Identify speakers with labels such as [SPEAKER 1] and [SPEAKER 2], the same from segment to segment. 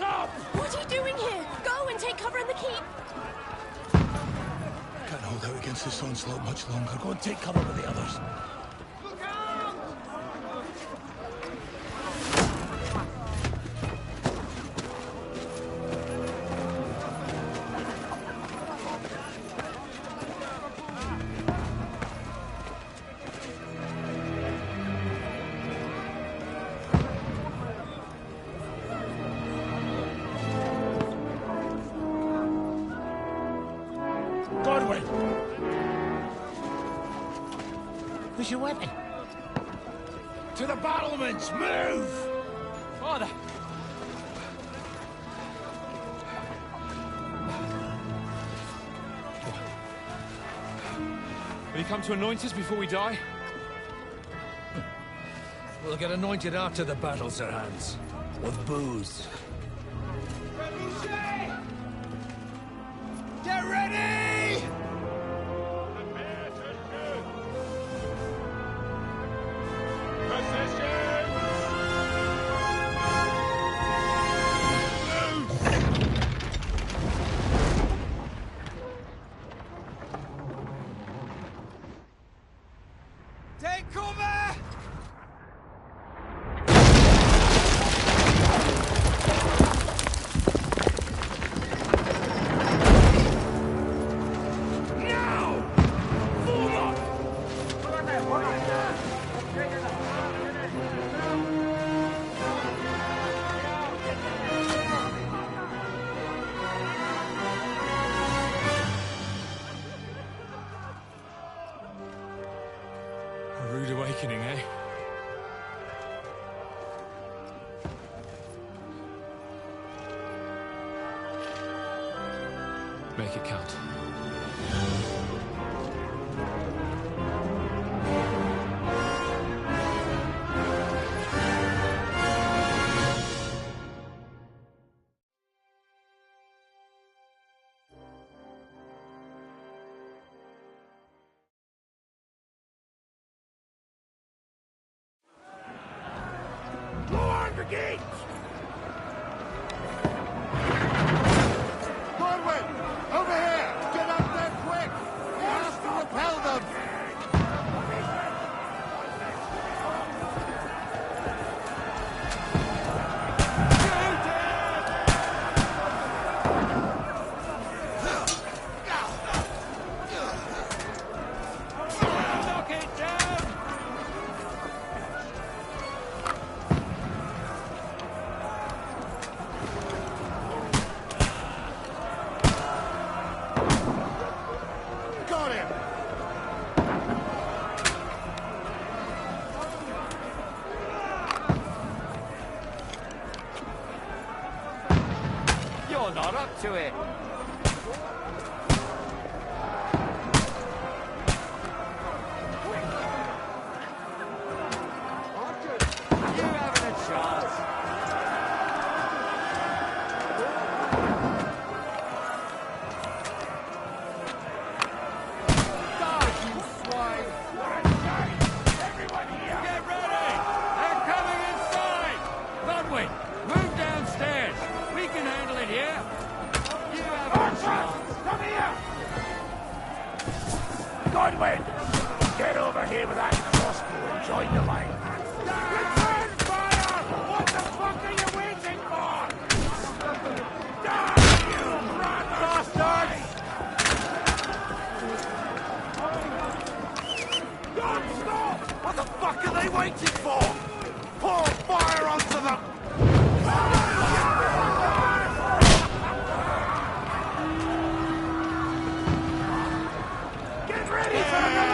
[SPEAKER 1] up!
[SPEAKER 2] What are you doing here? Go and take cover in the keep.
[SPEAKER 1] Can't hold out against this onslaught much longer. Go and take cover with the others.
[SPEAKER 3] Where's your weapon?
[SPEAKER 1] To the battlements! Move!
[SPEAKER 3] Father! Will you come to anoint us before we die?
[SPEAKER 4] We'll get anointed after the battles are hands. With booze.
[SPEAKER 1] Get ready!
[SPEAKER 5] Take cover!
[SPEAKER 3] A rude awakening, eh? Make it count.
[SPEAKER 1] Brigade!
[SPEAKER 6] Godwin! Over here! Get up there quick! He has to repel them!
[SPEAKER 5] Knock it down!
[SPEAKER 6] Got him!
[SPEAKER 5] You're not up to it. You haven't a chance. Die, you swine!
[SPEAKER 1] Everyone here!
[SPEAKER 5] Get ready! They're coming inside! Godwin, move downstairs. We can handle it here. You haven't a chance.
[SPEAKER 1] Come here! Godwin! Get over here with that crossbow and join the line. Return fire! What the fuck are you waiting for? Die, you bastards! Don't stop! What the fuck are they waiting for? Pour fire onto them! Get ready for another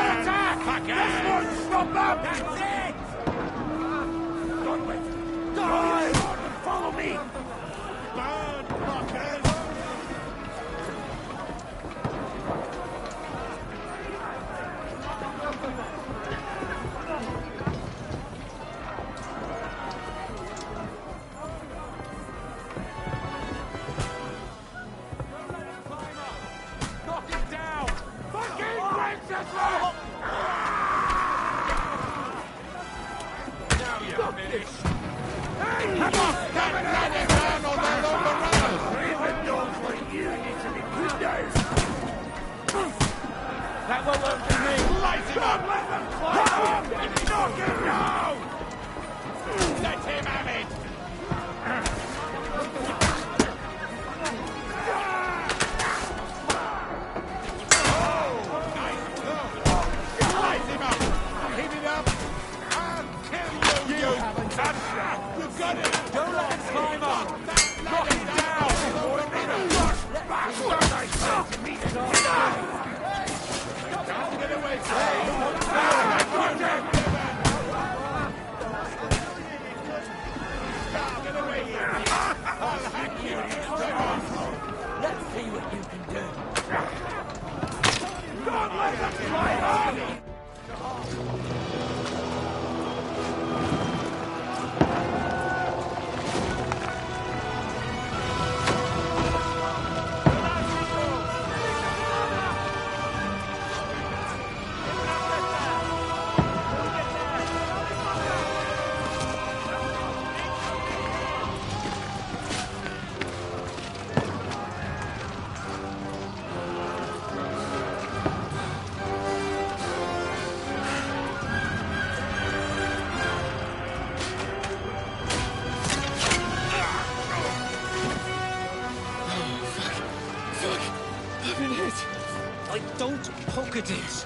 [SPEAKER 4] right, don't poke at it.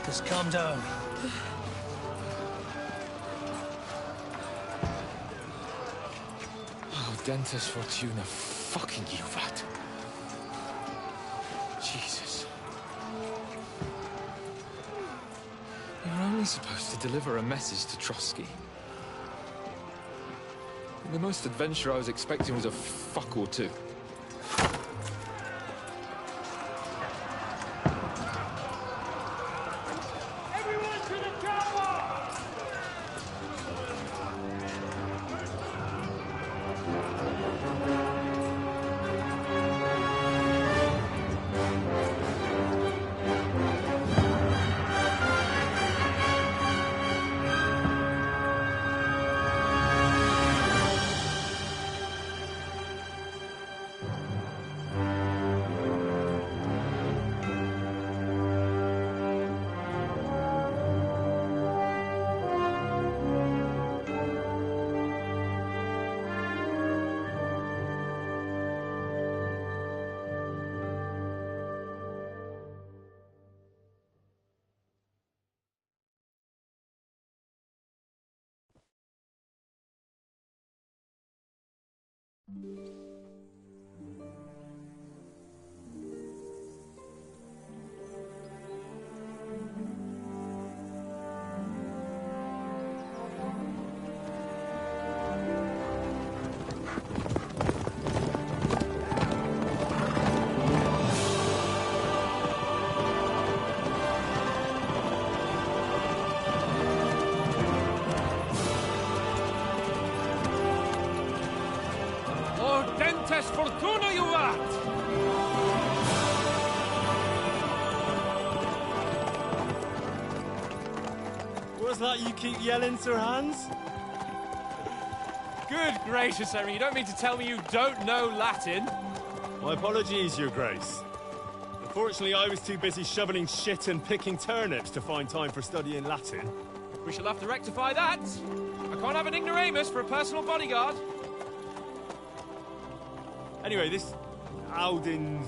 [SPEAKER 4] Just calm down.
[SPEAKER 3] Oh, Dentes Fortuna, fucking Juvat. Jesus. You're only supposed to deliver a message to Trotsky. The most adventure I was expecting was a fuck or two.
[SPEAKER 1] Everyone to the chopper!
[SPEAKER 3] Dentes Fortuna, Juvat!
[SPEAKER 7] What's that you keep yelling, Sir Hans?
[SPEAKER 3] Good gracious, Henry, you don't mean to tell me you don't know Latin?
[SPEAKER 7] My apologies, Your Grace. Unfortunately, I was too busy shoveling shit and picking turnips to find time for studying Latin.
[SPEAKER 3] We shall have to rectify that. I can't have an ignoramus for a personal bodyguard.
[SPEAKER 7] Anyway, this Audens,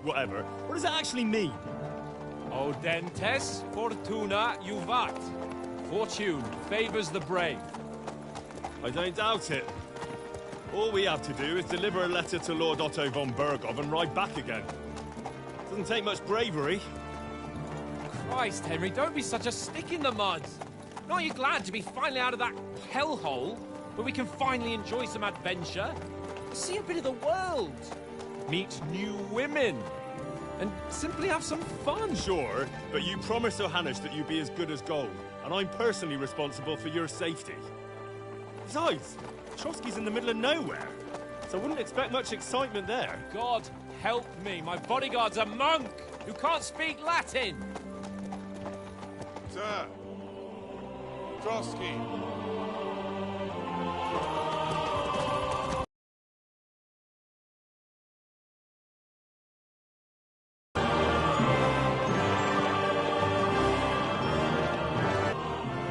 [SPEAKER 7] whatever. What does that actually mean?
[SPEAKER 3] O Dentes Fortuna Juvat. Fortune favors the brave.
[SPEAKER 7] I don't doubt it. All we have to do is deliver a letter to Lord Otto von Bergov and ride back again. Doesn't take much bravery.
[SPEAKER 3] Christ, Henry, don't be such a stick in the mud. Aren't you glad to be finally out of that hellhole where we can finally enjoy some adventure? See a bit of the world. Meet new women. And simply have some fun.
[SPEAKER 7] Sure, but you promised Johannes that you'd be as good as gold, and I'm personally responsible for your safety. Besides, Trotsky's in the middle of nowhere, so I wouldn't expect much excitement there.
[SPEAKER 3] God help me, my bodyguard's a monk who can't speak Latin.
[SPEAKER 6] Sir! Trotsky!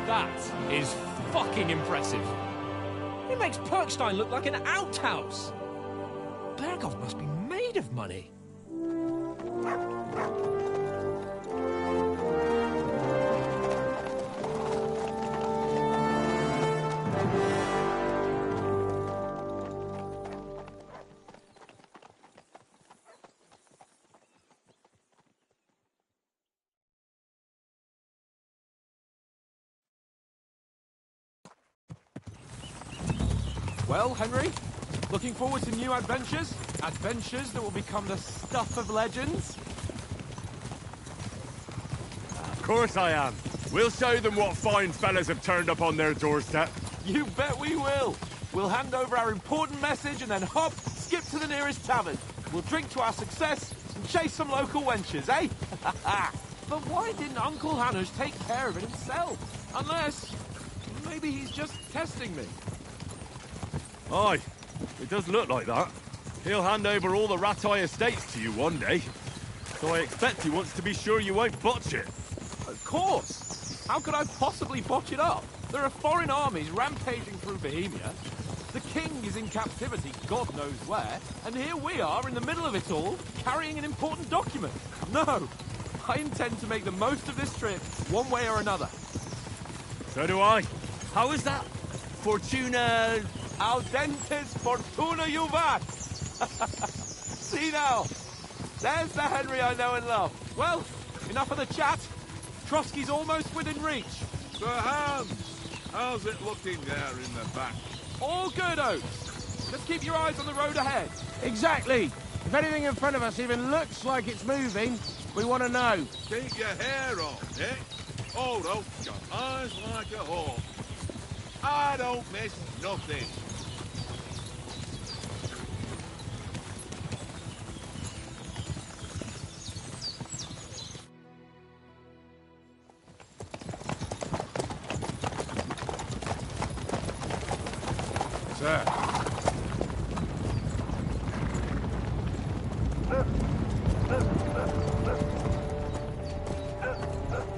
[SPEAKER 3] That is fucking impressive. It makes Perkstein look like an outhouse. Bergov must be made of money. Well, Henry, looking forward to new adventures? Adventures that will become the stuff of legends?
[SPEAKER 6] Of course I am. We'll show them what fine fellas have turned up on their doorstep.
[SPEAKER 3] You bet we will. We'll hand over our important message and then hop, skip to the nearest tavern. We'll drink to our success and chase some local wenches, eh? But why didn't Uncle Hanush take care of it himself? Unless, maybe he's just testing me.
[SPEAKER 6] Aye, it does look like that. He'll hand over all the Ratai estates to you one day. So I expect he wants to be sure you won't botch it.
[SPEAKER 3] Of course! How could I possibly botch it up? There are foreign armies rampaging through Bohemia. The king is in captivity, God knows where, and here we are in the middle of it all, carrying an important document. No, I intend to make the most of this trip, one way or another.
[SPEAKER 6] So do I. How is that? Fortuna...
[SPEAKER 3] Audentes fortuna juvat! See now, there's the Henry I know and love. Well, enough of the chat. Trotsky's almost within reach.
[SPEAKER 8] Sir Hans, how's it looking there in the back?
[SPEAKER 3] All good, Oates. Just keep your eyes on the road ahead.
[SPEAKER 1] Exactly. If anything in front of us even looks like it's moving, we want to know.
[SPEAKER 8] Keep your hair on, eh? Old Oak's got eyes like a hawk. I don't miss nothing.
[SPEAKER 1] Sir.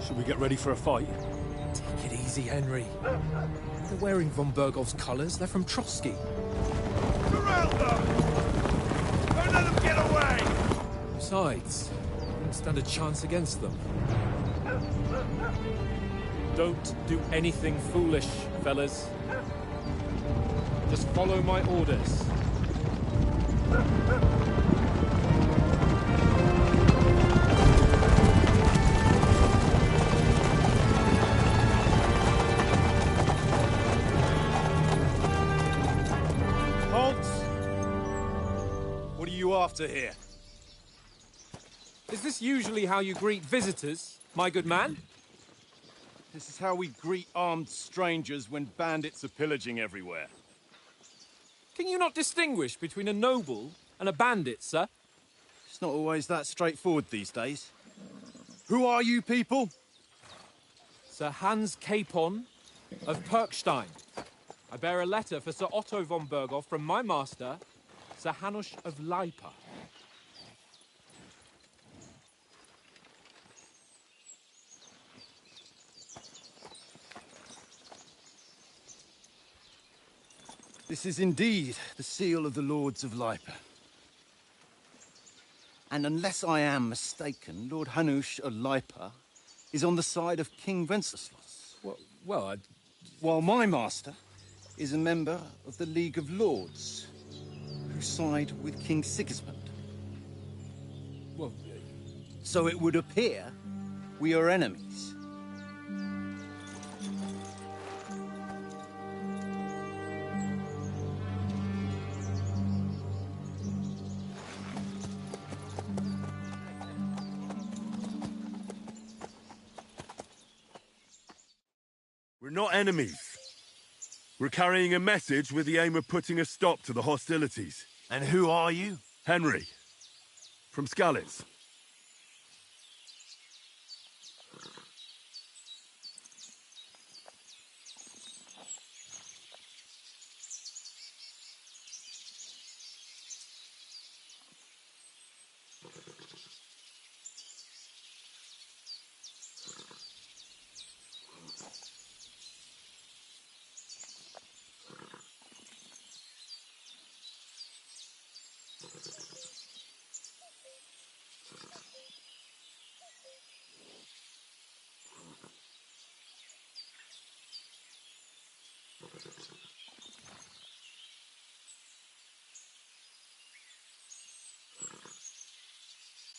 [SPEAKER 7] Should we get ready for a fight?
[SPEAKER 4] Take it easy, Henry. They're wearing von Bergov's colours. They're from Trotsky.
[SPEAKER 8] Surround them! Don't let them get away!
[SPEAKER 4] Besides, we wouldn't stand a chance against them.
[SPEAKER 9] Don't do anything foolish, fellas. Just follow my orders.
[SPEAKER 7] Halt! What are you after here?
[SPEAKER 9] Is this usually how you greet visitors, my good man?
[SPEAKER 6] This is how we greet armed strangers when bandits are pillaging everywhere.
[SPEAKER 9] Can you not distinguish between a noble and a bandit, sir?
[SPEAKER 6] It's not always that straightforward these days. Who are you people?
[SPEAKER 9] Sir Hans Capon of Perkstein. I bear a letter for Sir Otto von Berghoff from my master, Sir Hanush of Lipa.
[SPEAKER 6] This is indeed the seal of the Lords of Lipa. And unless I am mistaken, Lord Hanush of Lipa is on the side of King Wenceslas.
[SPEAKER 4] Well,
[SPEAKER 6] While my master is a member of the League of Lords, who side with King Sigismund.
[SPEAKER 4] well,
[SPEAKER 6] So it would appear we are enemies.
[SPEAKER 8] We're not enemies. We're carrying a message with the aim of putting a stop to the hostilities.
[SPEAKER 1] And who are you?
[SPEAKER 8] Henry, from Skalitz.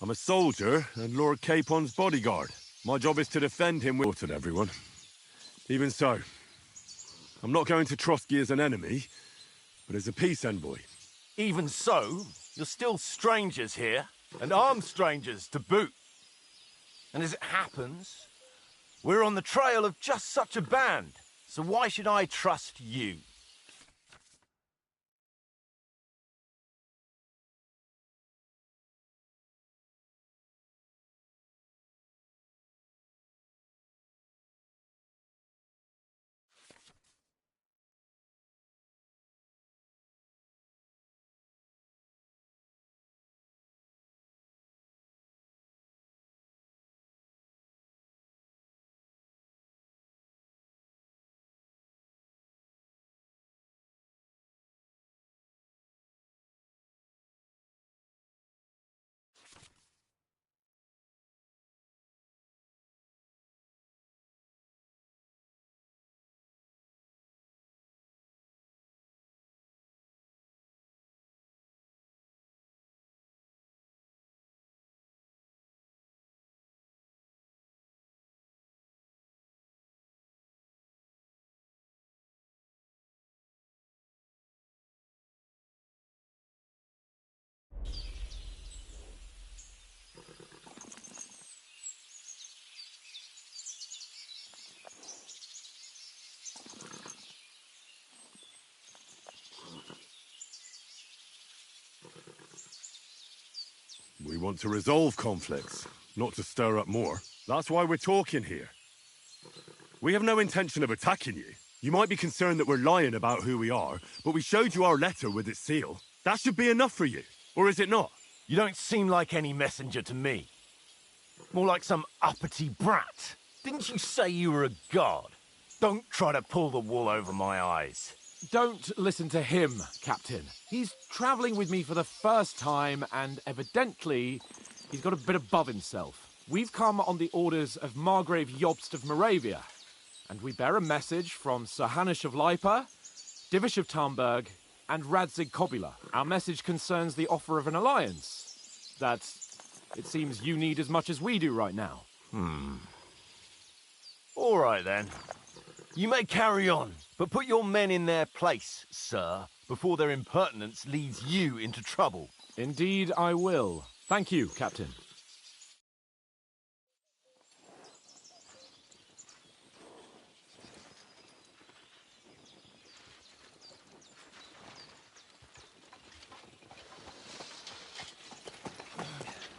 [SPEAKER 8] I'm a soldier and Lord Capon's bodyguard. My job is to defend him with everyone. Even so, I'm not going to Trotsky as an enemy, but as a peace envoy.
[SPEAKER 1] Even so, you're still strangers here, and armed strangers to boot. And as it happens, we're on the trail of just such a band, so why should I trust you?
[SPEAKER 8] want to resolve conflicts, not to stir up more. That's why we're talking here. We have no intention of attacking you. You might be concerned that we're lying about who we are, but we showed you our letter with its seal. That should be enough for you, or is it not?
[SPEAKER 1] You don't seem like any messenger to me. More like some uppity brat. Didn't you say you were a god? Don't try to pull the wool over my eyes.
[SPEAKER 9] Don't listen to him, Captain. He's travelling with me for the first time, and evidently, he's got a bit above himself. We've come on the orders of Margrave Jobst of Moravia, and we bear a message from Sir Hanush of Lipa, Divish of Tarnberg, and Radzig Kobula. Our message concerns the offer of an alliance that it seems you need as much as we do right now.
[SPEAKER 1] All right, then. You may carry on, but put your men in their place, sir, before their impertinence leads you into trouble.
[SPEAKER 9] Indeed, I will. Thank you, Captain.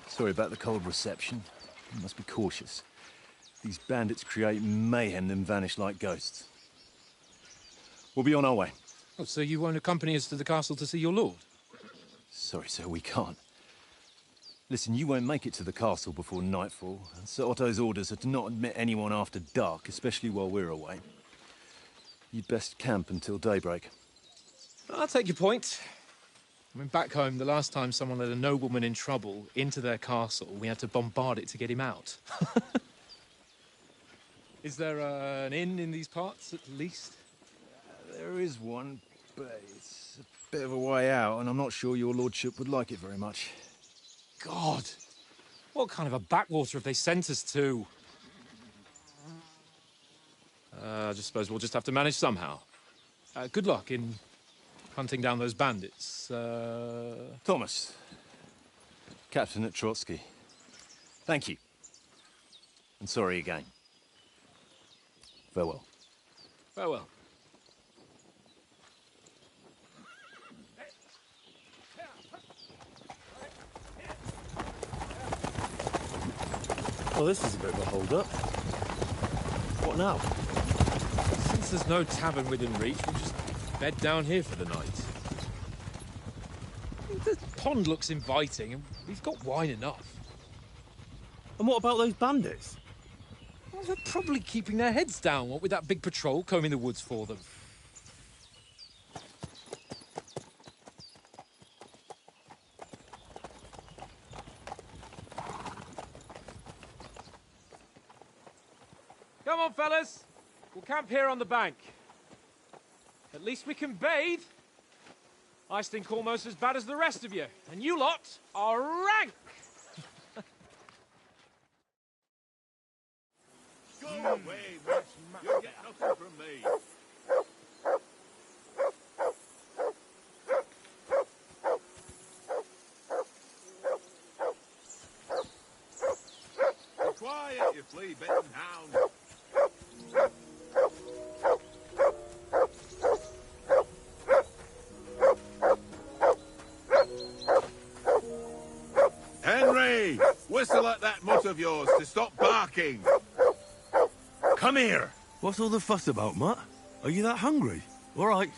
[SPEAKER 10] Sorry about the cold reception. You must be cautious. These bandits create mayhem, then vanish like ghosts. We'll be on our way.
[SPEAKER 4] Oh, so you won't accompany us to the castle to see your lord?
[SPEAKER 10] Sorry, sir, we can't. Listen, you won't make it to the castle before nightfall, and Sir Otto's orders are to not admit anyone after dark, especially while we're away. You'd best camp until daybreak.
[SPEAKER 4] I'll take your point. I mean, back home, the last time someone let a nobleman in trouble into their castle, we had to bombard it to get him out. Is there an inn in these parts, at least?
[SPEAKER 10] There is one, but it's a bit of a way out, and I'm not sure your lordship would like it very much.
[SPEAKER 4] God! What kind of a backwater have they sent us to? I just suppose we'll just have to manage somehow. Good luck in hunting down those bandits.
[SPEAKER 10] Thomas, Captain at Trotsky. Thank you. And sorry again. Farewell.
[SPEAKER 4] Farewell.
[SPEAKER 7] Well, this is a bit of a hold-up. What now?
[SPEAKER 4] Since there's no tavern within reach, we'll just bed down here for the night. The pond looks inviting, and we've got wine enough.
[SPEAKER 7] And what about those bandits?
[SPEAKER 4] Well, they're probably keeping their heads down, what with that big patrol combing the woods for them. Come on, fellas. We'll camp here on the bank. At least we can bathe. I stink almost as bad as the rest of you. And you lot are rank!
[SPEAKER 6] Go away, Max. You get nothing from me. Be quiet, you flea-bitten hound. Henry! Whistle at that mutt of yours to stop barking.
[SPEAKER 8] Come here! What's all the fuss about, Mutt? Are you that hungry? All right,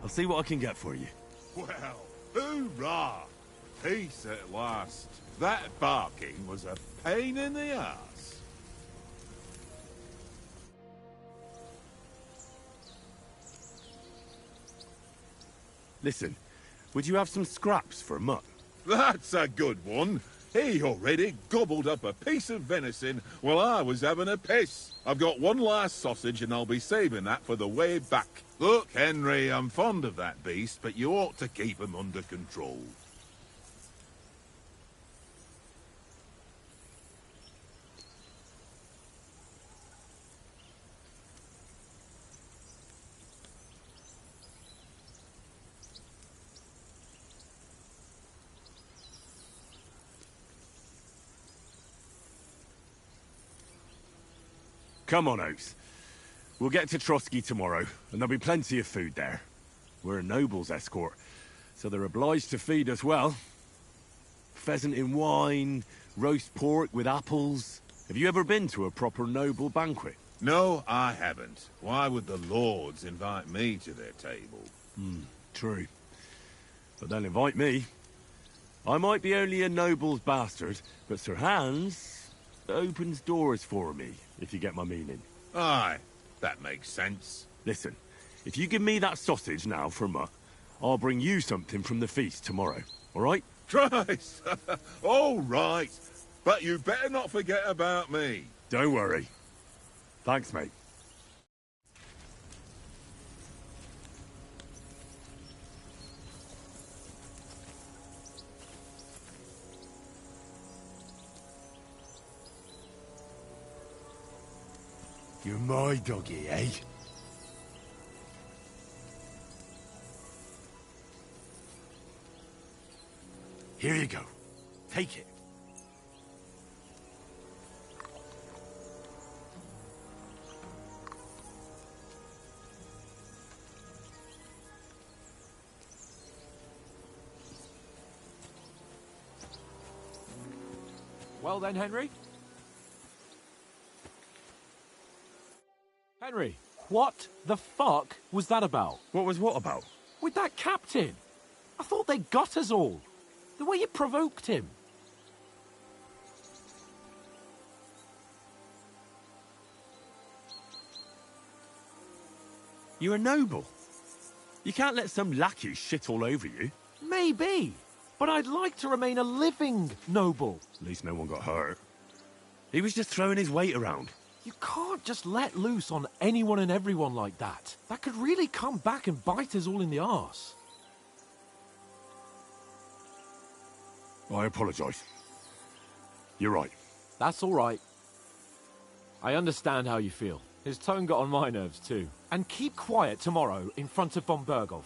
[SPEAKER 8] I'll see what I can get for you.
[SPEAKER 11] Well, hoorah! Peace at last. That barking was a pain in the ass.
[SPEAKER 8] Listen, would you have some scraps for Mutt?
[SPEAKER 11] That's a good one. He already gobbled up a piece of venison while I was having a piss. I've got one last sausage and I'll be saving that for the way back. Look, Henry, I'm fond of that beast, but you ought to keep him under control.
[SPEAKER 8] Come on, Oates. We'll get to Trotsky tomorrow, and there'll be plenty of food there. We're a noble's escort, so they're obliged to feed us well. Pheasant in wine, roast pork with apples. Have you ever been to a proper noble banquet?
[SPEAKER 11] No, I haven't. Why would the lords invite me to their table?
[SPEAKER 8] True. But they'll invite me. I might be only a noble's bastard, but Sir Hans opens doors for me, if you get my meaning.
[SPEAKER 11] Aye, that makes sense.
[SPEAKER 8] Listen, if you give me that sausage now for Mutt, I'll bring you something from the feast tomorrow, all right?
[SPEAKER 11] Christ! All right. But you better not forget about me.
[SPEAKER 8] Don't worry. Thanks, mate.
[SPEAKER 1] You're my doggy, eh? Here you go. Take it.
[SPEAKER 9] Well then, Henry? Henry, what the fuck was that about?
[SPEAKER 8] What was what about?
[SPEAKER 9] With that captain? I thought they got us all. The way you provoked him.
[SPEAKER 8] You're a noble. You can't let some lackey shit all over you.
[SPEAKER 9] Maybe, but I'd like to remain a living noble.
[SPEAKER 8] At least no one got hurt. He was just throwing his weight around.
[SPEAKER 9] You can't just let loose on anyone and everyone like that. That could really come back and bite us all in the arse.
[SPEAKER 8] I apologise. You're right.
[SPEAKER 9] That's all right. I understand how you feel. His tone got on my nerves too. And keep quiet tomorrow in front of von Berghoff.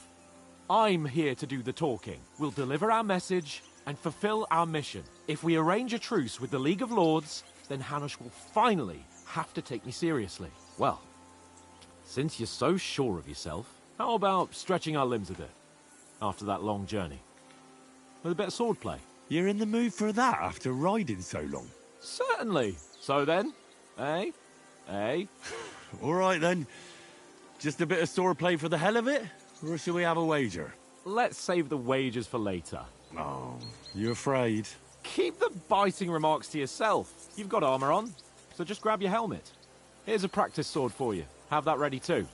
[SPEAKER 9] I'm here to do the talking. We'll deliver our message and fulfill our mission. If we arrange a truce with the League of Lords, then Hanush will finally have to take me seriously. Well, since you're so sure of yourself, how about stretching our limbs a bit after that long journey? With a bit of swordplay.
[SPEAKER 8] You're in the mood for that after riding so long?
[SPEAKER 9] Certainly. So then, eh? Eh?
[SPEAKER 8] All right then. Just a bit of swordplay for the hell of it? Or shall we have a wager?
[SPEAKER 9] Let's save the wagers for later.
[SPEAKER 8] Oh, you afraid?
[SPEAKER 9] Keep the biting remarks to yourself. You've got armor on, so just grab your helmet. Here's a practice sword for you. Have that ready too.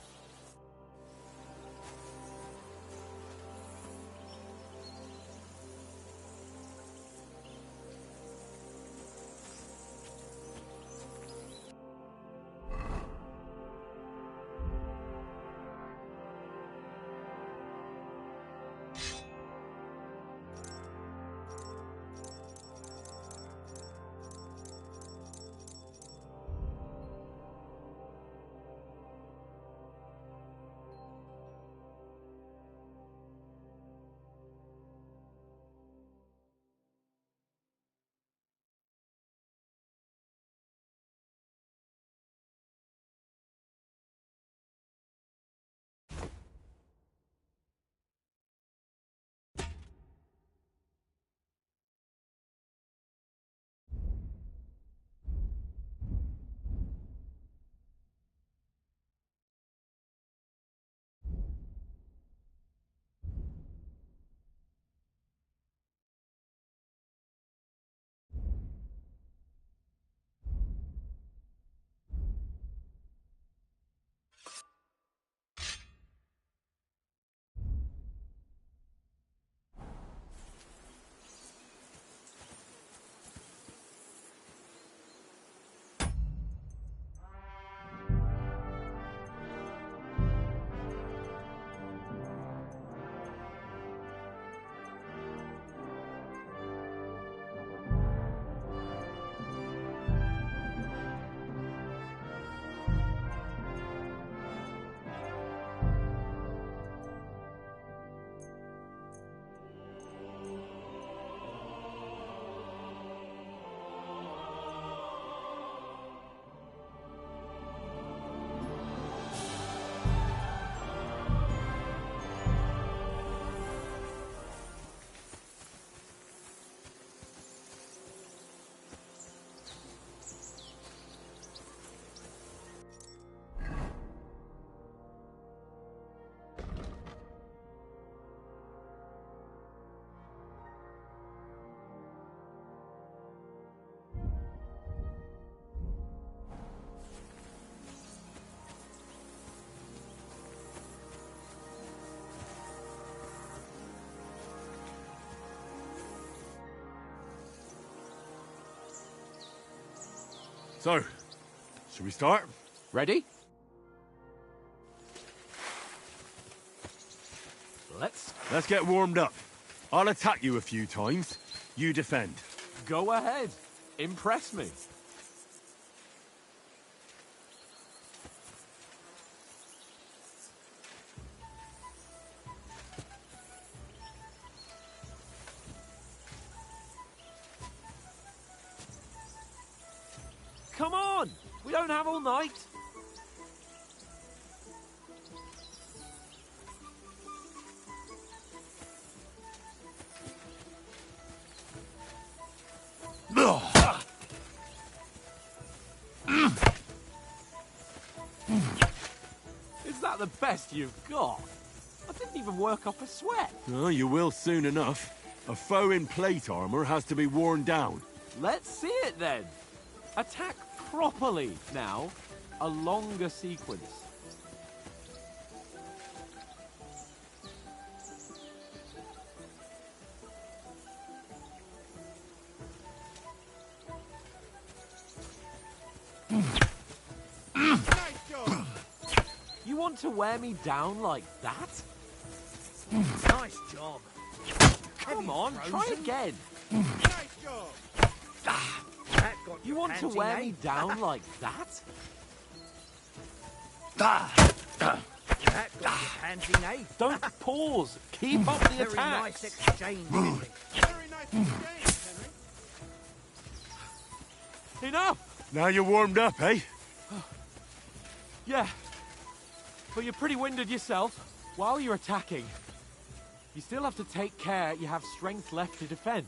[SPEAKER 8] So, should we start?
[SPEAKER 9] Ready? Let's
[SPEAKER 8] get warmed up. I'll attack you a few times. You defend.
[SPEAKER 9] go ahead. Impress me. Come on! We don't have all night. Is that the best you've got? I didn't even work up a sweat.
[SPEAKER 8] Oh, you will soon enough. A foe in plate armor has to be worn down.
[SPEAKER 9] Let's see it then. Attack properly now. A longer sequence. You want to wear me down like that?
[SPEAKER 12] Nice job.
[SPEAKER 9] Come on, try again.
[SPEAKER 12] Nice job. That got
[SPEAKER 9] You want to
[SPEAKER 12] panting,
[SPEAKER 9] wear
[SPEAKER 12] eh?
[SPEAKER 9] me down like that?
[SPEAKER 12] That got you panting, eh?
[SPEAKER 9] Don't pause. Keep up the
[SPEAKER 12] Very
[SPEAKER 9] attacks.
[SPEAKER 12] nice exchange, Henry. Very nice exchange, Henry.
[SPEAKER 9] Enough.
[SPEAKER 8] Now you're warmed up, eh?
[SPEAKER 9] Yeah. But you're pretty winded yourself. While you're attacking, you still have to take care you have strength left to defend.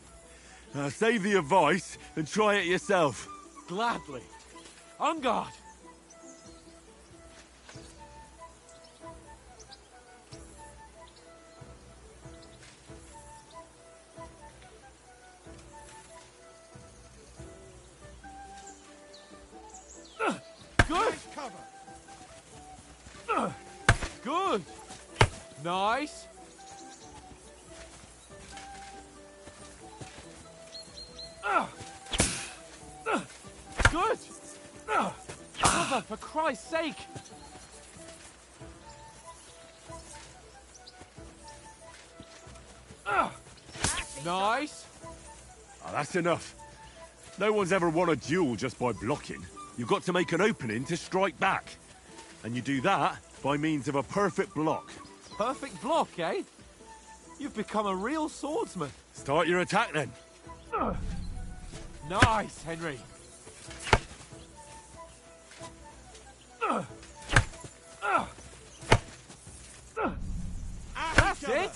[SPEAKER 8] Save the advice and try it yourself.
[SPEAKER 9] Gladly. On guard. Good. Good. Nice. Good. Cover, for Christ's sake. Nice.
[SPEAKER 8] Oh, that's enough. No one's ever won a duel just by blocking. You've got to make an opening to strike back. And you do that by means of a perfect block.
[SPEAKER 9] Perfect block, eh? You've become a real swordsman.
[SPEAKER 8] Start your attack then.
[SPEAKER 9] Nice, Henry. That's it.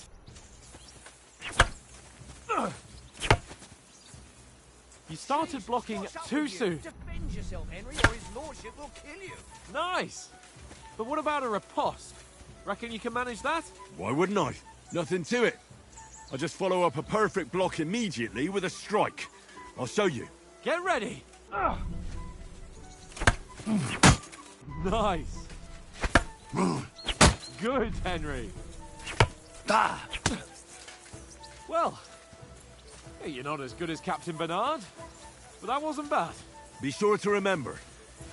[SPEAKER 9] You started blocking too soon.
[SPEAKER 12] Defend yourself, Henry, or his lordship will kill you.
[SPEAKER 9] Nice. But what about a riposte? Reckon you can manage that?
[SPEAKER 8] Why wouldn't I? Nothing to it. I just follow up a perfect block immediately with a strike. I'll show you.
[SPEAKER 9] Get ready. Nice. Good, Henry. Well, you're not as good as Captain Bernard, but that wasn't bad.
[SPEAKER 8] Be sure to remember,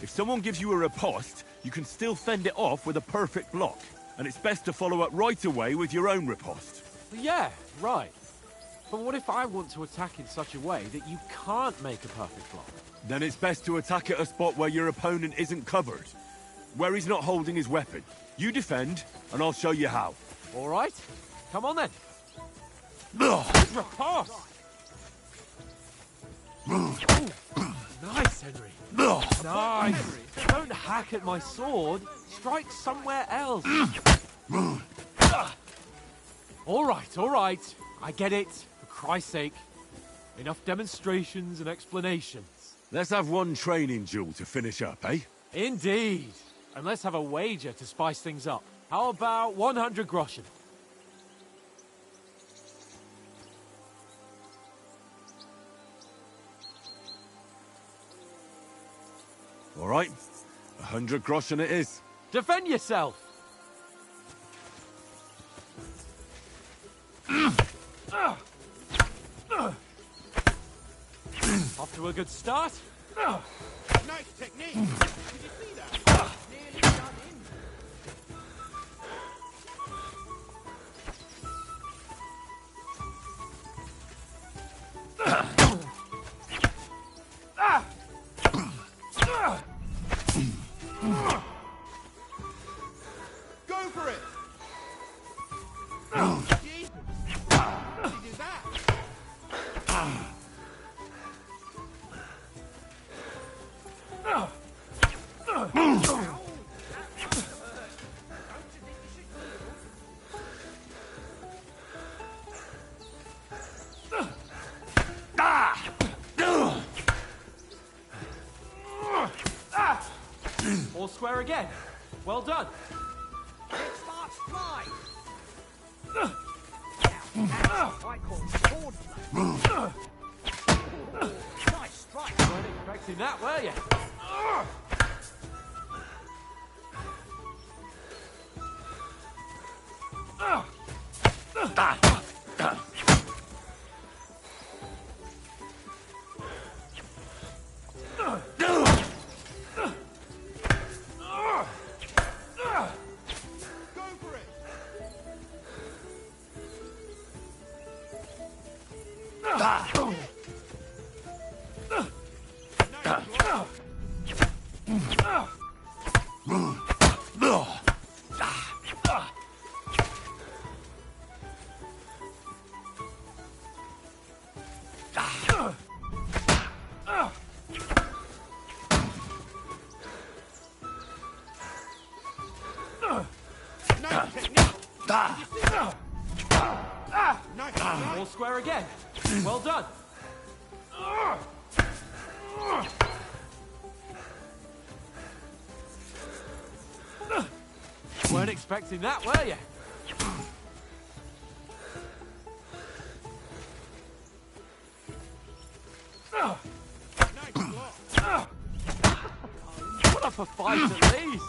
[SPEAKER 8] if someone gives you a riposte, you can still fend it off with a perfect block. And it's best to follow up right away with your own riposte.
[SPEAKER 9] Yeah, right. But what if I want to attack in such a way that you can't make a perfect block?
[SPEAKER 8] Then it's best to attack at a spot where your opponent isn't covered. Where he's not holding his weapon. You defend, and I'll show you how.
[SPEAKER 9] All right. Come on then. Riposte! Nice, Henry. Nice. Don't hack at my sword. Strike somewhere else. All right. I get it. For Christ's sake. Enough demonstrations and explanations.
[SPEAKER 8] Let's have one training duel to finish up, eh?
[SPEAKER 9] Indeed. And let's have a wager to spice things up. How about 100 groschen?
[SPEAKER 8] All right. 100 groschen it is.
[SPEAKER 9] Defend yourself! Off to a good start.
[SPEAKER 12] Nice technique. Did you see that? Nearly done in. Go for it. Jesus. How did he do that?
[SPEAKER 4] All square again. Well done.
[SPEAKER 12] It starts fly. I call sword play. Nice strike.
[SPEAKER 4] Weren't expecting that, were you?
[SPEAKER 12] Go for it. Nice technique. Nice strike.
[SPEAKER 4] All square again. Well done. Weren't expecting that, were you?
[SPEAKER 12] Nice block.
[SPEAKER 4] Put up a fight at least.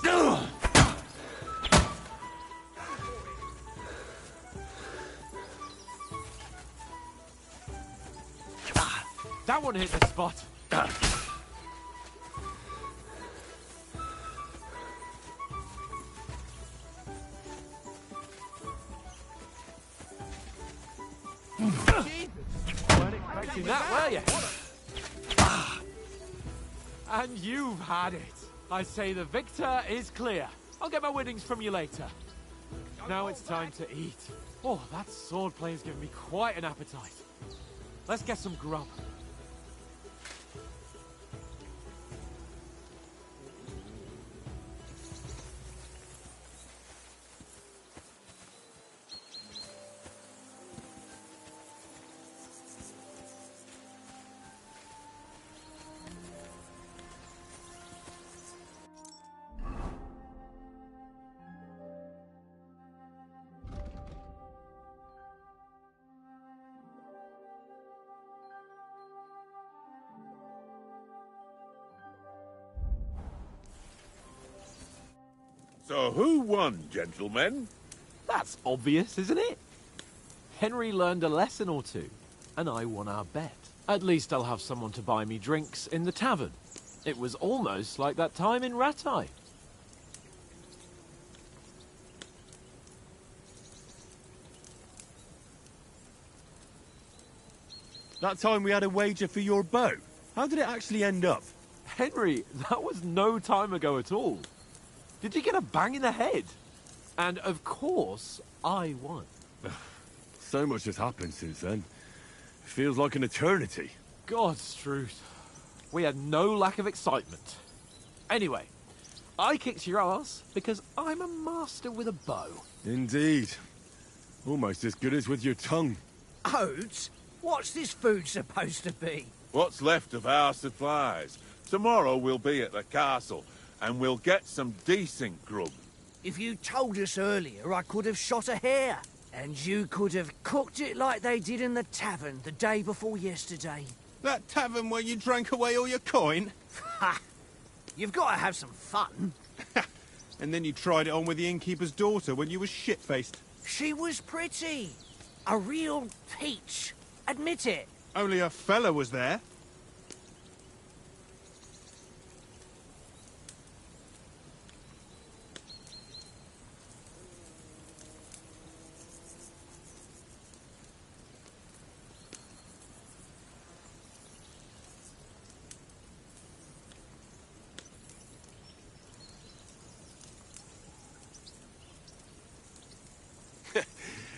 [SPEAKER 4] That one hit the spot. Weren't expecting that, were you? And you've had it. I say the victor is clear. I'll get my winnings from you later. Now it's time to eat. Oh, that swordplay has given me quite an appetite. Let's get some grub.
[SPEAKER 11] So who won, gentlemen?
[SPEAKER 4] That's obvious, isn't it? Henry learned a lesson or two, and I won our bet. At least I'll have someone to buy me drinks in the tavern. It was almost like that time in Rattay.
[SPEAKER 8] That time we had a wager for your bow. How did it actually end up?
[SPEAKER 4] Henry, that was no time ago at all. Did you get a bang in the head? And of course, I won.
[SPEAKER 8] So much has happened since then. It feels like an eternity.
[SPEAKER 4] God's truth. We had no lack of excitement. Anyway, I kicked your ass because I'm a master with a bow.
[SPEAKER 8] Indeed. Almost as good as with your tongue.
[SPEAKER 12] Oats? What's this food supposed to be?
[SPEAKER 11] What's left of our supplies? Tomorrow we'll be at the castle, and we'll get some decent grub.
[SPEAKER 12] If you told us earlier, I could have shot a hare. And you could have cooked it like they did in the tavern the day before yesterday.
[SPEAKER 13] That tavern where you drank away all your coin?
[SPEAKER 12] Ha! You've got to have some fun.
[SPEAKER 13] And then you tried it on with the innkeeper's daughter when you were shit-faced.
[SPEAKER 12] She was pretty. A real peach. Admit it.
[SPEAKER 13] Only a fella was there.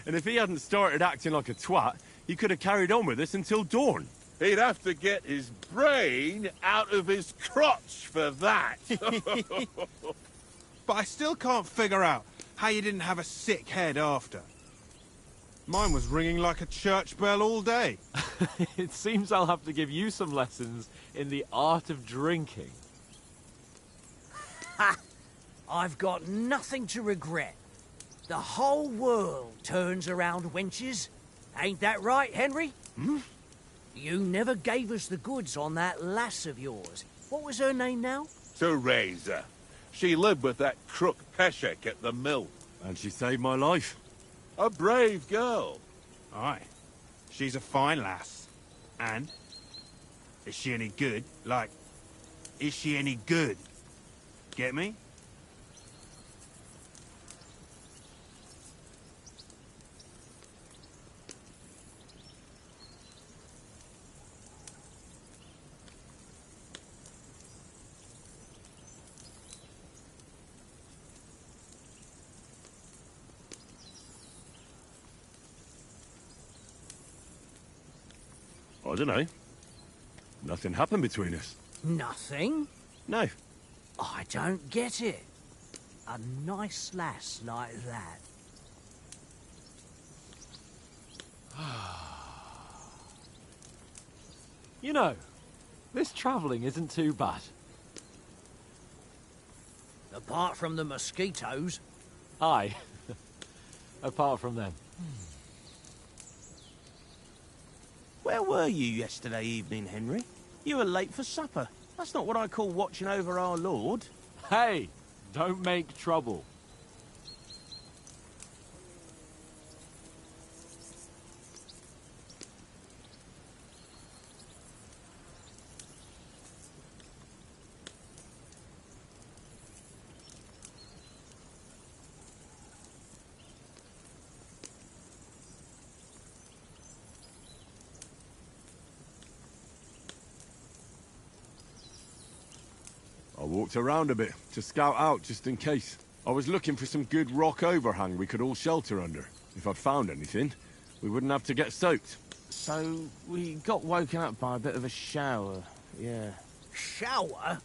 [SPEAKER 8] And if he hadn't started acting like a twat, he could have carried on with us until dawn.
[SPEAKER 11] He'd have to get his brain out of his crotch for that.
[SPEAKER 13] But I still can't figure out how you didn't have a sick head after. Mine was ringing like a church bell all day.
[SPEAKER 9] It seems I'll have to give you some lessons in the art of drinking.
[SPEAKER 12] Ha! I've got nothing to regret. The whole world turns around wenches. Ain't that right, Henry?
[SPEAKER 11] Hmm?
[SPEAKER 12] You never gave us the goods on that lass of yours. What was her name now?
[SPEAKER 11] Teresa. She lived with that crook Peshek at the mill.
[SPEAKER 8] And she saved my life.
[SPEAKER 11] A brave girl.
[SPEAKER 13] Aye. She's a fine lass. And? Is she any good? Like, is she any good? Get me?
[SPEAKER 8] I don't know. Nothing happened between us.
[SPEAKER 12] Nothing?
[SPEAKER 8] No.
[SPEAKER 12] I don't get it. A nice lass like that.
[SPEAKER 9] You know, this travelling isn't too bad.
[SPEAKER 12] Apart from the mosquitoes.
[SPEAKER 9] Aye. Apart from them.
[SPEAKER 14] Where were you yesterday evening, Henry? You were late for supper. That's not what I call watching over our Lord.
[SPEAKER 9] Hey, don't make trouble.
[SPEAKER 8] I walked around a bit to scout out just in case. I was looking for some good rock overhang we could all shelter under. If I'd found anything, we wouldn't have to get soaked.
[SPEAKER 14] So, we got woken up by a bit of a shower, yeah.
[SPEAKER 12] Shower?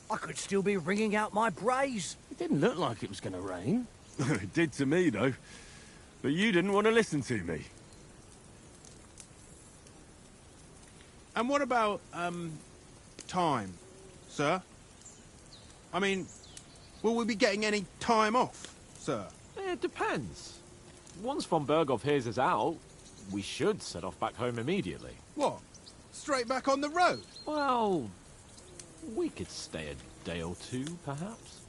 [SPEAKER 12] I could still be wringing out my brays.
[SPEAKER 14] It didn't look like it was going to rain.
[SPEAKER 8] It did to me, though. But you didn't want to listen to me.
[SPEAKER 13] And what about, time, sir? I mean, will we be getting any time off, sir?
[SPEAKER 9] It depends. Once von Berghoff hears us out, we should set off back home immediately.
[SPEAKER 13] What? Straight back on the road?
[SPEAKER 9] Well, we could stay a day or two, perhaps.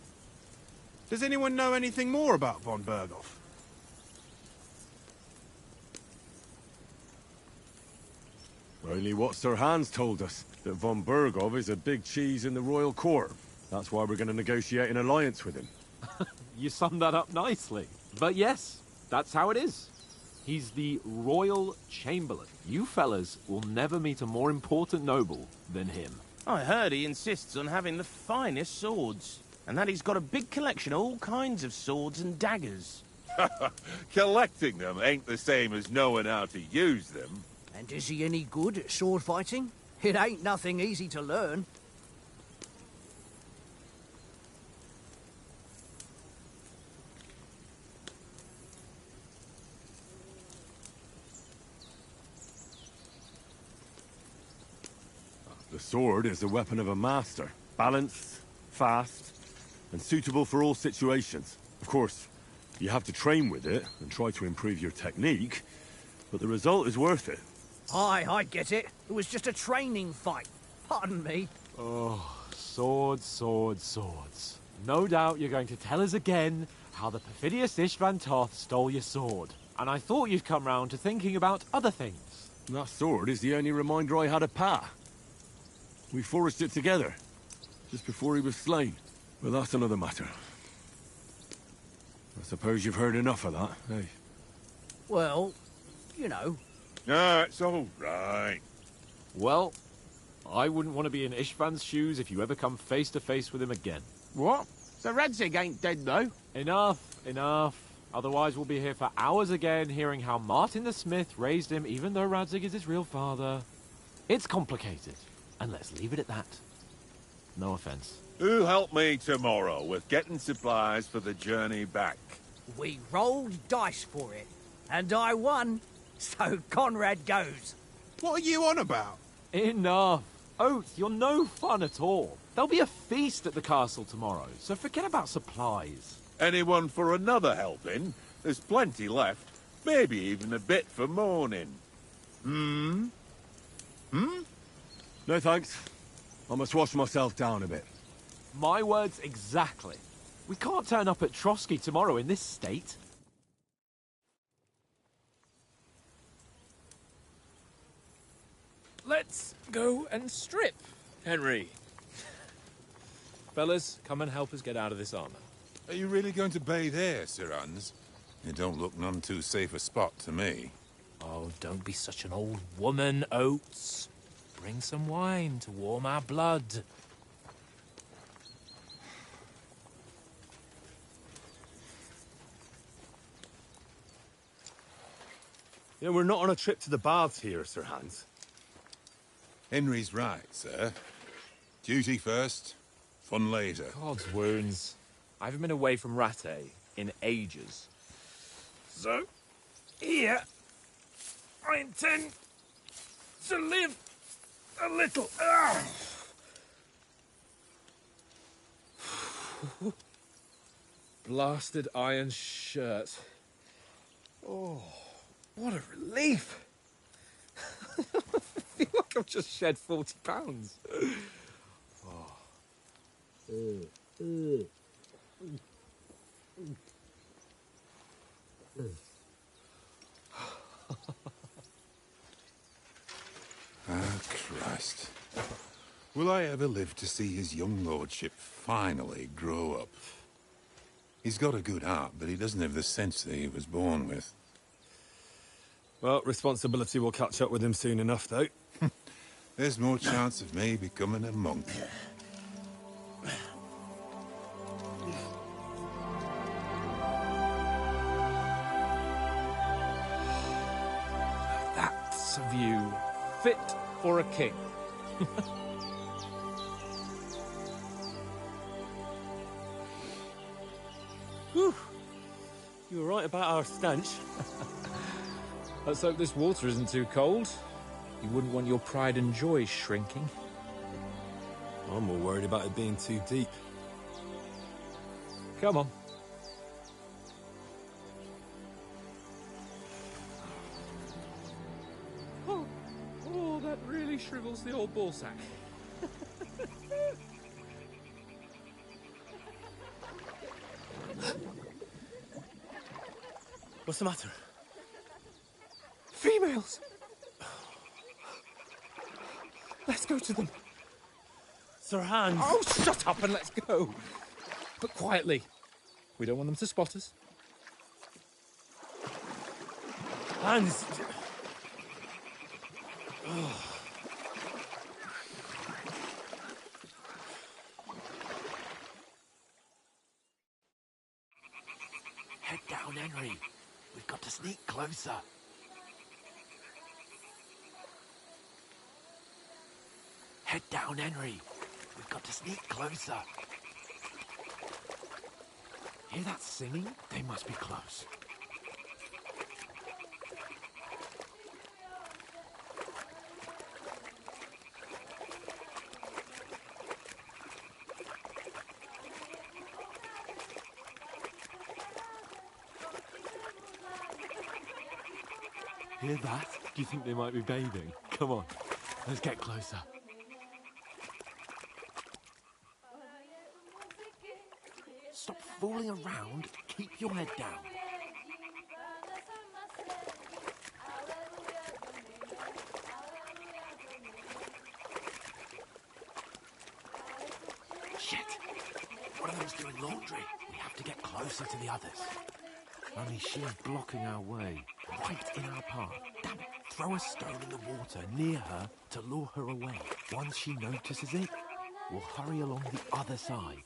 [SPEAKER 13] Does anyone know anything more about von Berghoff?
[SPEAKER 8] Only what Sir Hans told us, that von Berghoff is a big cheese in the royal court. That's why we're going to negotiate an alliance with him.
[SPEAKER 9] You summed that up nicely. But yes, that's how it is. He's the Royal Chamberlain. You fellas will never meet a more important noble than him.
[SPEAKER 14] I heard he insists on having the finest swords, and that he's got a big collection of all kinds of swords and daggers.
[SPEAKER 11] Collecting them ain't the same as knowing how to use them.
[SPEAKER 12] And is he any good at sword fighting? It ain't nothing easy to learn.
[SPEAKER 8] The sword is a weapon of a master. Balanced, fast, and suitable for all situations. Of course, you have to train with it and try to improve your technique, but the result is worth it.
[SPEAKER 12] Aye, I get it. It was just a training fight. Pardon me.
[SPEAKER 9] Oh, swords, swords, swords. No doubt you're going to tell us again how the perfidious Istvan Toth stole your sword. And I thought you'd come round to thinking about other things.
[SPEAKER 8] That sword is the only reminder I had of Pa. We forged it together, just before he was slain. But that's another matter. I suppose you've heard enough of that, eh?
[SPEAKER 12] Well, you know.
[SPEAKER 11] No, it's all right.
[SPEAKER 9] Well, I wouldn't want to be in Istvan's shoes if you ever come face to face with him again.
[SPEAKER 14] What? So Radzig ain't dead, though?
[SPEAKER 9] Enough, enough. Otherwise, we'll be here for hours again, hearing how Martin the Smith raised him, even though Radzig is his real father. It's complicated, and let's leave it at that. No offense.
[SPEAKER 11] Who'll help me tomorrow with getting supplies for the journey back?
[SPEAKER 12] We rolled dice for it, and I won, so Conrad goes.
[SPEAKER 13] What are you on about?
[SPEAKER 9] Enough. Oath, you're no fun at all. There'll be a feast at the castle tomorrow, so forget about supplies.
[SPEAKER 11] Anyone for another helping? There's plenty left. Maybe even a bit for morning. Hmm?
[SPEAKER 8] No thanks. I must wash myself down a bit.
[SPEAKER 9] My words exactly. We can't turn up at Trotsky tomorrow in this state.
[SPEAKER 4] Let's go and strip, Henry. Fellas, come and help us get out of this armor.
[SPEAKER 15] Are you really going to bathe here, Sir Hans? It don't look none too safe a spot to me.
[SPEAKER 4] Oh, don't be such an old woman, Oates. Bring some wine to warm our blood.
[SPEAKER 6] Yeah, we're not on a trip to the baths here, Sir Hans.
[SPEAKER 15] Henry's right, sir. Duty first, fun later.
[SPEAKER 4] God's wounds. I haven't been away from Rattay in ages. So, here, I intend to live a little. Blasted iron shirt. Oh, what a relief. I feel like I've just shed 40 pounds.
[SPEAKER 15] Ah, Christ. Will I ever live to see his young lordship finally grow up? He's got a good heart, but he doesn't have the sense that he was born with.
[SPEAKER 6] Well, responsibility will catch up with him soon enough, though.
[SPEAKER 15] There's more chance of me becoming a monk.
[SPEAKER 4] That's a view fit for a king.
[SPEAKER 6] Whew. You were right about our stench.
[SPEAKER 4] Let's hope this water isn't too cold. You wouldn't want your pride and joy shrinking.
[SPEAKER 6] I'm more worried about it being too deep.
[SPEAKER 4] Come on. Oh, that really shrivels the old ballsack.
[SPEAKER 6] What's the matter?
[SPEAKER 4] Females! Let's go to them.
[SPEAKER 6] Sir Hans!
[SPEAKER 4] Oh, shut up and let's go. But quietly. We don't want them to spot us.
[SPEAKER 6] Hans!
[SPEAKER 9] Head down, Henry. We've got to sneak closer. Head down, Henry. We've got to sneak closer. Hear that singing? They must be close. Hear that? Do you think they might be bathing? Come on, let's get closer. Stop fooling around. Keep your head down. Shit! One of them's doing laundry. We have to get closer to the others. Only she's blocking our way, right in our path. Damn it! Throw a stone in the water near her to lure her away. Once she notices it, we'll hurry along the other side.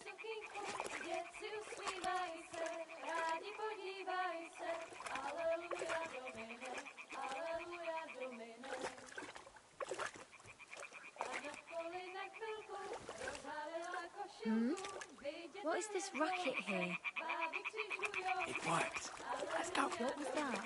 [SPEAKER 16] What is this racket here?
[SPEAKER 12] It worked. Let's go.
[SPEAKER 16] What was that?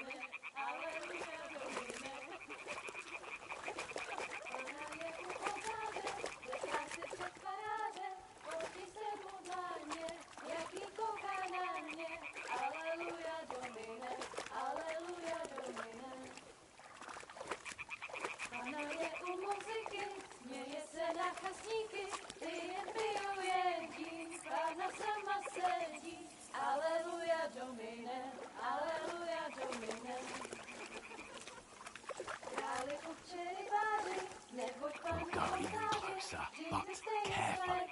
[SPEAKER 12] We'll go even closer, but carefully.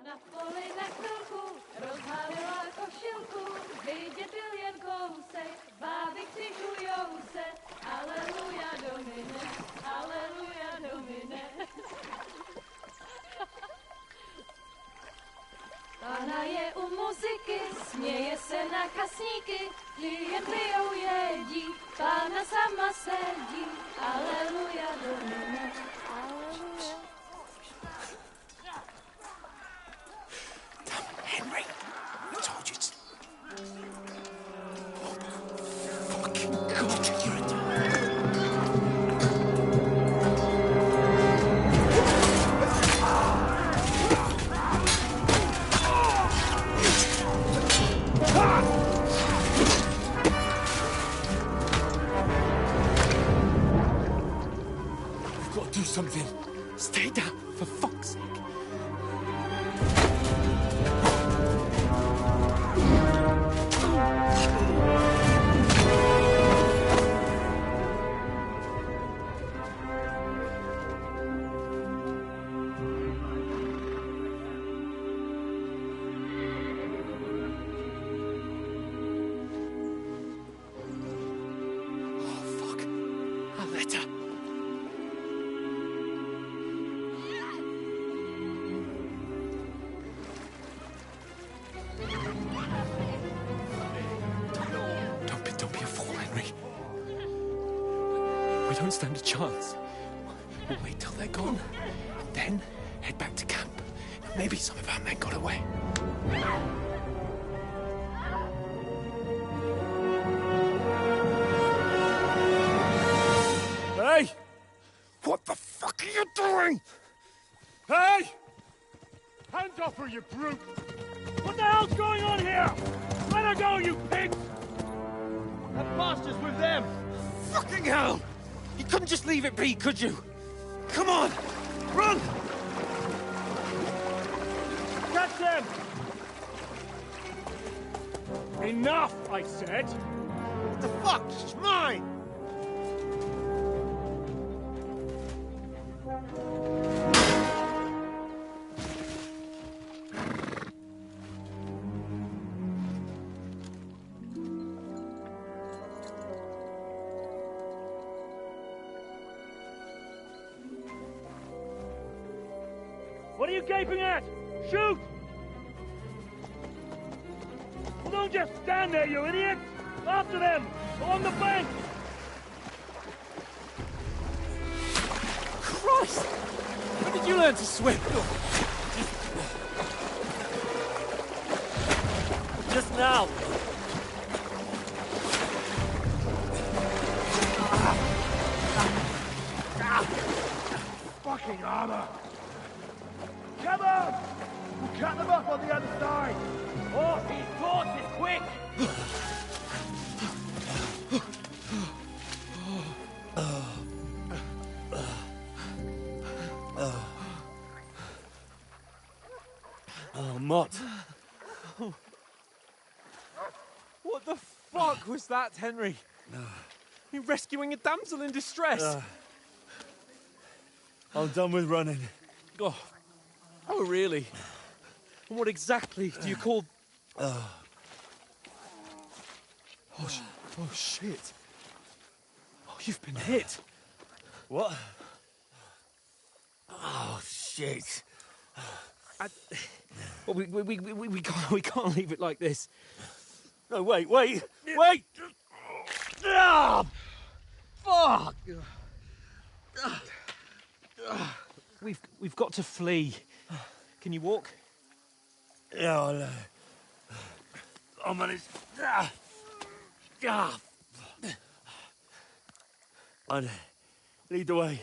[SPEAKER 17] Na poli na chvilku rozhálila košilku, vidět byl jen kousek, báby křižujou se, aleluja domine, aleluja domine. Pána je u muziky, směje se na kasníky, klient bijou jedí, pána sama sedí, aleluja domine, aleluja.
[SPEAKER 12] Henry, I told you to... Fucking God, you're a... We've got to do something. Stay down, for fuck's sake.
[SPEAKER 9] We don't stand a chance. We'll wait till they're gone, and then head back to camp. Maybe some of our men got away.
[SPEAKER 8] Hey! What the fuck are you doing? Hey! Hands off her, you brute! What the hell's going on here? Let her go, you pigs!
[SPEAKER 3] That bastard's with them!
[SPEAKER 12] Fucking hell! You couldn't just leave it be, could you? Come on! Run!
[SPEAKER 8] Catch them! Enough, I said!
[SPEAKER 12] What the fuck? It's mine!
[SPEAKER 8] What are you gaping at? Shoot! Well, don't just stand there, you idiots! After them! Along the bank!
[SPEAKER 9] Christ! When did you learn to swim?
[SPEAKER 8] Just now! Fucking armor! Come on! We'll cut them off on the other side! Oh, he's caught it! Quick!
[SPEAKER 9] Oh, Mott. What the fuck was that, Henry? You rescuing a damsel in distress?
[SPEAKER 6] I'm done with running.
[SPEAKER 9] Oh, really? And what exactly do you call... Oh, shit. Oh, you've been hit.
[SPEAKER 6] What?
[SPEAKER 12] Oh, shit.
[SPEAKER 9] Well, we can't leave it like this.
[SPEAKER 6] No, wait!
[SPEAKER 12] Ah! Fuck!
[SPEAKER 10] We've got to flee. Can you walk?
[SPEAKER 12] Yeah, I'll manage. I'd lead the way.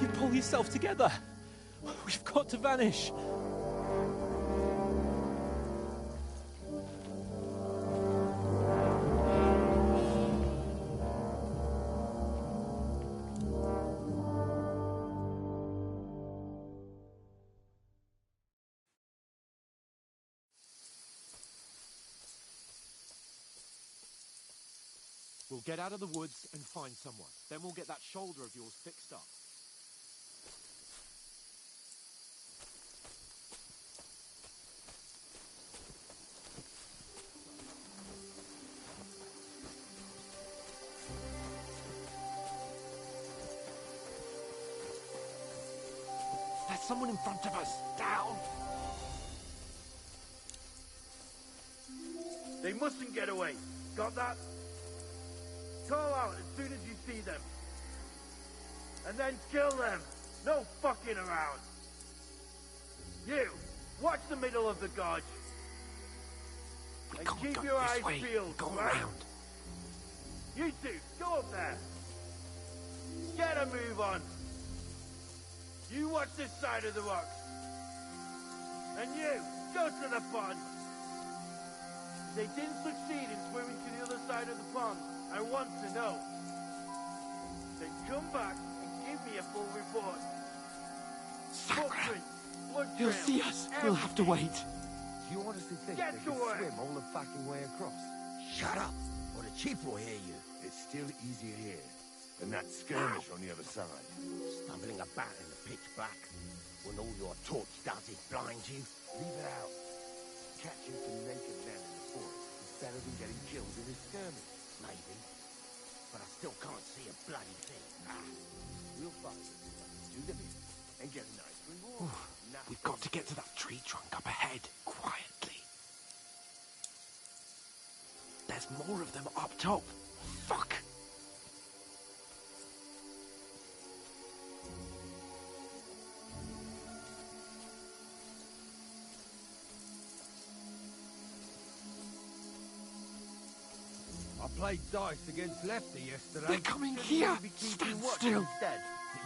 [SPEAKER 10] You pull yourself together. We've got to vanish.
[SPEAKER 9] We'll get out of the woods and find someone. Then we'll get that shoulder of yours fixed up. There's someone in front of us. Down!
[SPEAKER 1] They mustn't get away. Got that? Call out as soon as you see them. And then kill them. No fucking around. You, watch the middle of the gorge. And keep your eyes peeled, right?
[SPEAKER 9] Around.
[SPEAKER 1] You two, go up there. Get a move on. You watch this side of the rocks. And you, go to the pond. If they didn't succeed in swimming to the other side of the pond, I want to know. Then come back and give me a full report. Footprints, blood
[SPEAKER 9] He'll
[SPEAKER 1] trails,
[SPEAKER 9] see us. We'll have to wait.
[SPEAKER 16] Do you honestly think
[SPEAKER 1] Get
[SPEAKER 16] they
[SPEAKER 1] to
[SPEAKER 16] can
[SPEAKER 1] work.
[SPEAKER 16] swim all the fucking way across?
[SPEAKER 18] Shut up, or the chief will hear you.
[SPEAKER 16] It's still easier here than that skirmish on the other side.
[SPEAKER 18] Stumbling about in the pitch black, when all your torch does is blind you.
[SPEAKER 16] Leave it out. Catching some naked men in the forest is better than getting killed in a skirmish.
[SPEAKER 18] Maybe. But I still can't see a bloody thing.
[SPEAKER 16] We'll find it. Do the bit and get a nice reward.
[SPEAKER 9] We've got to get to that tree trunk up ahead, quietly. There's more of them up top. Fuck!
[SPEAKER 16] I played dice against Lefty yesterday.
[SPEAKER 9] They're coming
[SPEAKER 16] Shouldn't
[SPEAKER 9] here.
[SPEAKER 16] we be keeping
[SPEAKER 9] Stand
[SPEAKER 16] watch
[SPEAKER 9] still.
[SPEAKER 16] Instead?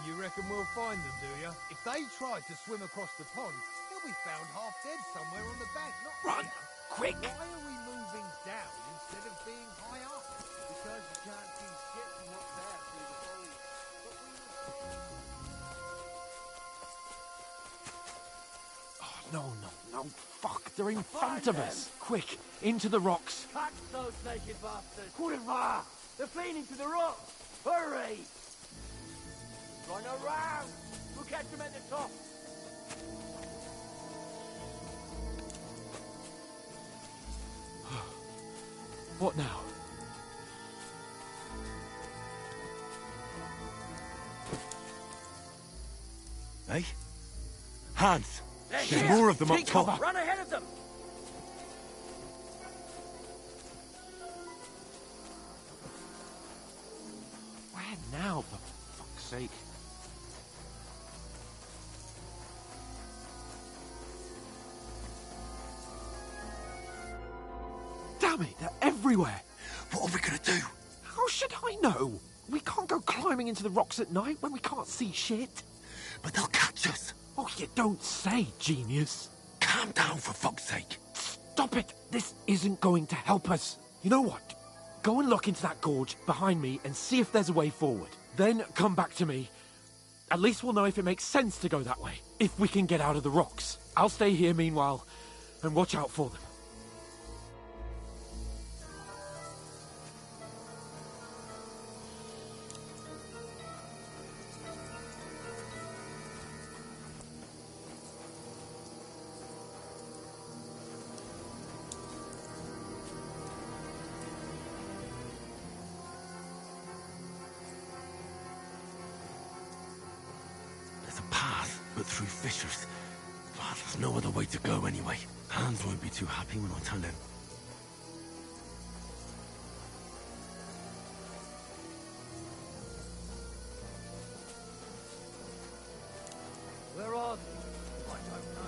[SPEAKER 16] You reckon we'll find them, do you? If they try to swim across the pond, they'll be found half dead somewhere on the bank, not
[SPEAKER 9] Run!
[SPEAKER 16] here.
[SPEAKER 9] Quick!
[SPEAKER 16] Why are we moving down instead of being high up? Because you can't see shit from up there through the foliage.
[SPEAKER 9] Oh, no. Fuck, they're in front of us. Quick, into the rocks.
[SPEAKER 1] Catch those naked bastards! Kurwa! They're fleeing into the rocks! Hurry! Run around! We'll catch them at the top!
[SPEAKER 9] What now?
[SPEAKER 8] Hey? Hans!
[SPEAKER 1] They're
[SPEAKER 8] There's
[SPEAKER 1] here.
[SPEAKER 8] more of them up
[SPEAKER 1] Take
[SPEAKER 8] top.
[SPEAKER 1] cover. Run ahead of them!
[SPEAKER 9] Where now, for fuck's sake? Damn it, they're everywhere!
[SPEAKER 18] What are we gonna do?
[SPEAKER 9] How should I know? We can't go climbing into the rocks at night when we can't see shit.
[SPEAKER 18] But they'll catch us.
[SPEAKER 9] Oh, you don't say, genius.
[SPEAKER 18] Calm down, for fuck's sake.
[SPEAKER 9] Stop it! This isn't going to help us. You know what? Go and look into that gorge behind me and see if there's a way forward. Then come back to me. At least we'll know if it makes sense to go that way. If we can get out of the rocks. I'll stay here meanwhile and watch out for them.
[SPEAKER 18] but through fissures. But there's no other way to go anyway. Hans won't be too happy when I tell him.
[SPEAKER 12] Where are they? I don't know.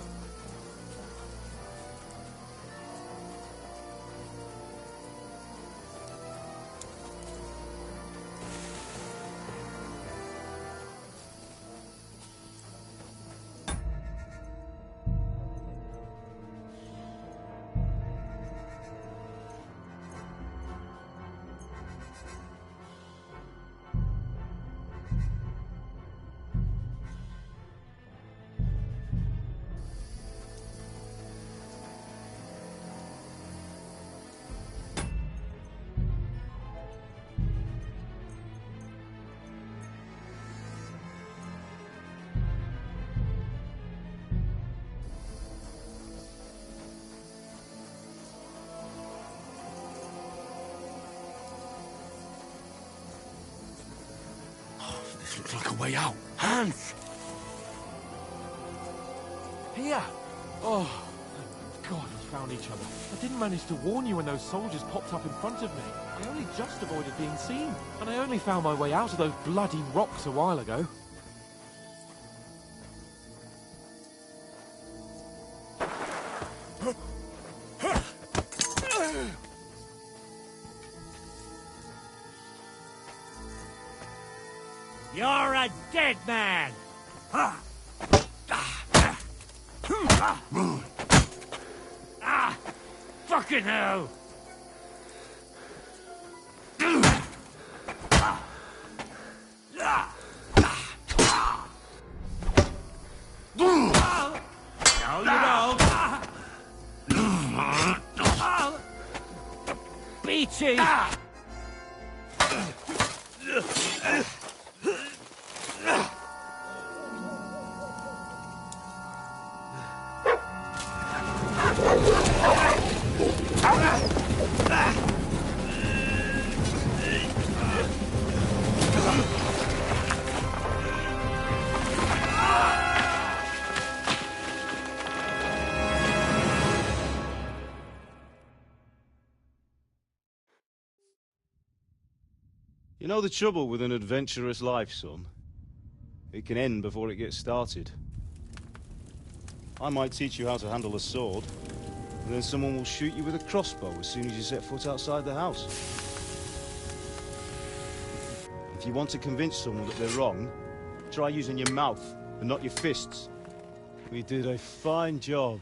[SPEAKER 18] This looks like a way out. Hans!
[SPEAKER 9] Here! Oh, thank God we found each other. I didn't manage to warn you when those soldiers popped up in front of me. I only just avoided being seen. And I only found my way out of those bloody rocks a while ago.
[SPEAKER 5] You're a dead man! Fucking hell! No, you don't! Beachy!
[SPEAKER 19] You know the trouble with an adventurous life, son? It can end before it gets started. I might teach you how to handle a sword, and then someone will shoot you with a crossbow as soon as you set foot outside the house. If you want to convince someone that they're wrong, try using your mouth and not your fists. We did a fine job.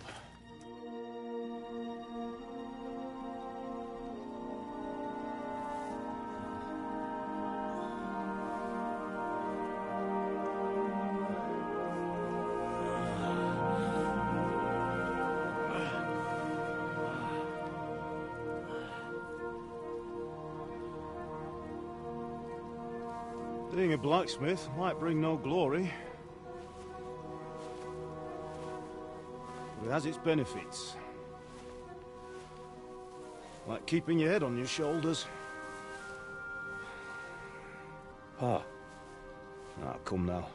[SPEAKER 19] Being a blacksmith might bring no glory, but it has its benefits. Like keeping your head on your shoulders. Pa. Ah, come now.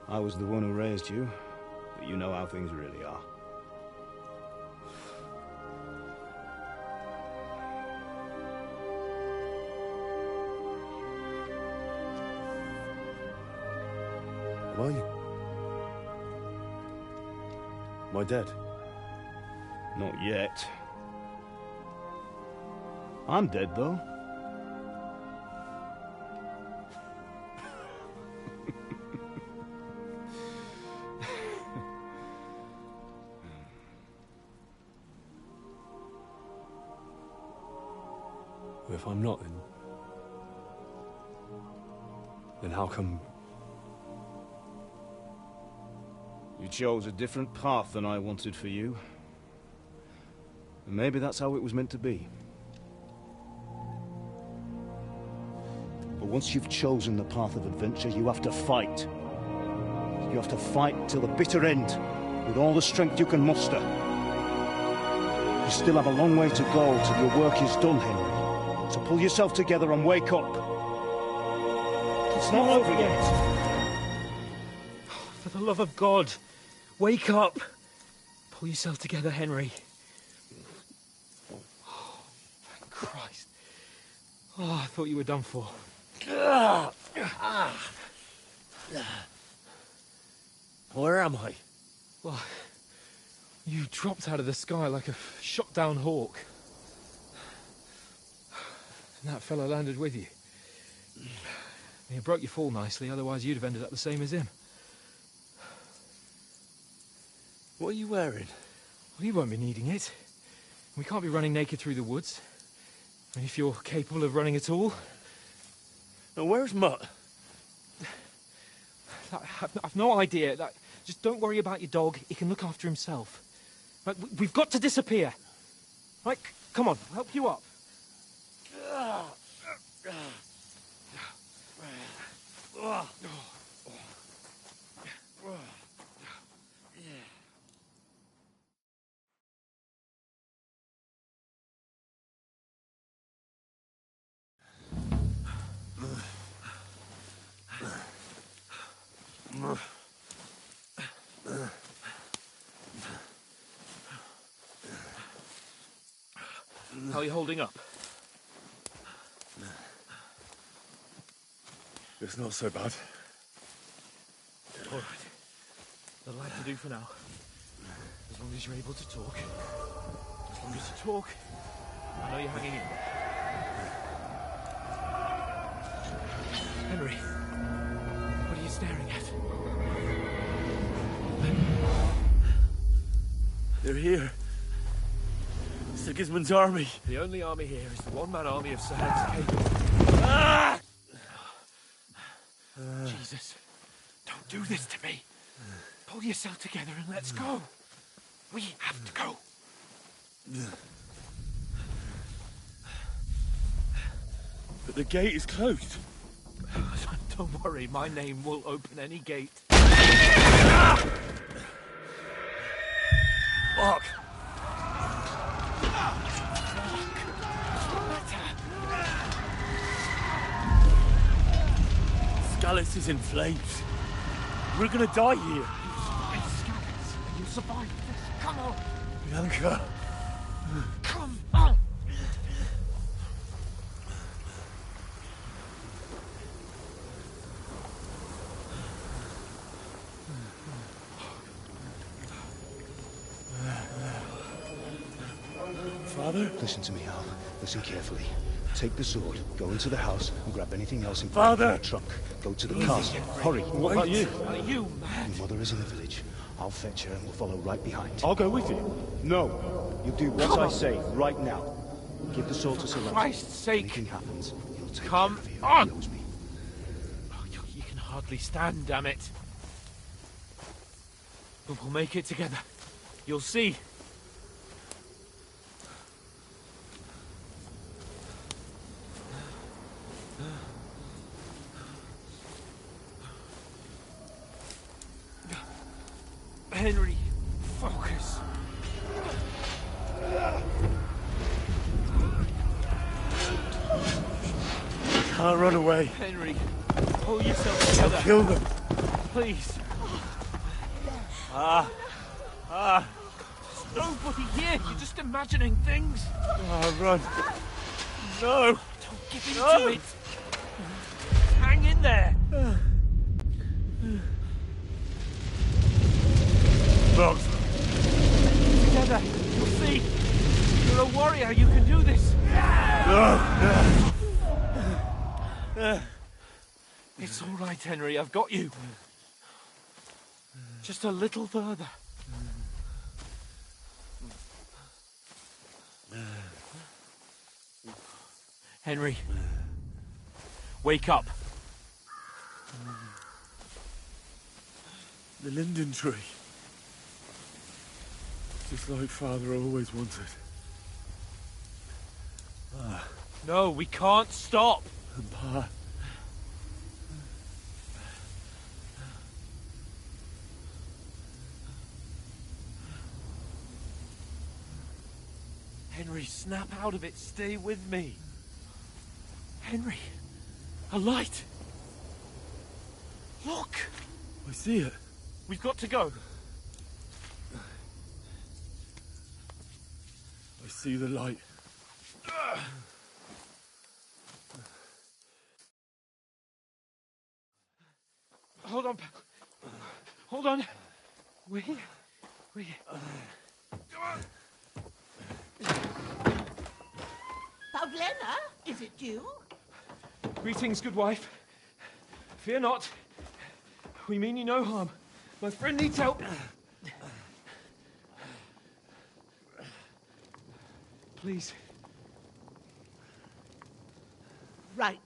[SPEAKER 19] I was the one who raised you, but you know how things really are. Am I? Am I dead? Not yet. I'm dead, though. Well, if I'm not, then how come... You chose a different path than I wanted for you. And maybe that's how it was meant to be. But once you've chosen the path of adventure, you have to fight. You have to fight till the bitter end, with all the strength you can muster. You still have a long way to go till your work is done, Henry. So pull yourself together and wake up. It's not over yet.
[SPEAKER 9] For the
[SPEAKER 4] love of God, wake up. Pull yourself together, Henry. Oh, thank Christ. Oh, I thought you were done for.
[SPEAKER 18] Where am I?
[SPEAKER 4] Well, you dropped out of the sky like a shot-down hawk. And that fellow landed with you. He broke your fall nicely, otherwise you'd have ended up the same as him.
[SPEAKER 18] What are you wearing?
[SPEAKER 4] Well, you won't be needing it. We can't be running naked through the woods. And if you're capable of running at all...
[SPEAKER 18] Now, where's Mutt?
[SPEAKER 4] I've no idea. Just don't worry about your dog. He can look after himself. Right, we've got to disappear. Right, come on, I'll help you up. How are you holding up?
[SPEAKER 6] It's not so bad.
[SPEAKER 4] All right. That'll have to do for now. As long as you're able to talk. As long as you talk, I know you're hanging in. Henry, what are you staring at?
[SPEAKER 18] They're here. Sigismund's army.
[SPEAKER 4] The only army here is the one-man army of Sir Hans Cable.
[SPEAKER 18] Ah!
[SPEAKER 4] Jesus, don't do this to me. Pull yourself together and let's go. We have to go.
[SPEAKER 18] But the gate is closed.
[SPEAKER 4] Don't worry, my name will open any gate.
[SPEAKER 18] Fuck! Scallis is in flames. We're gonna die here.
[SPEAKER 4] You survived this. Come on.
[SPEAKER 18] Bianca.
[SPEAKER 4] Come on.
[SPEAKER 18] Father?
[SPEAKER 19] Listen to me, Al. Listen carefully. Take the sword, go into the house, and grab anything else in
[SPEAKER 18] Father!
[SPEAKER 19] the trunk. Go to the castle. Hurry.
[SPEAKER 18] What about you?
[SPEAKER 4] Are you mad?
[SPEAKER 19] Your mother is in the village. I'll fetch her and we'll follow right behind.
[SPEAKER 18] I'll go with you.
[SPEAKER 19] No. You do what I say right now. Give the sword to Sir Lancelot.
[SPEAKER 4] Christ's sake.
[SPEAKER 19] Anything happens, he'll take
[SPEAKER 4] Come
[SPEAKER 19] care of you.
[SPEAKER 4] on.
[SPEAKER 19] He owes me.
[SPEAKER 4] Oh, you can hardly stand, damn it. But we'll make it together. You'll see. Henry, focus.
[SPEAKER 18] Can't run away.
[SPEAKER 4] Henry, pull yourself together.
[SPEAKER 18] I'll kill them.
[SPEAKER 4] Please.
[SPEAKER 18] Ah.
[SPEAKER 4] There's nobody here. You're just imagining things.
[SPEAKER 18] Run. No.
[SPEAKER 4] Don't give in to it. Hang in there.
[SPEAKER 18] Dogs.
[SPEAKER 4] Together. You'll see. You're a warrior. You can do this. It's all right, Henry. I've got you. Just a little further. Henry, wake up.
[SPEAKER 18] The linden tree. Just like Father always wanted.
[SPEAKER 4] No, we can't stop.
[SPEAKER 18] And Pa.
[SPEAKER 4] Henry, snap out of it. Stay with me. Henry, a light. Look.
[SPEAKER 18] I see it.
[SPEAKER 6] We've got to go. I see the light.
[SPEAKER 4] Hold on. Hold on. We...
[SPEAKER 20] Pavlena, is it you?
[SPEAKER 4] Greetings, good wife. Fear not. We mean you no harm. My friend needs help. Please.
[SPEAKER 20] Right.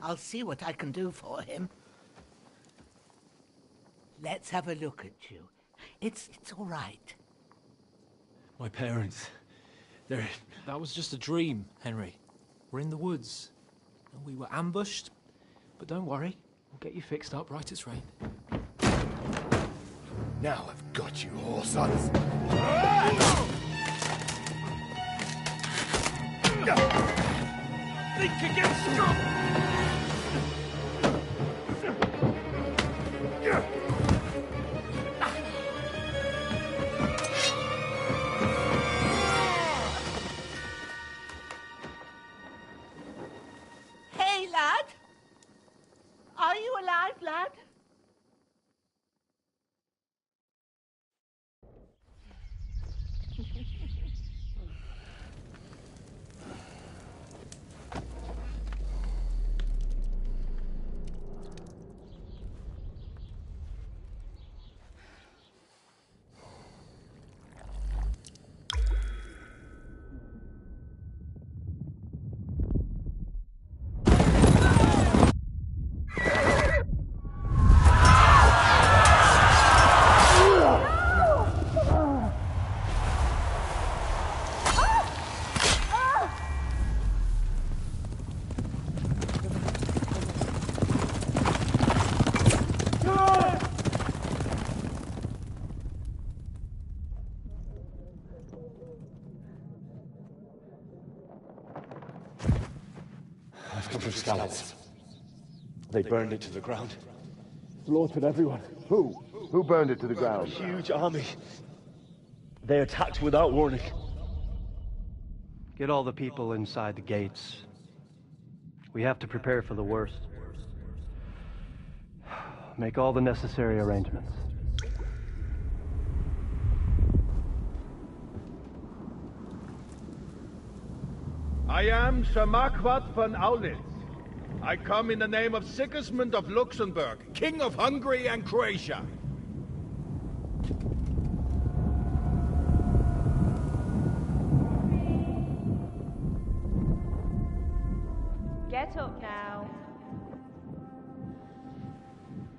[SPEAKER 20] I'll see what I can do for him. Let's have a look at you. It's all right.
[SPEAKER 4] My parents. That was just a dream, Henry. We're in the woods. And we were ambushed. But don't worry. We'll get you fixed up right as rain.
[SPEAKER 1] Now I've got you, whoresons.
[SPEAKER 6] Think against strong!
[SPEAKER 20] Hey, lad! Are you alive, lad?
[SPEAKER 9] I've come from Scallops. They burned it to the ground. Slaughtered everyone.
[SPEAKER 21] Who? Who burned it to the
[SPEAKER 9] A
[SPEAKER 21] ground?
[SPEAKER 9] huge army. They attacked without warning.
[SPEAKER 22] Get all the people inside the gates. We have to prepare for the worst. Make all the necessary arrangements.
[SPEAKER 23] I am Sir Marquardt von Aulitz. I come in the name of Sigismund of Luxembourg, King of Hungary and Croatia.
[SPEAKER 24] Get up now.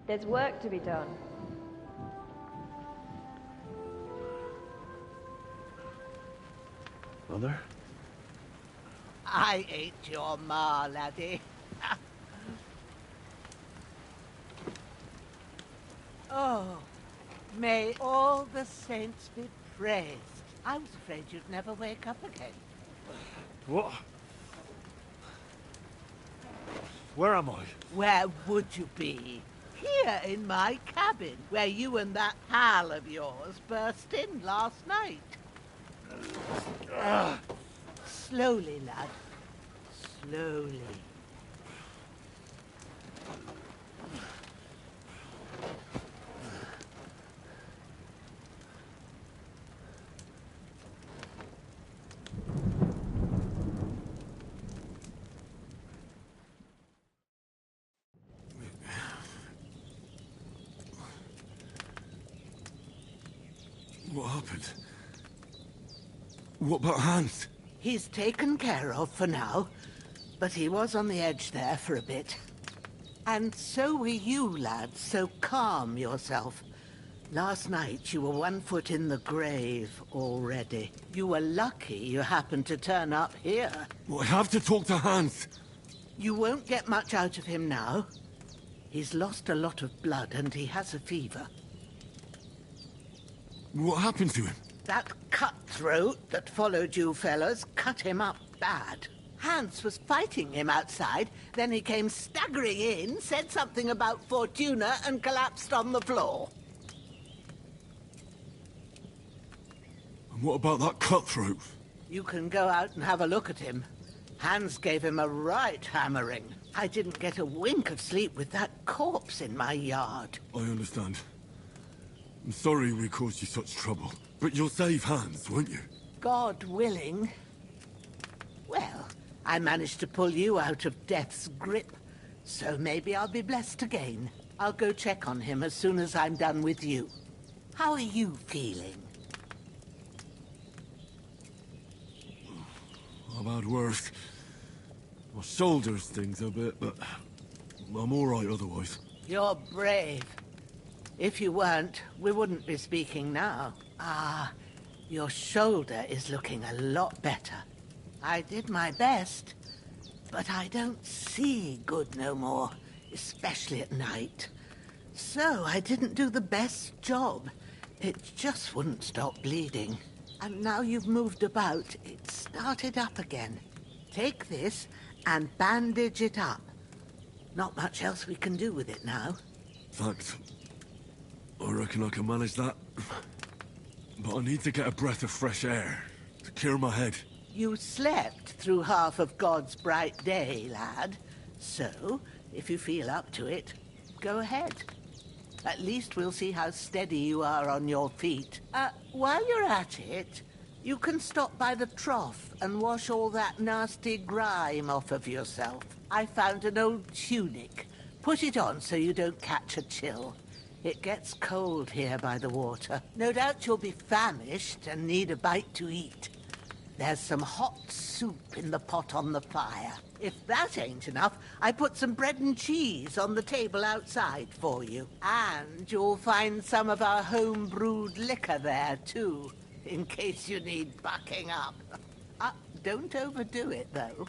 [SPEAKER 24] There's work to be done.
[SPEAKER 9] Mother?
[SPEAKER 20] I ain't your ma, laddie. Oh, may all the saints be praised. I was afraid you'd never wake up again.
[SPEAKER 9] What? Where am I?
[SPEAKER 20] Where would you be? Here in my cabin, where you and that pal of yours burst in last night. Slowly, lad. Slowly.
[SPEAKER 6] What happened? What about Hans?
[SPEAKER 20] He's taken care of for now, but he was on the edge there for a bit. And so were you, lad, so calm yourself. Last night you were 1 foot in the grave already. You were lucky you happened to turn up here.
[SPEAKER 6] Well, I have to talk to Hans.
[SPEAKER 20] You won't get much out of him now. He's lost a lot of blood and he has a fever.
[SPEAKER 6] What happened to him?
[SPEAKER 20] That cutthroat that followed you fellas cut him up bad. Hans was fighting him outside, then he came staggering in, said something about Fortuna and collapsed on the floor.
[SPEAKER 8] What about that cutthroat?
[SPEAKER 20] You can go out and have a look at him. Hans gave him a right hammering. I didn't get a wink of sleep with that corpse in my yard.
[SPEAKER 8] I understand. I'm sorry we caused you such trouble. But you'll save Hans, won't you?
[SPEAKER 20] God willing. Well, I managed to pull you out of death's grip, so maybe I'll be blessed again. I'll go check on him as soon as I'm done with you. How are you feeling?
[SPEAKER 8] I've had worse. My shoulder stings a bit, but I'm all right otherwise.
[SPEAKER 20] You're brave. If you weren't, we wouldn't be speaking now. Ah, your shoulder is looking a lot better. I did my best, but I don't see good no more, especially at night. So I didn't do the best job. It just wouldn't stop bleeding. And now you've moved about, it started up again. Take this and bandage it up. Not much else we can do with it now.
[SPEAKER 8] Thanks. I reckon I can manage that. But I need to get a breath of fresh air to clear my head.
[SPEAKER 20] You slept through half of God's bright day, lad. So, if you feel up to it, go ahead. At least we'll see how steady you are on your feet. While you're at it, you can stop by the trough and wash all that nasty grime off of yourself. I found an old tunic. Put it on so you don't catch a chill. It gets cold here by the water. No doubt you'll be famished and need a bite to eat. There's some hot soup in the pot on the fire. If that ain't enough, I put some bread and cheese on the table outside for you. And you'll find some of our home-brewed liquor there, too, in case you need bucking up. Don't overdo it, though.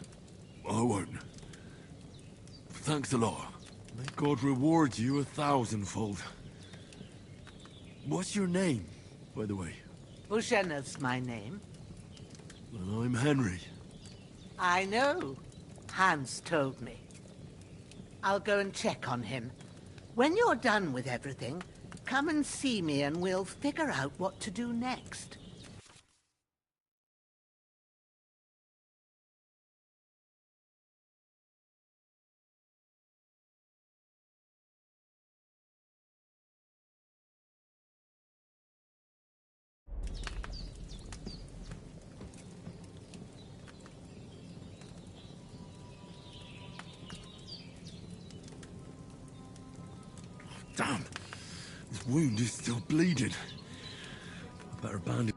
[SPEAKER 8] I won't. Thanks a lot. May God reward you 1,000-fold. What's your name, by the way?
[SPEAKER 20] Bushenna's my name.
[SPEAKER 8] Well, I'm Henry.
[SPEAKER 20] I know. Hans told me. I'll go and check on him. When you're done with everything, come and see me and we'll figure out what to do next.
[SPEAKER 8] Damn! This wound is still bleeding. Better bandage.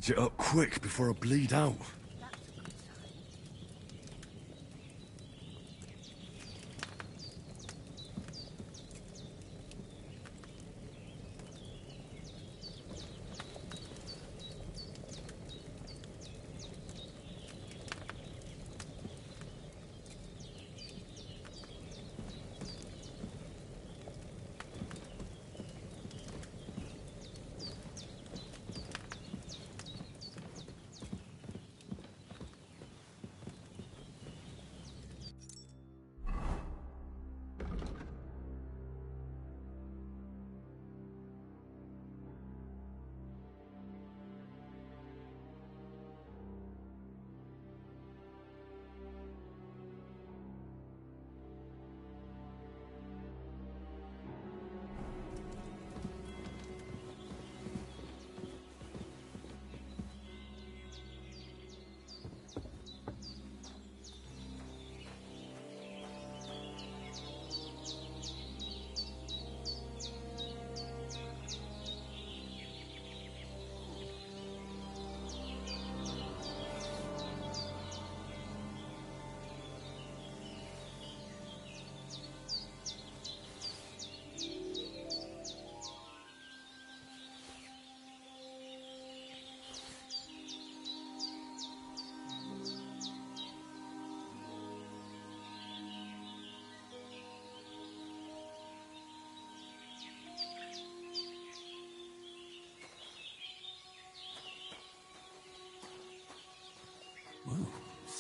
[SPEAKER 8] It up quick before I bleed out.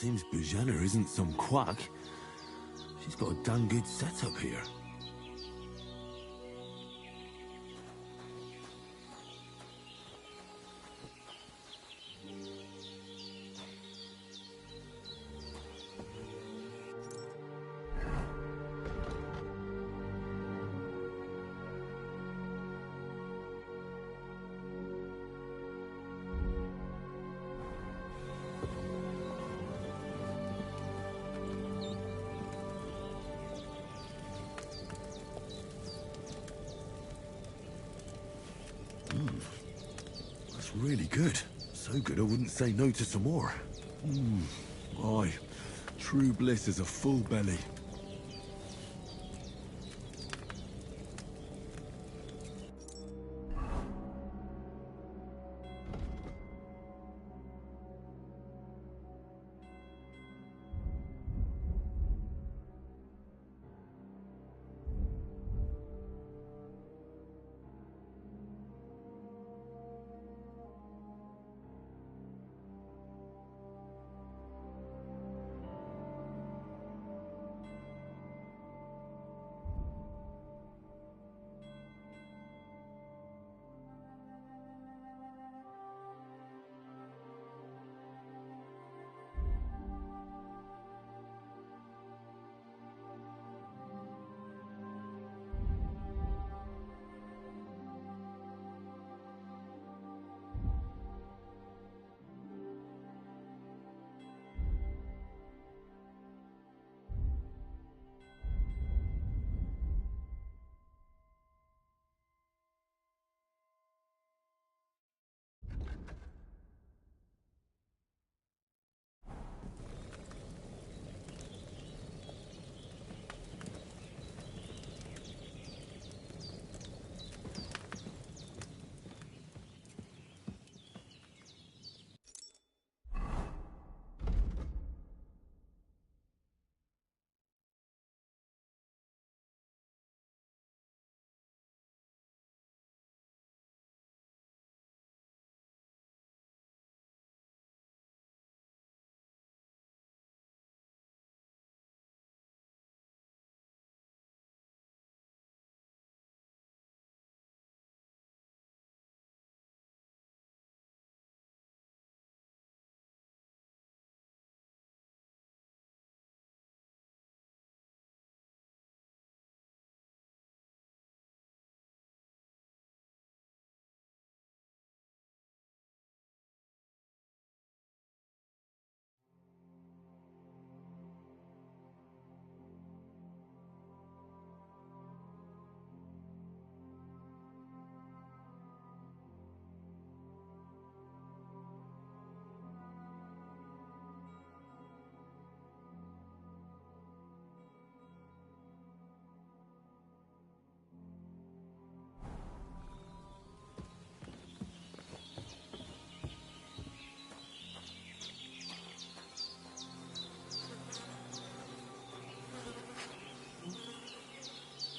[SPEAKER 18] Seems Bujana isn't some quack. She's got a damn good setup here. That's really good. So good I wouldn't say no to some more. Aye, true bliss is a full belly.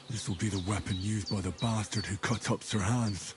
[SPEAKER 18] This will be the weapon used by the bastard who cut up Sir Hans.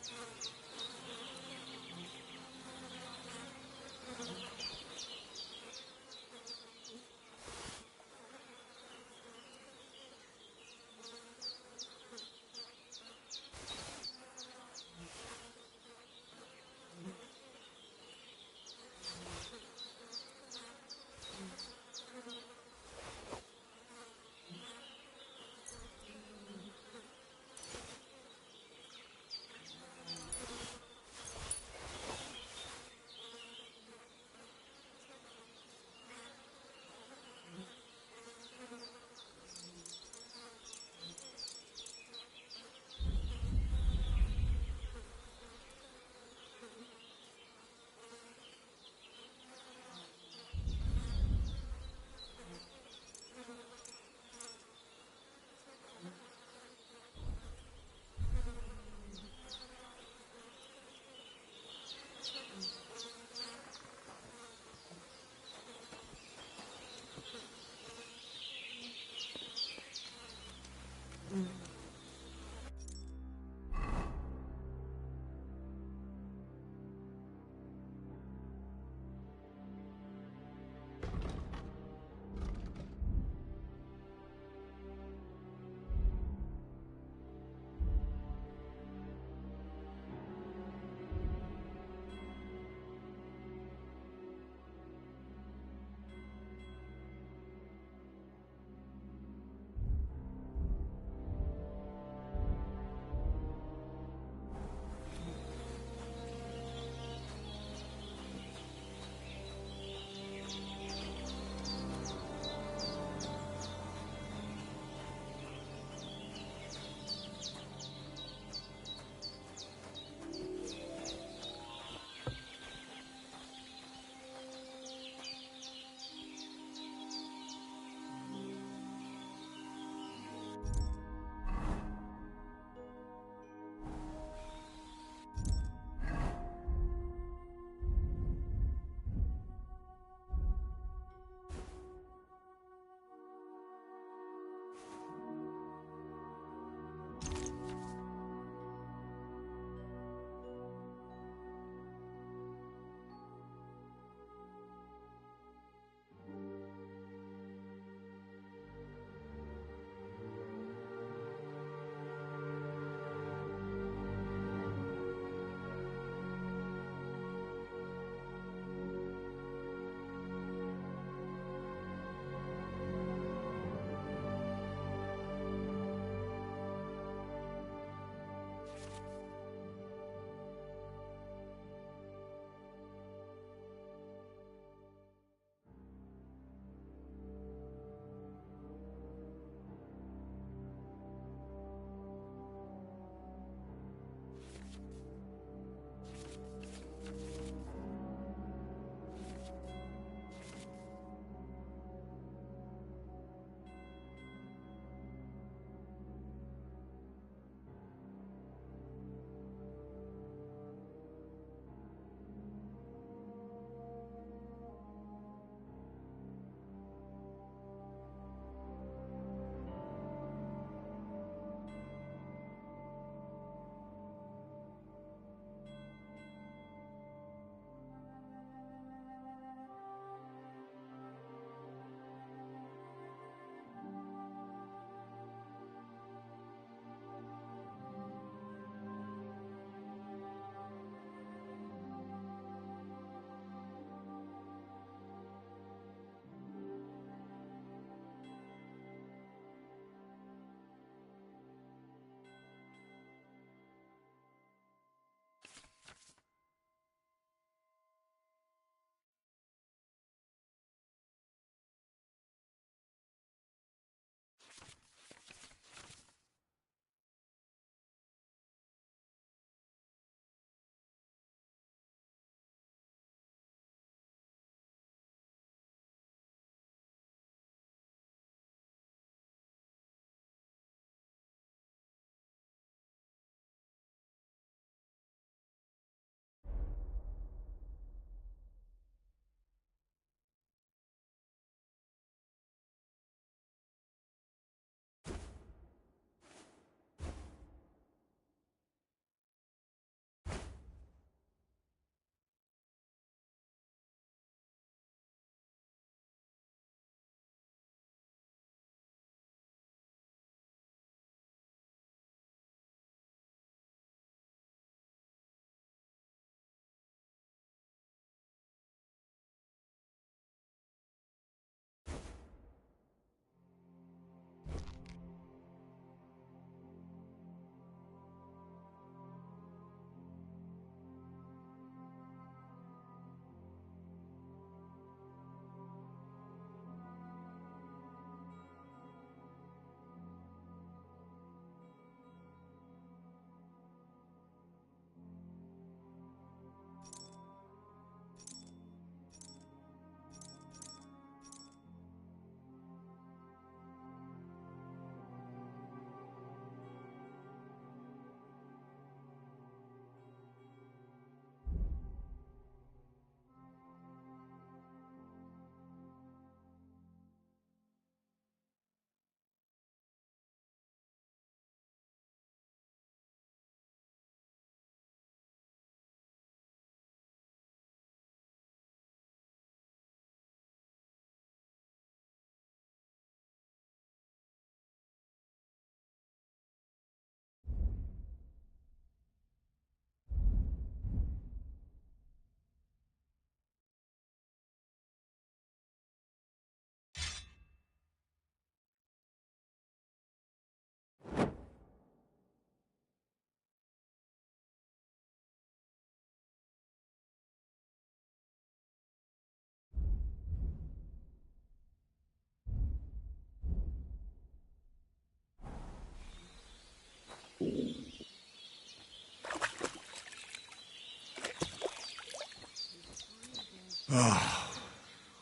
[SPEAKER 18] Ah,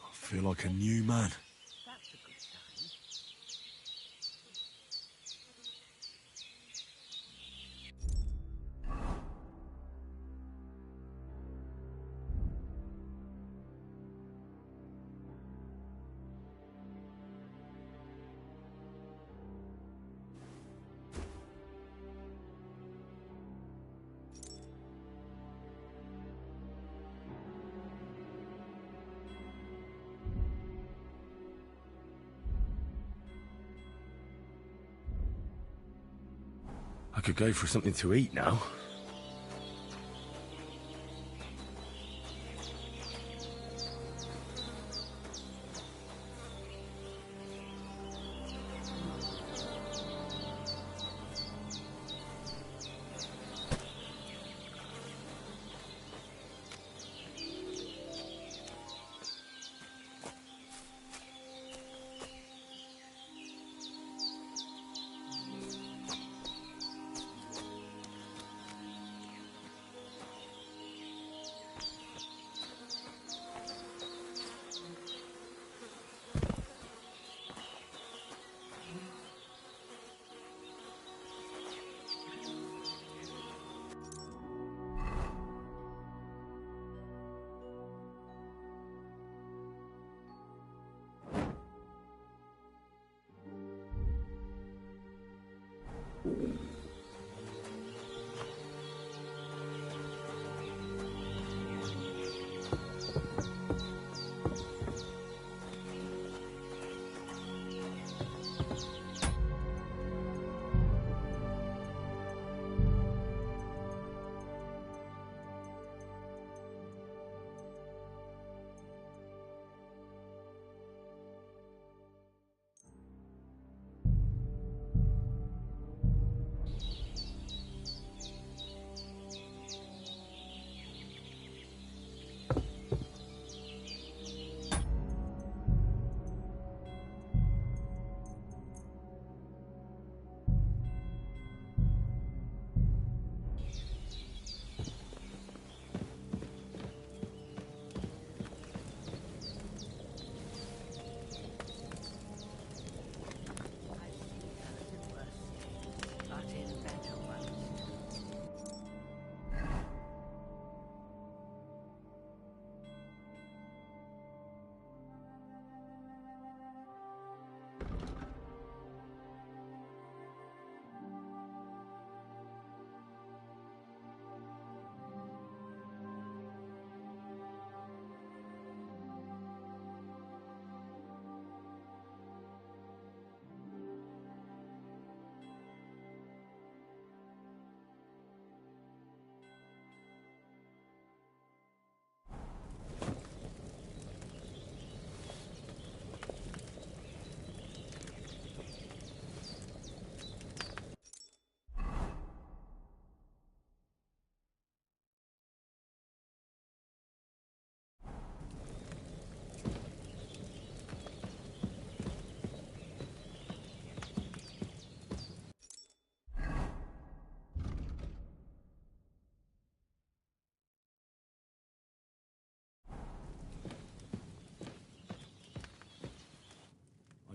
[SPEAKER 18] I feel like a new man. I could go for something to eat now.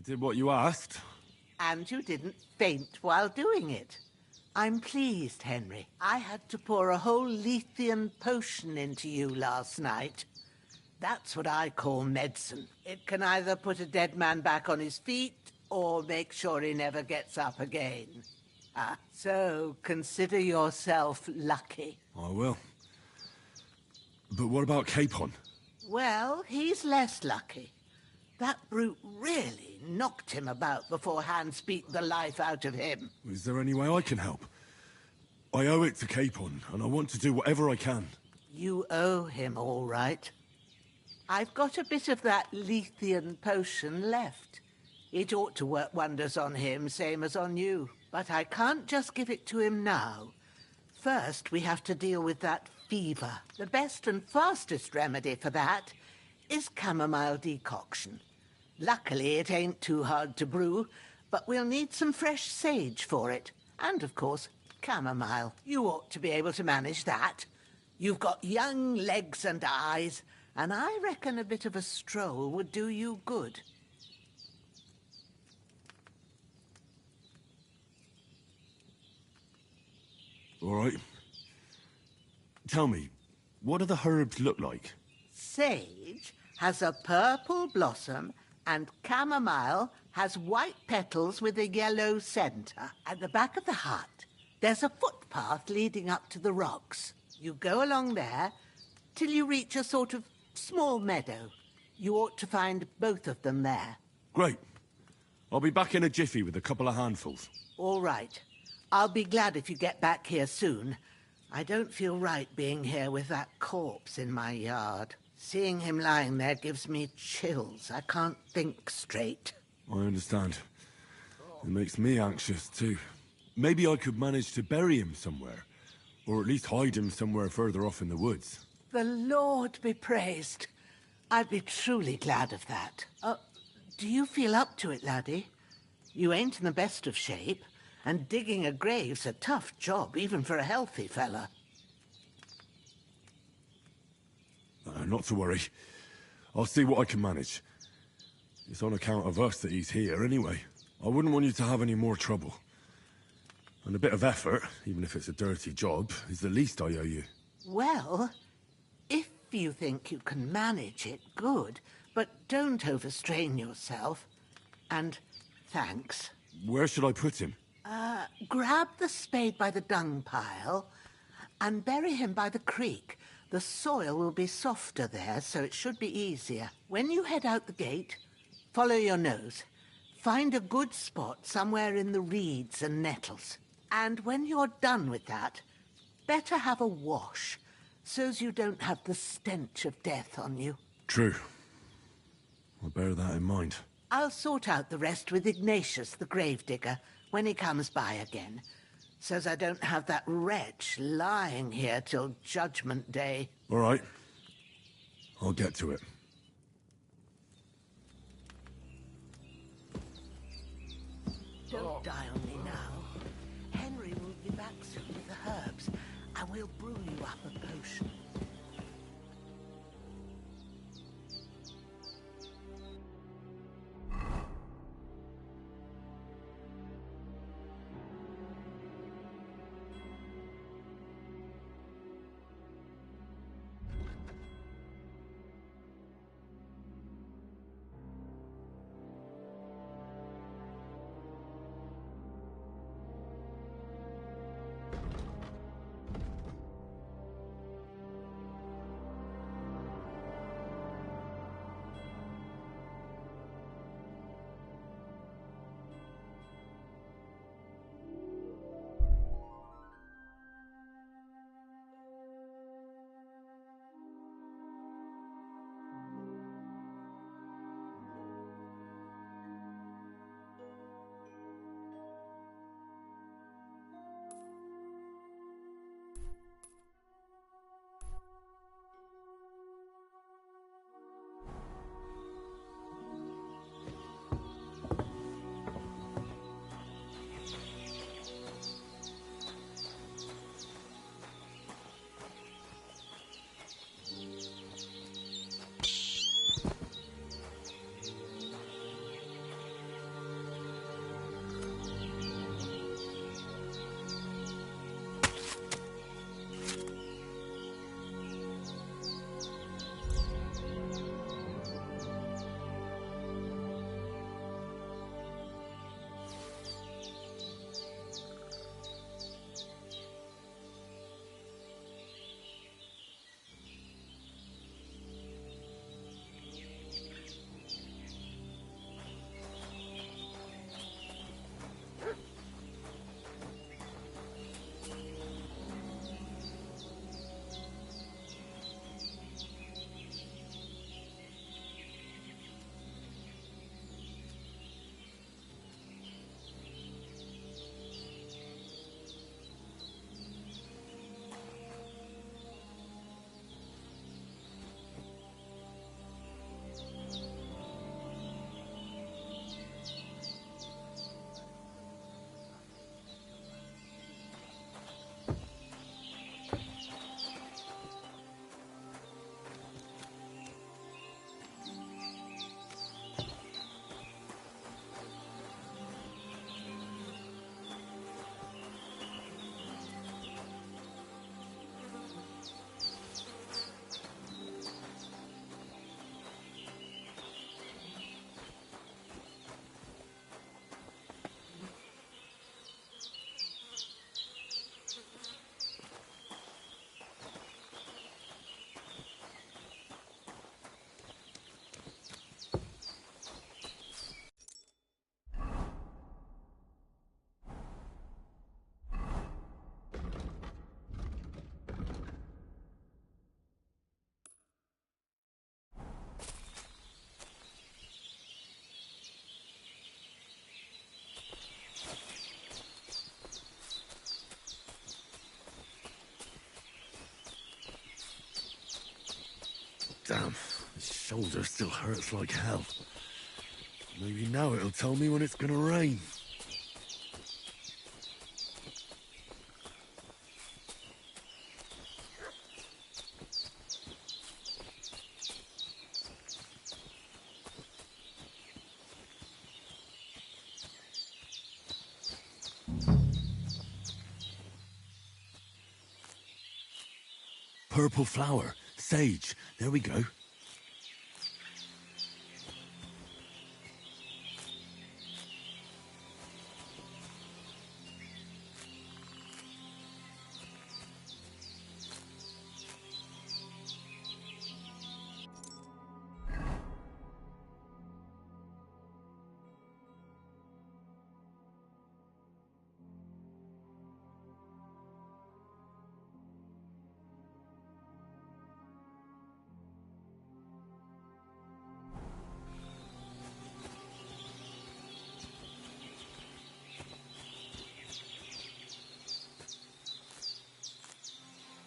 [SPEAKER 18] I did what you asked.
[SPEAKER 20] And you didn't faint while doing it. I'm pleased, Henry. I had to pour a whole Lethean potion into you last night. That's what I call medicine. It can either put a dead man back on his feet or make sure he never gets up again. So consider yourself lucky.
[SPEAKER 18] I will. But what about Capon?
[SPEAKER 20] Well, he's less lucky. That brute really knocked him about before Hans beat the life out of him.
[SPEAKER 18] Is there any way I can help? I owe it to Capon, and I want to do whatever I can.
[SPEAKER 20] You owe him, all right. I've got a bit of that Lethean potion left. It ought to work wonders on him, same as on you. But I can't just give it to him now. First, we have to deal with that fever. The best and fastest remedy for that is chamomile decoction. Luckily, it ain't too hard to brew, but we'll need some fresh sage for it. And, of course, chamomile. You ought to be able to manage that. You've got young legs and eyes, and I reckon a bit of a stroll would do you good.
[SPEAKER 8] All right. Tell me, what do the herbs look like?
[SPEAKER 20] Sage has a purple blossom, and chamomile has white petals with a yellow centre. At the back of the hut, there's a footpath leading up to the rocks. You go along there till you reach a sort of small meadow. You ought to find both of them there.
[SPEAKER 8] Great. I'll be back in a jiffy with a couple of handfuls.
[SPEAKER 20] All right. I'll be glad if you get back here soon. I don't feel right being here with that corpse in my yard. Seeing him lying there gives me chills. I can't think straight.
[SPEAKER 8] I understand. It makes me anxious, too. Maybe I could manage to bury him somewhere. Or at least hide him somewhere further off in the woods.
[SPEAKER 20] The Lord be praised. I'd be truly glad of that. Do you feel up to it, laddie? You ain't in the best of shape, and digging a grave's a tough job, even for a healthy fella.
[SPEAKER 8] Not to worry. I'll see what I can manage. It's on account of us that he's here, anyway. I wouldn't want you to have any more trouble. And a bit of effort, even if it's a dirty job, is the least I owe you.
[SPEAKER 20] Well, if you think you can manage it, good. But don't overstrain yourself. And thanks.
[SPEAKER 8] Where should I put him?
[SPEAKER 20] Grab the spade by the dung pile and bury him by the creek. The soil will be softer there, so it should be easier. When you head out the gate, follow your nose. Find a good spot somewhere in the reeds and nettles. And when you're done with that, better have a wash, so's you don't have the stench of death on you.
[SPEAKER 8] True. I'll bear that in mind.
[SPEAKER 20] I'll sort out the rest with Ignatius, the gravedigger, when he comes by again, so's I don't have that wretch lying here till Judgment Day.
[SPEAKER 8] All right. I'll get to it.
[SPEAKER 20] Don't die on me now. Henry will be back soon with the herbs, and we'll brew you up a potion.
[SPEAKER 18] shoulder still hurts like hell. Maybe now it'll tell me when it's gonna rain. Purple flower. Sage. There we go.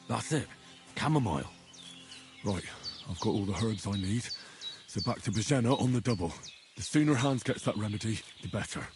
[SPEAKER 18] That's it. Chamomile. Right, I've got all the herbs I need. So back to Bajena on the double. The sooner Hans gets that remedy, the better.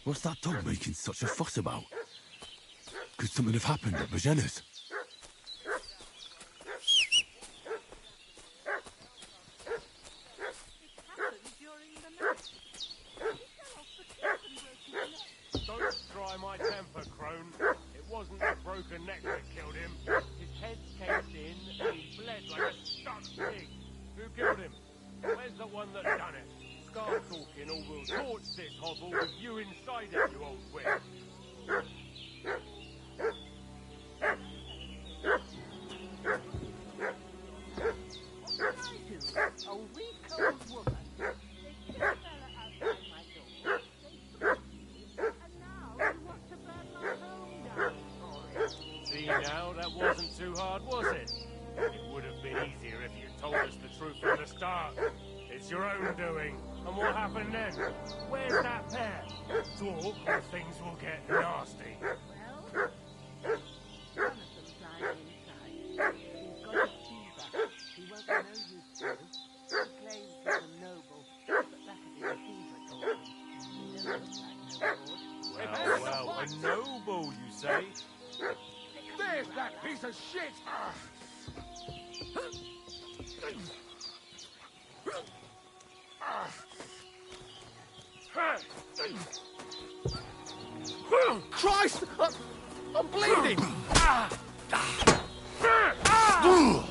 [SPEAKER 18] What's that dog making such a fuss about? Could something have happened at Bajena's?
[SPEAKER 2] Don't try my temper, crone. It wasn't a broken neck that killed him. His head's caved in and he bled like a stuck pig. Who killed him? Where's the one that done it? Start talking or we'll torch this hovel with you inside it, you old witch.
[SPEAKER 20] A weak old woman. They kicked a fella outside my door. They threatened me, and now you want to burn my home down for it.
[SPEAKER 2] See now, that wasn't too hard, was it? It would have been easier if you'd told us the truth from the start. It's your own doing. And what happened then? Where's that pair? Talk or things will get nasty.
[SPEAKER 20] Well, one of them died inside. He's got a fever. He won't know you two. He claims he's a noble, but that'll be a fever talking. He doesn't look like no lord.
[SPEAKER 2] Well, a noble, you say?
[SPEAKER 3] There's that piece of shit! Christ! I'm bleeding! No!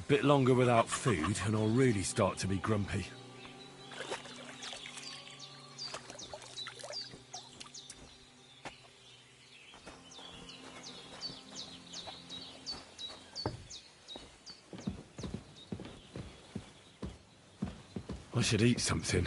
[SPEAKER 18] A bit longer without food, and I'll really start to be grumpy. I should eat something.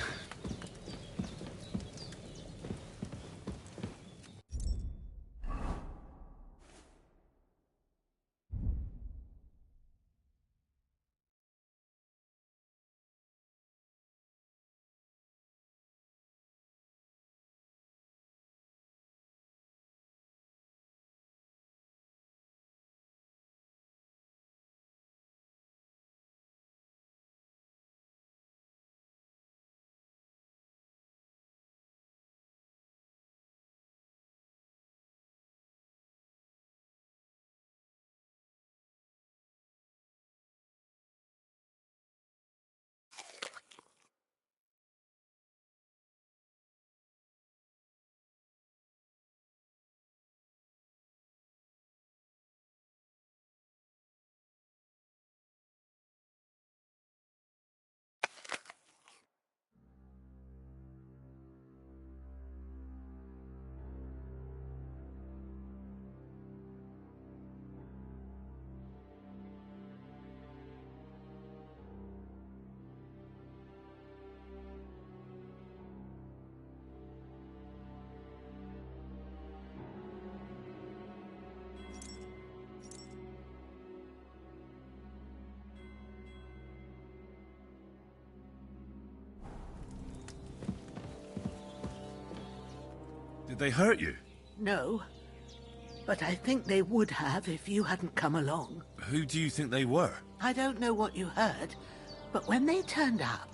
[SPEAKER 8] Did they hurt you?
[SPEAKER 20] No, but I think they would have if you hadn't come along.
[SPEAKER 8] Who do you think they were?
[SPEAKER 20] I don't know what you heard, but when they turned up,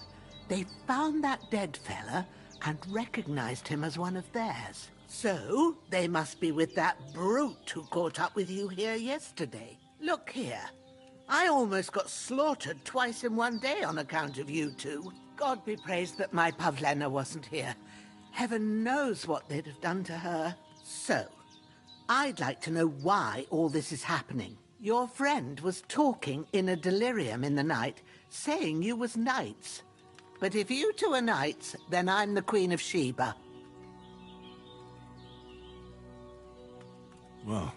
[SPEAKER 20] they found that dead fella and recognized him as one of theirs. So, they must be with that brute who caught up with you here yesterday. Look here. I almost got slaughtered twice in one day on account of you two. God be praised that my Pavlena wasn't here. Heaven knows what they'd have done to her. So, I'd like to know why all this is happening. Your friend was talking in a delirium in the night, saying you was knights. But if you two are knights, then I'm the Queen of Sheba.
[SPEAKER 8] Well,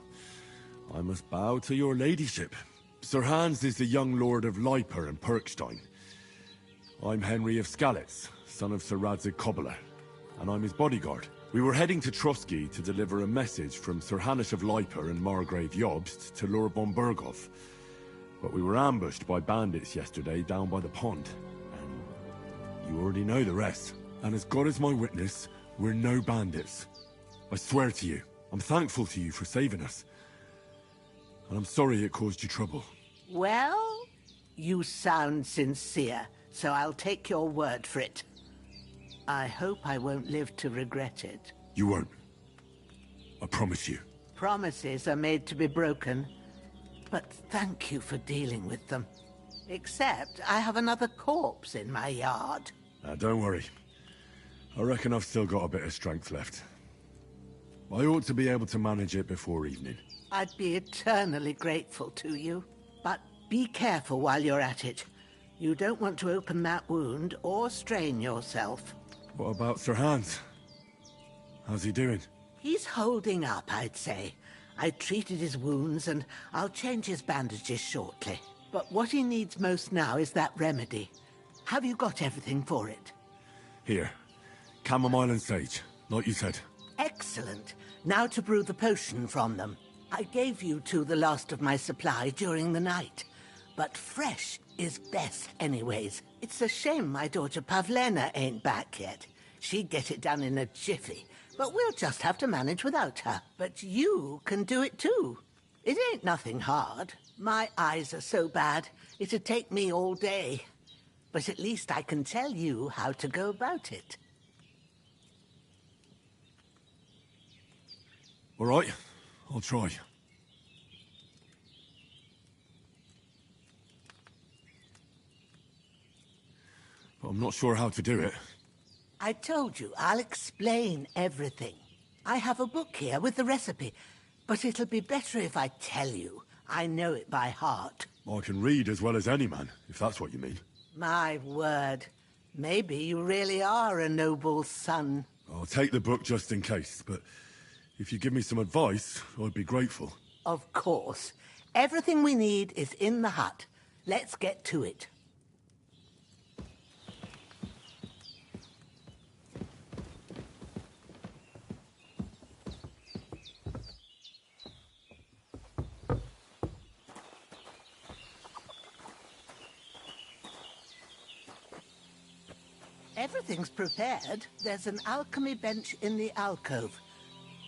[SPEAKER 8] I must bow to your ladyship. Sir Hans is the young lord of Leiper and Perkstein. I'm Henry of Skalitz, son of Sir Radzig Cobbler, and I'm his bodyguard. We were heading to Trotsky to deliver a message from Sir Hanush of Leiper and Margrave Jobst to Lord Bombergov. But we were ambushed by bandits yesterday down by the pond. And you already know the rest. And as God is my witness, we're no bandits. I swear to you, I'm thankful to you for saving us. And I'm sorry it caused you trouble.
[SPEAKER 20] Well, you sound sincere, so I'll take your word for it. I hope I won't live to regret it.
[SPEAKER 8] You won't. I promise you.
[SPEAKER 20] Promises are made to be broken, but thank you for dealing with them. Except I have another corpse in my yard.
[SPEAKER 8] Now, don't worry. I reckon I've still got a bit of strength left. I ought to be able to manage it before evening.
[SPEAKER 20] I'd be eternally grateful to you. But be careful while you're at it. You don't want to open that wound or strain yourself.
[SPEAKER 8] What about Sir Hans? How's he doing?
[SPEAKER 20] He's holding up, I'd say. I treated his wounds and I'll change his bandages shortly. But what he needs most now is that remedy. Have you got everything for it?
[SPEAKER 8] Here. Chamomile and sage, like you said.
[SPEAKER 20] Excellent. Now to brew the potion from them. I gave you two the last of my supply during the night. But fresh is best anyways. It's a shame my daughter Pavlena ain't back yet. She'd get it done in a jiffy, but we'll just have to manage without her. But you can do it too. It ain't nothing hard. My eyes are so bad, it'd take me all day. But at least I can tell you how to go about it.
[SPEAKER 8] All right, I'll try. But I'm not sure how to do it.
[SPEAKER 20] I told you, I'll explain everything. I have a book here with the recipe, but it'll be better if I tell you. I know it by heart.
[SPEAKER 18] I can read as well as any man, if that's what you mean.
[SPEAKER 20] My word. Maybe you really are a noble son.
[SPEAKER 18] I'll take the book just in case, but if you give me some advice, I'd be grateful.
[SPEAKER 20] Of course. Everything we need is in the hut. Let's get to it. Everything's prepared. There's an alchemy bench in the alcove.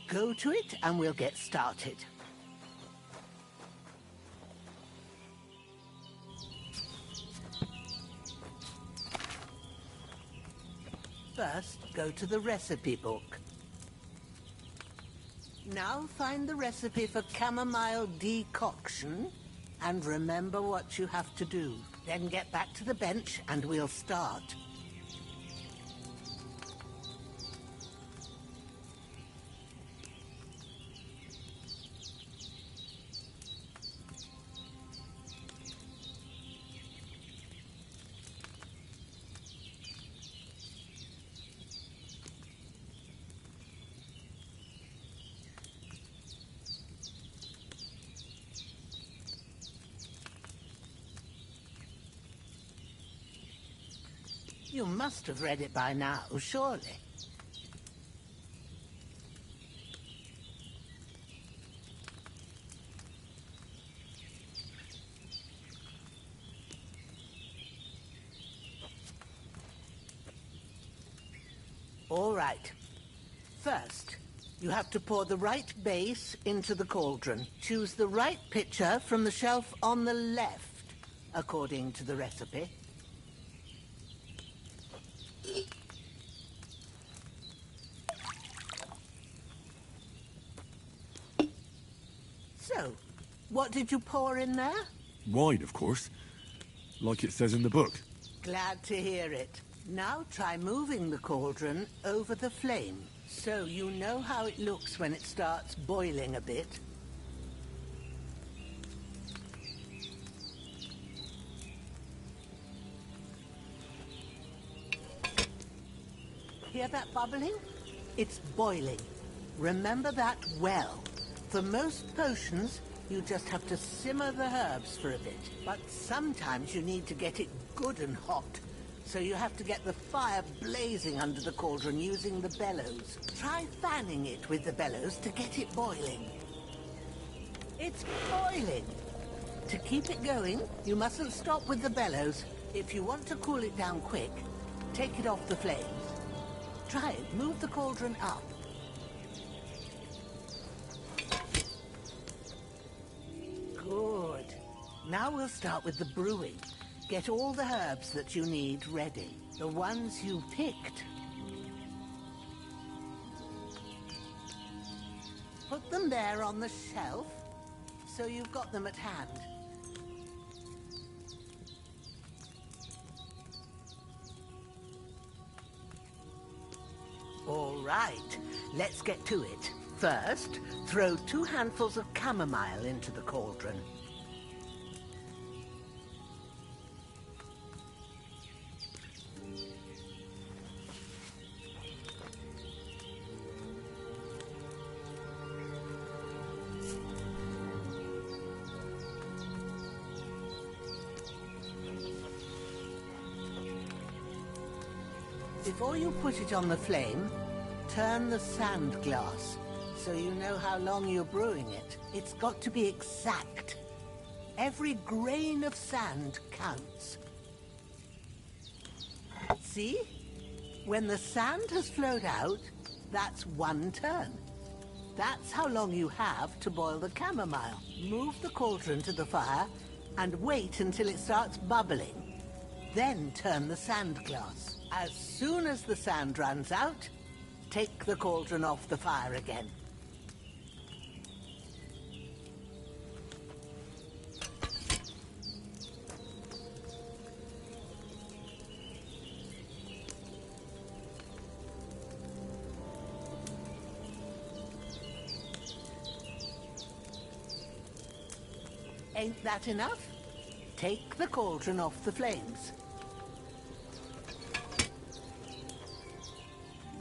[SPEAKER 20] Go to it and we'll get started. First, go to the recipe book. Now find the recipe for chamomile decoction and remember what you have to do. Then get back to the bench and we'll start. You must have read it by now, surely. All right. First, you have to pour the right base into the cauldron. Choose the right pitcher from the shelf on the left, according to the recipe. So, what did you pour in there?
[SPEAKER 18] Wine, of course. Like it says in the book.
[SPEAKER 20] Glad to hear it. Now try moving the cauldron over the flame, so you know how it looks when it starts boiling a bit. Hear that bubbling? It's boiling. Remember that well. For most potions, you just have to simmer the herbs for a bit. But sometimes you need to get it good and hot. So you have to get the fire blazing under the cauldron using the bellows. Try fanning it with the bellows to get it boiling. It's boiling! To keep it going, you mustn't stop with the bellows. If you want to cool it down quick, take it off the flames. Try it. Move the cauldron up. Good. Now we'll start with the brewing. Get all the herbs that you need ready. The ones you picked. Put them there on the shelf, so you've got them at hand. All right, let's get to it. First, throw 2 handfuls of chamomile into the cauldron. Before you put it on the flame, turn the sand glass, so you know how long you're brewing it. It's got to be exact. Every grain of sand counts. See? When the sand has flowed out, that's 1 turn. That's how long you have to boil the chamomile. Move the cauldron to the fire and wait until it starts bubbling. Then turn the sand glass. As soon as the sand runs out, take the cauldron off the fire again. Ain't that enough? Take the cauldron off the flames.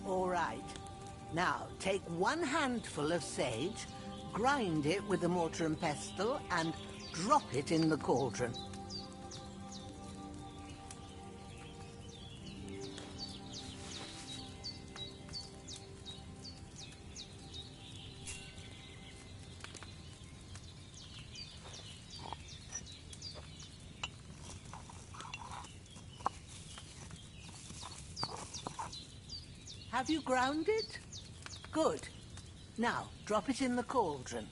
[SPEAKER 20] All right. Now, take 1 handful of sage, grind it with a mortar and pestle, and drop it in the cauldron. Have you ground it? Good. Now, drop it in the cauldron.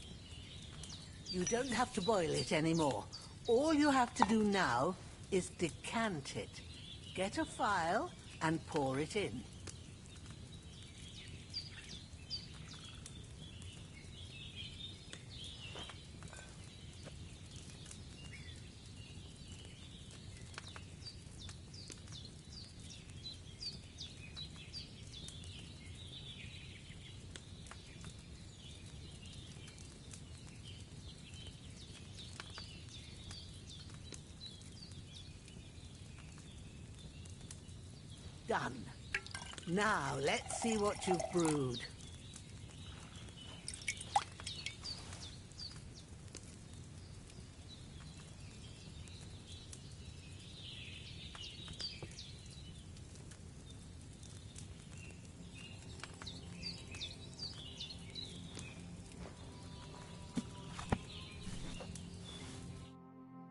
[SPEAKER 20] You don't have to boil it anymore. All you have to do now is decant it. Get a phial and pour it in. Done. Now, let's see what you've brewed.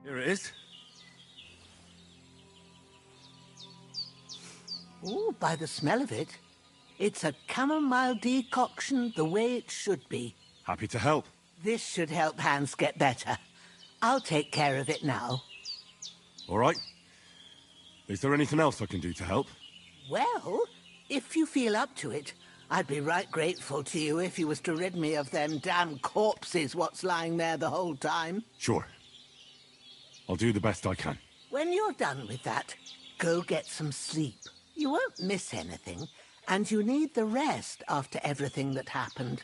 [SPEAKER 8] Here it is.
[SPEAKER 20] Ooh, by the smell of it, it's a chamomile decoction the way it should be.
[SPEAKER 8] Happy to help.
[SPEAKER 20] This should help Hans get better. I'll take care of it now.
[SPEAKER 8] All right. Is there anything else I can do to help?
[SPEAKER 20] Well, if you feel up to it, I'd be right grateful to you if you was to rid me of them damn corpses what's lying there the whole time.
[SPEAKER 8] Sure. I'll do the best I can.
[SPEAKER 20] When you're done with that, go get some sleep. You won't miss anything, and you need the rest after everything that happened.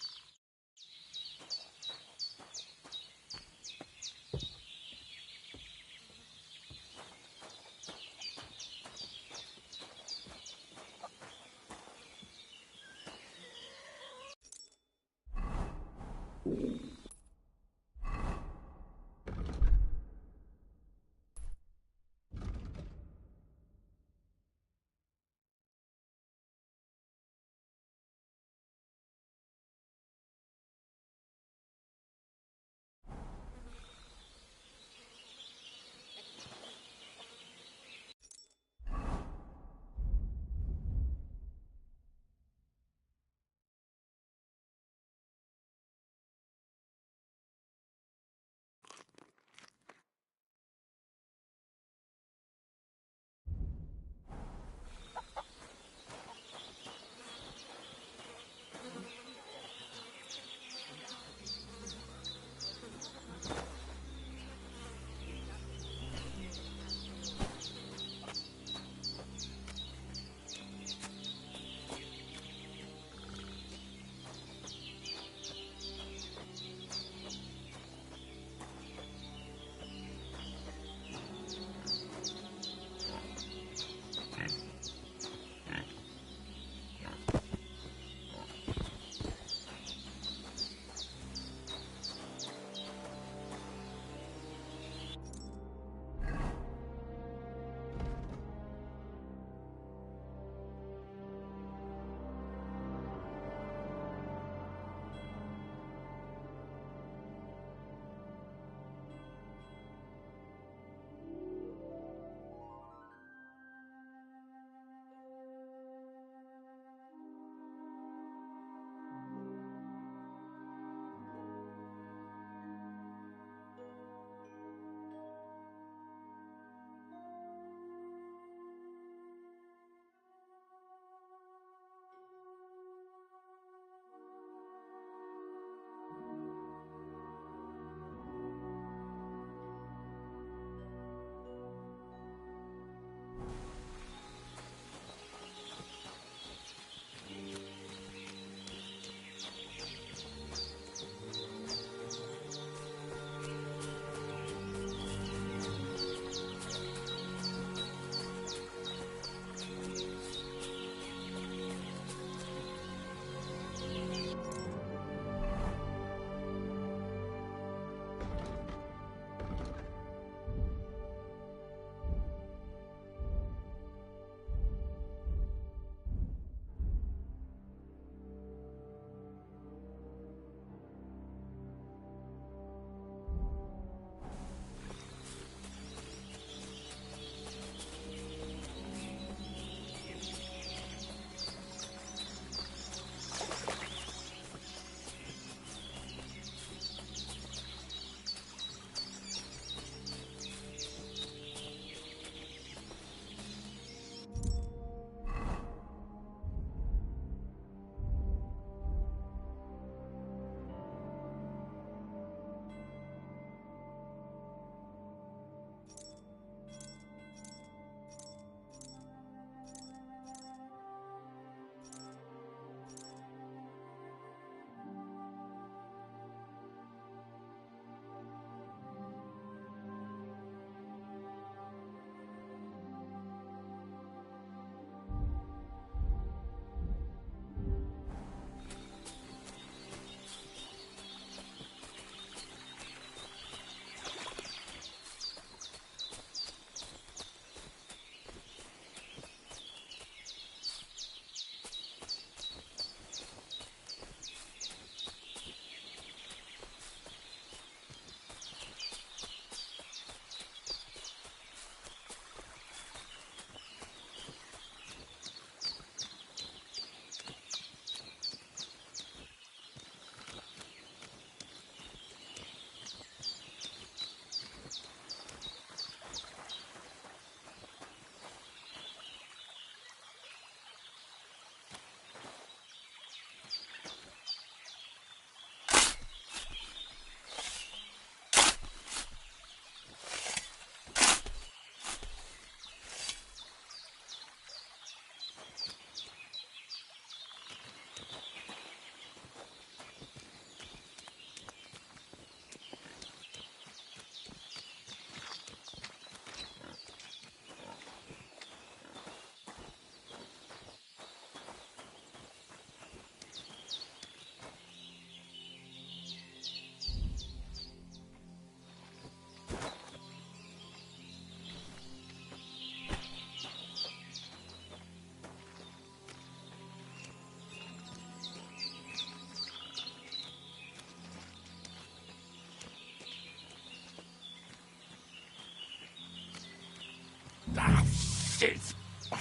[SPEAKER 18] Bastards! My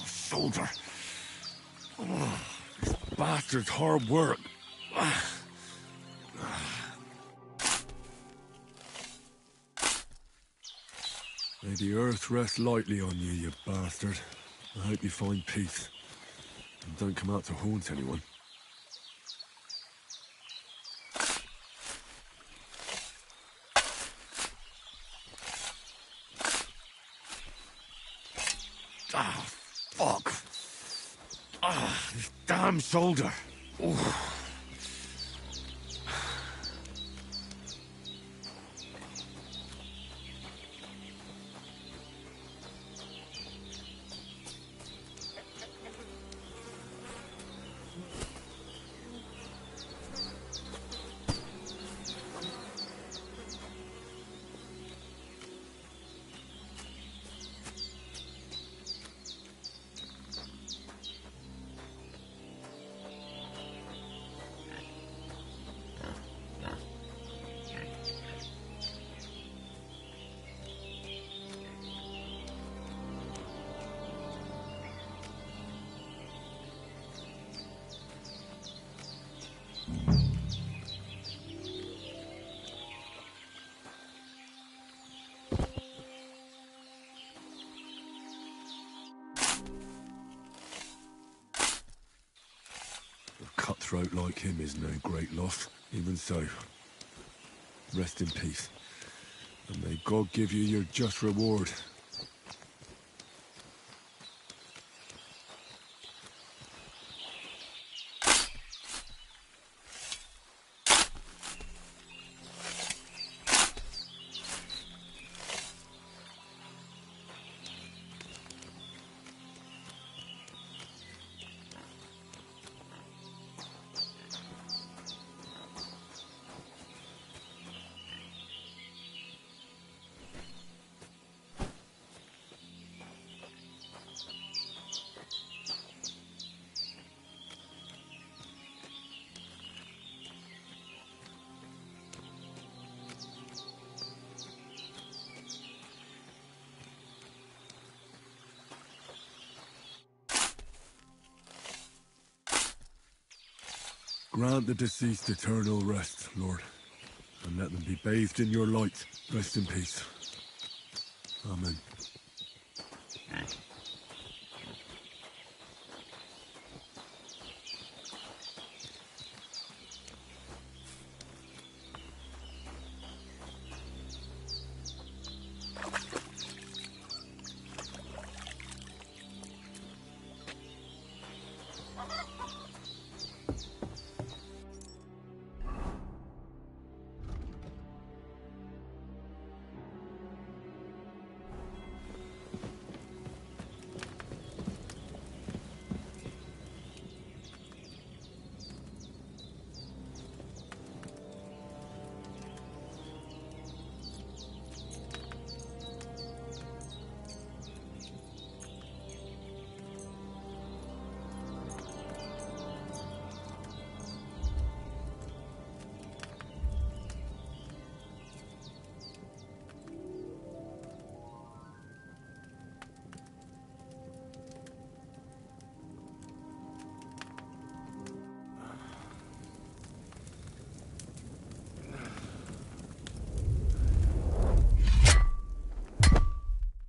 [SPEAKER 18] shoulder. This bastard's hard work. May the earth rest lightly on you, you bastard. I hope you find peace. And don't come out to haunt anyone. Ah, fuck. Ah, this damn shoulder. Ooh. A cutthroat like him is no great loss. Even so, rest in peace. And may God give you your just reward. Grant the deceased eternal rest, Lord, and let them be bathed in your light. Rest in peace. Amen.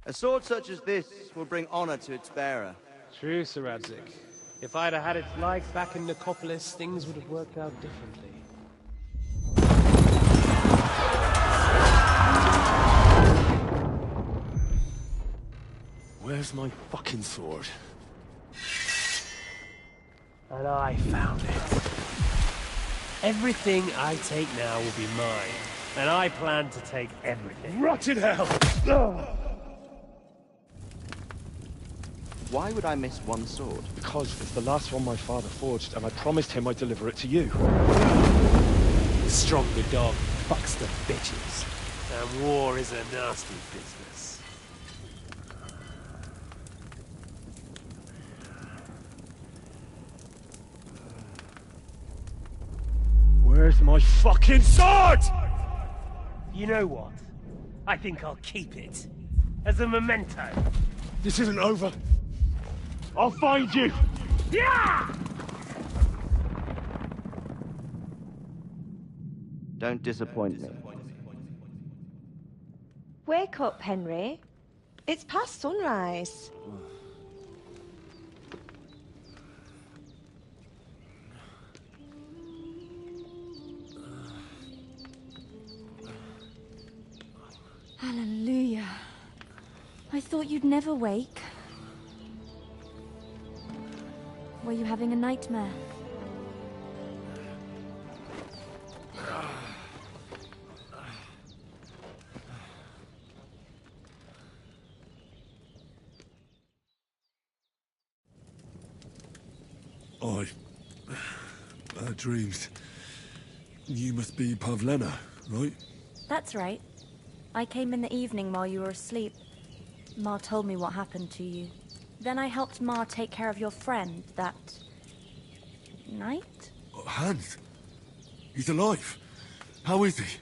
[SPEAKER 7] A sword such as this will bring honor to its bearer.
[SPEAKER 2] True, Sir Radzik. If I'd have had its like back in Nicopolis, things would have worked out differently.
[SPEAKER 18] Where's my fucking sword?
[SPEAKER 2] And I found it. Everything I take now will be mine. And I plan to take everything.
[SPEAKER 18] Rotted hell!
[SPEAKER 7] Why would I miss one sword?
[SPEAKER 18] Because it's the last one my father forged, and I promised him I'd deliver it to you.
[SPEAKER 2] The stronger dog fucks the bitches. And war is a nasty business.
[SPEAKER 18] Where's my fucking sword?
[SPEAKER 2] You know what? I think I'll keep it. As a memento.
[SPEAKER 18] This isn't over. I'll find you!
[SPEAKER 7] Yeah! Don't disappoint me.
[SPEAKER 24] Wake up, Henry. It's past sunrise.
[SPEAKER 17] Hallelujah. I thought you'd never wake. Were you having a nightmare?
[SPEAKER 18] Bad dreams. You must be Pavlena, right?
[SPEAKER 17] That's right. I came in the evening while you were asleep. Ma told me what happened to you. Then I helped Ma take care of your friend that night?
[SPEAKER 18] Hans? He's alive. How is he?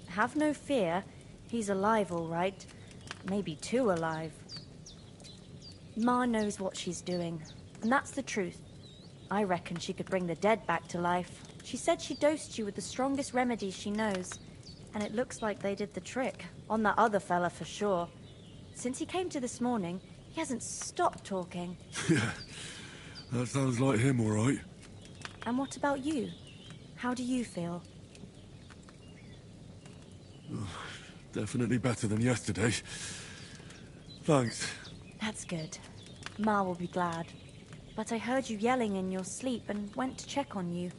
[SPEAKER 17] Have no fear. He's alive, all right. Maybe too alive. Ma knows what she's doing, and that's the truth. I reckon she could bring the dead back to life. She said she dosed you with the strongest remedies she knows, and it looks like they did the trick. On that other fella for sure. Since he came to this morning, he hasn't stopped talking.
[SPEAKER 18] Yeah, that sounds like him, all right.
[SPEAKER 17] And what about you? How do you feel?
[SPEAKER 18] Definitely better than yesterday. Thanks.
[SPEAKER 17] That's good. Ma will be glad. But I heard you yelling in your sleep and went to check on you.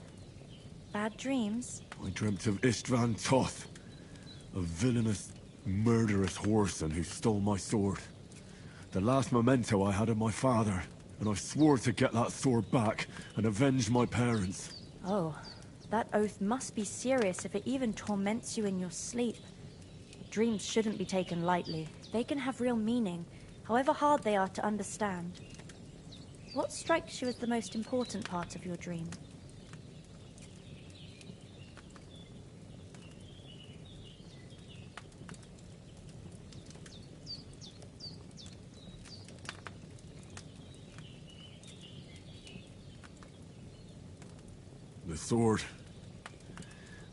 [SPEAKER 17] Bad dreams?
[SPEAKER 18] I dreamt of Istvan Toth, a villainous, murderous whoreson who stole my sword. The last memento I had of my father, and I swore to get that sword back and avenge my parents.
[SPEAKER 17] Oh, that oath must be serious if it even torments you in your sleep. Dreams shouldn't be taken lightly. They can have real meaning, however hard they are to understand. What strikes you as the most important part of your dream?
[SPEAKER 18] The sword.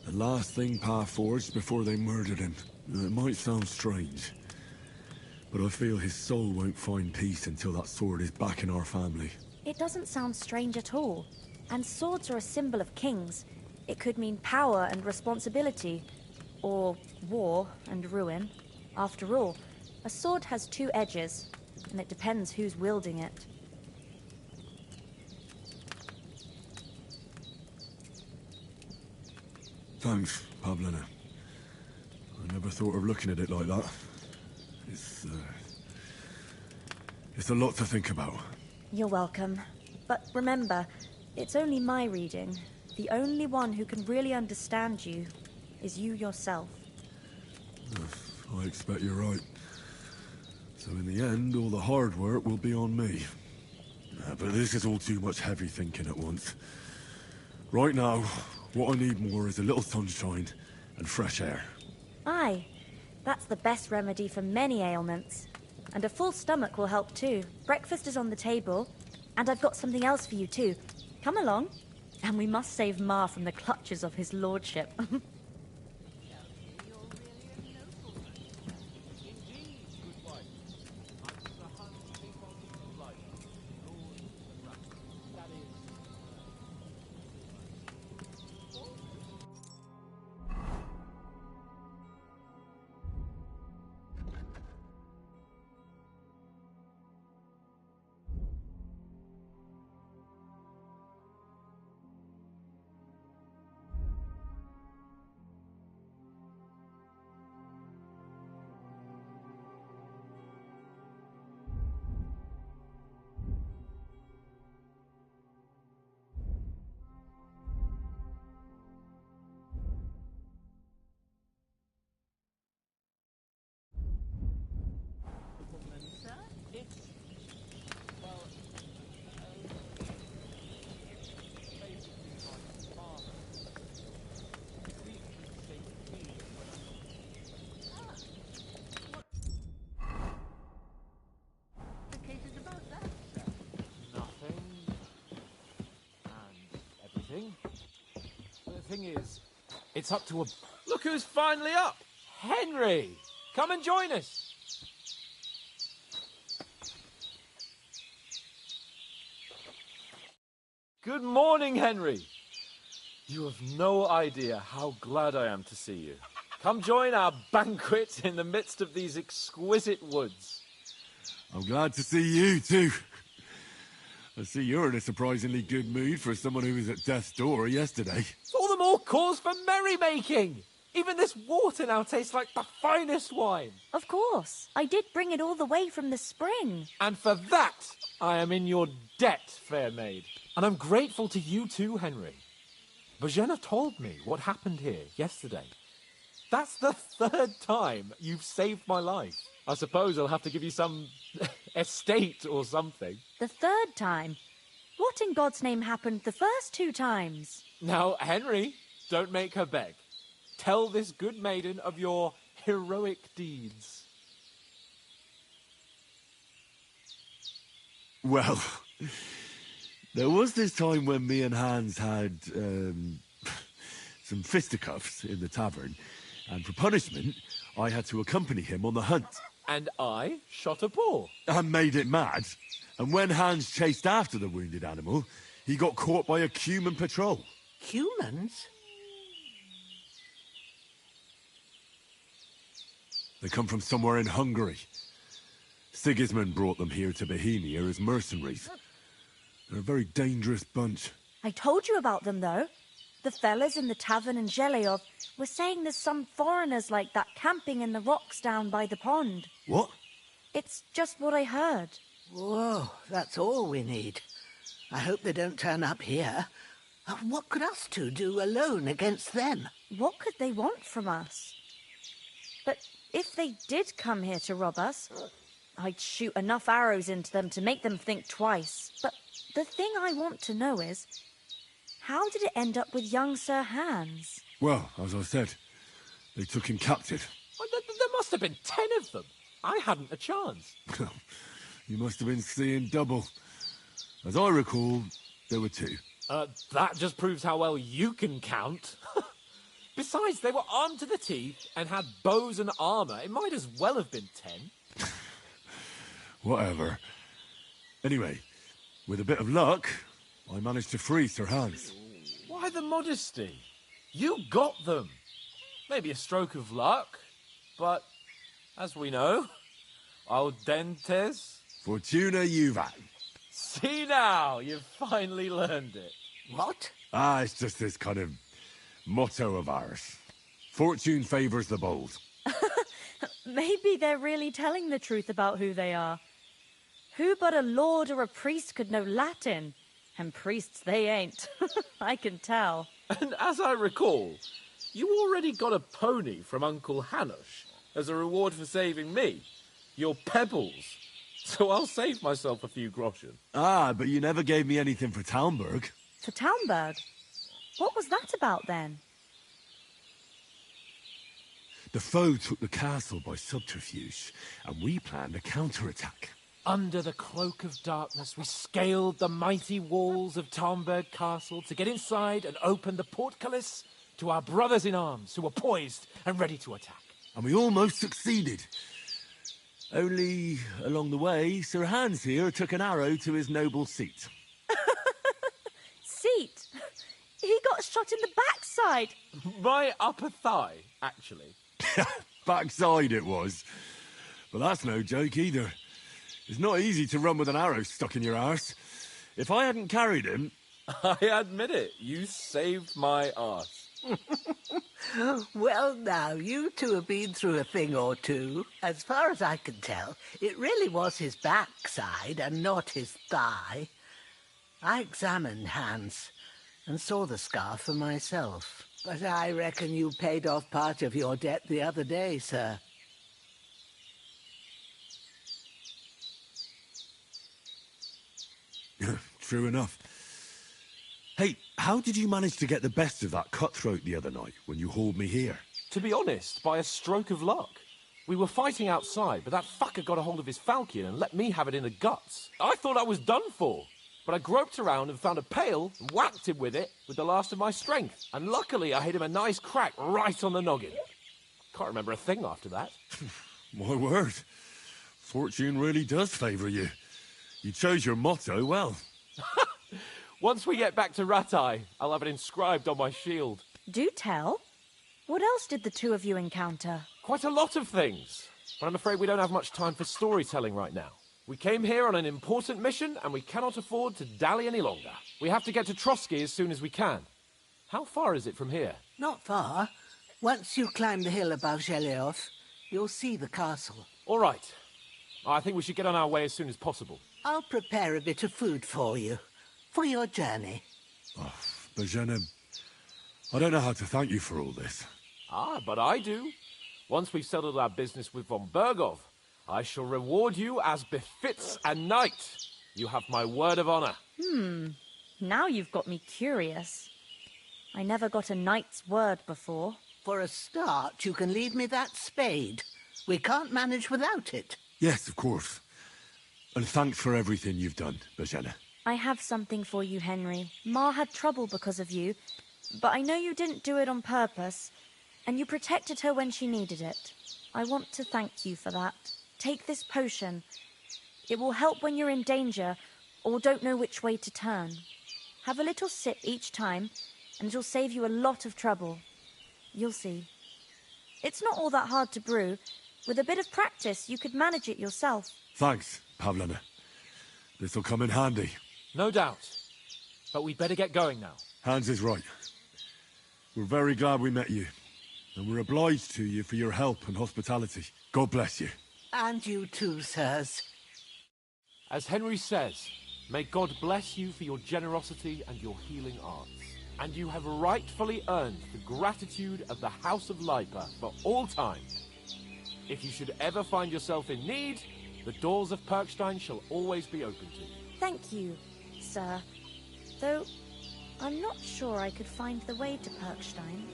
[SPEAKER 18] The last thing Pa forged before they murdered him. It might sound strange, but I feel his soul won't find peace until that sword is back in our family.
[SPEAKER 17] It doesn't sound strange at all. And swords are a symbol of kings. It could mean power and responsibility, or war and ruin. After all, a sword has two edges, and it depends who's wielding it.
[SPEAKER 18] Thanks, Pavlena. I never thought of looking at it like that. It's a lot to think about.
[SPEAKER 17] You're welcome. But remember, it's only my reading. The only one who can really understand you is you yourself.
[SPEAKER 18] I expect you're right. So in the end, all the hard work will be on me. But this is all too much heavy thinking at once. Right now, what I need more is a little sunshine and fresh air.
[SPEAKER 17] Aye, that's the best remedy for many ailments. And a full stomach will help too. Breakfast is on the table, and I've got something else for you too. Come along, and we must save Ma from the clutches of his lordship.
[SPEAKER 9] morning. But the thing is, it's up to a... Look who's finally up! Henry! Come and join us! Good morning, Henry! You have no idea how glad I am to see you. Come join our banquet in the midst of these exquisite woods.
[SPEAKER 18] I'm glad to see you, too. I see you're in a surprisingly good mood for someone who was at death's door yesterday.
[SPEAKER 9] It's all the more cause for merrymaking! Even this water now tastes like the finest wine.
[SPEAKER 17] Of course. I did bring it all the way from the spring.
[SPEAKER 9] And for that, I am in your debt, fair maid. And I'm grateful to you too, Henry. Bojena told me what happened here yesterday. That's the third time you've saved my life. I suppose I'll have to give you some estate or something.
[SPEAKER 17] The third time? What in God's name happened the first 2 times?
[SPEAKER 9] Now, Henry, don't make her beg. Tell this good maiden of your heroic deeds.
[SPEAKER 18] Well, there was this time when me and Hans had some fisticuffs in the tavern, and for punishment, I had to accompany him on the hunt.
[SPEAKER 9] And I shot a boar.
[SPEAKER 18] And made it mad. And when Hans chased after the wounded animal, he got caught by a human patrol.
[SPEAKER 20] Humans?
[SPEAKER 18] They come from somewhere in Hungary. Sigismund brought them here to Bohemia as mercenaries. They're a very dangerous bunch.
[SPEAKER 17] I told you about them, though. The fellas in the tavern in Zheleyov were saying there's some foreigners like that camping in the rocks down by the pond.
[SPEAKER 18] What?
[SPEAKER 17] It's just what I heard.
[SPEAKER 20] Whoa, that's all we need. I hope they don't turn up here. What could us two do alone against them?
[SPEAKER 17] What could they want from us? But if they did come here to rob us, I'd shoot enough arrows into them to make them think twice. But the thing I want to know is, how did it end up with young Sir Hans?
[SPEAKER 18] Well, as I said, they took him captive.
[SPEAKER 9] Well, there must have been 10 of them. I hadn't a chance.
[SPEAKER 18] You must have been seeing double. As I recall, there were 2.
[SPEAKER 9] That just proves how well you can count. Besides, they were armed to the teeth and had bows and armour. It might as well have been 10.
[SPEAKER 18] Whatever. Anyway, with a bit of luck, I managed to free Sir Hans.
[SPEAKER 9] Why the modesty? You got them. Maybe a stroke of luck, but as we know, al dentes...
[SPEAKER 18] Fortuna juvat.
[SPEAKER 9] See now, you've finally learned it.
[SPEAKER 20] What?
[SPEAKER 18] It's just this kind of motto of ours. Fortune favours the bold.
[SPEAKER 17] Maybe they're really telling the truth about who they are. Who but a lord or a priest could know Latin? And priests they ain't. I can tell.
[SPEAKER 9] And as I recall, you already got a pony from Uncle Hanush as a reward for saving me. Your pebbles. So I'll save myself a few groschen.
[SPEAKER 18] But you never gave me anything for Talmberg.
[SPEAKER 17] For Talmberg? What was that about then?
[SPEAKER 18] The foe took the castle by subterfuge, and we planned a counterattack.
[SPEAKER 9] Under the cloak of darkness, we scaled the mighty walls of Talmberg Castle to get inside and open the portcullis to our brothers in arms who were poised and ready to attack.
[SPEAKER 18] And we almost succeeded. Only, along the way, Sir Hans here took an arrow to his noble seat.
[SPEAKER 17] Seat? He got shot in the backside.
[SPEAKER 9] My upper thigh, actually.
[SPEAKER 18] Backside it was. But that's no joke either. It's not easy to run with an arrow stuck in your arse. If I hadn't carried him...
[SPEAKER 9] I admit it. You saved my arse.
[SPEAKER 20] Well, now, you two have been through a thing or two. As far as I can tell, it really was his backside and not his thigh. I examined Hans and saw the scar for myself. But I reckon you paid off part of your debt the other day, sir.
[SPEAKER 18] True enough. Hey, how did you manage to get the best of that cutthroat the other night when you hauled me here?
[SPEAKER 9] To be honest, by a stroke of luck. We were fighting outside, but that fucker got a hold of his falchion and let me have it in the guts. I thought I was done for. but I groped around and found a pail and whacked him with it with the last of my strength. And luckily, I hit him a nice crack right on the noggin. Can't remember a thing after that.
[SPEAKER 18] My word. Fortune really does favour you. You chose your motto well.
[SPEAKER 9] Once we get back to Rattay, I'll have it inscribed on my shield.
[SPEAKER 17] Do tell. What else did the two of you encounter?
[SPEAKER 9] Quite a lot of things. But I'm afraid we don't have much time for storytelling right now. We came here on an important mission, and we cannot afford to dally any longer. We have to get to Trotsky as soon as we can. How far is it from here?
[SPEAKER 20] Not far. Once you climb the hill above Zheleov, you'll see the castle.
[SPEAKER 9] All right. I think we should get on our way as soon as possible.
[SPEAKER 20] I'll prepare a bit of food for you, for your journey.
[SPEAKER 18] Oh, Bozhena, I don't know how to thank you for all this.
[SPEAKER 9] Ah, but I do. Once we've settled our business with von Bergov, I shall reward you as befits a knight. You have my word of honor.
[SPEAKER 17] Now you've got me curious. I never got a knight's word before.
[SPEAKER 20] For a start, you can leave me that spade. We can't manage without it.
[SPEAKER 18] Yes, of course. And thanks for everything you've done, Bozhena.
[SPEAKER 17] I have something for you, Henry. Ma had trouble because of you, but I know you didn't do it on purpose, and you protected her when she needed it. I want to thank you for that. Take this potion. It will help when you're in danger or don't know which way to turn. Have a little sip each time, and it'll save you a lot of trouble. You'll see. It's not all that hard to brew. With a bit of practice, you could manage it yourself.
[SPEAKER 18] Thanks, Pavlena. This'll come in handy.
[SPEAKER 9] No doubt. But we'd better get going now.
[SPEAKER 18] Hans is right. We're very glad we met you. And we're obliged to you for your help and hospitality. God bless you.
[SPEAKER 20] And you too, sirs.
[SPEAKER 9] As Henry says, may God bless you for your generosity and your healing arts. And you have rightfully earned the gratitude of the House of Lipa for all time. If you should ever find yourself in need, the doors of Perkstein shall always be open to you.
[SPEAKER 17] Thank you, sir. Though, I'm not sure I could find the way to Perkstein.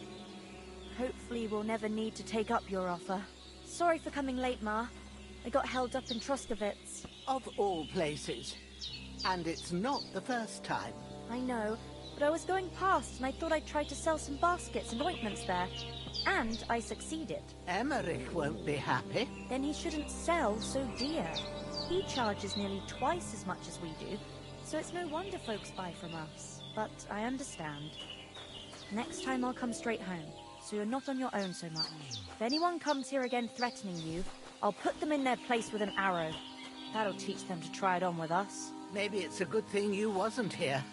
[SPEAKER 17] Hopefully we'll never need to take up your offer. Sorry for coming late, Ma. I got held up in Troskowitz.
[SPEAKER 20] Of all places. And it's not the first time.
[SPEAKER 17] I know, but I was going past and I thought I'd try to sell some baskets and ointments there. And I succeeded.
[SPEAKER 20] Emmerich won't be happy.
[SPEAKER 17] Then he shouldn't sell so dear. He charges nearly twice as much as we do, so it's no wonder folks buy from us. But I understand. Next time I'll come straight home, so you're not on your own so much. If anyone comes here again threatening you, I'll put them in their place with an arrow. That'll teach them to try it on with us.
[SPEAKER 20] Maybe it's a good thing you wasn't here.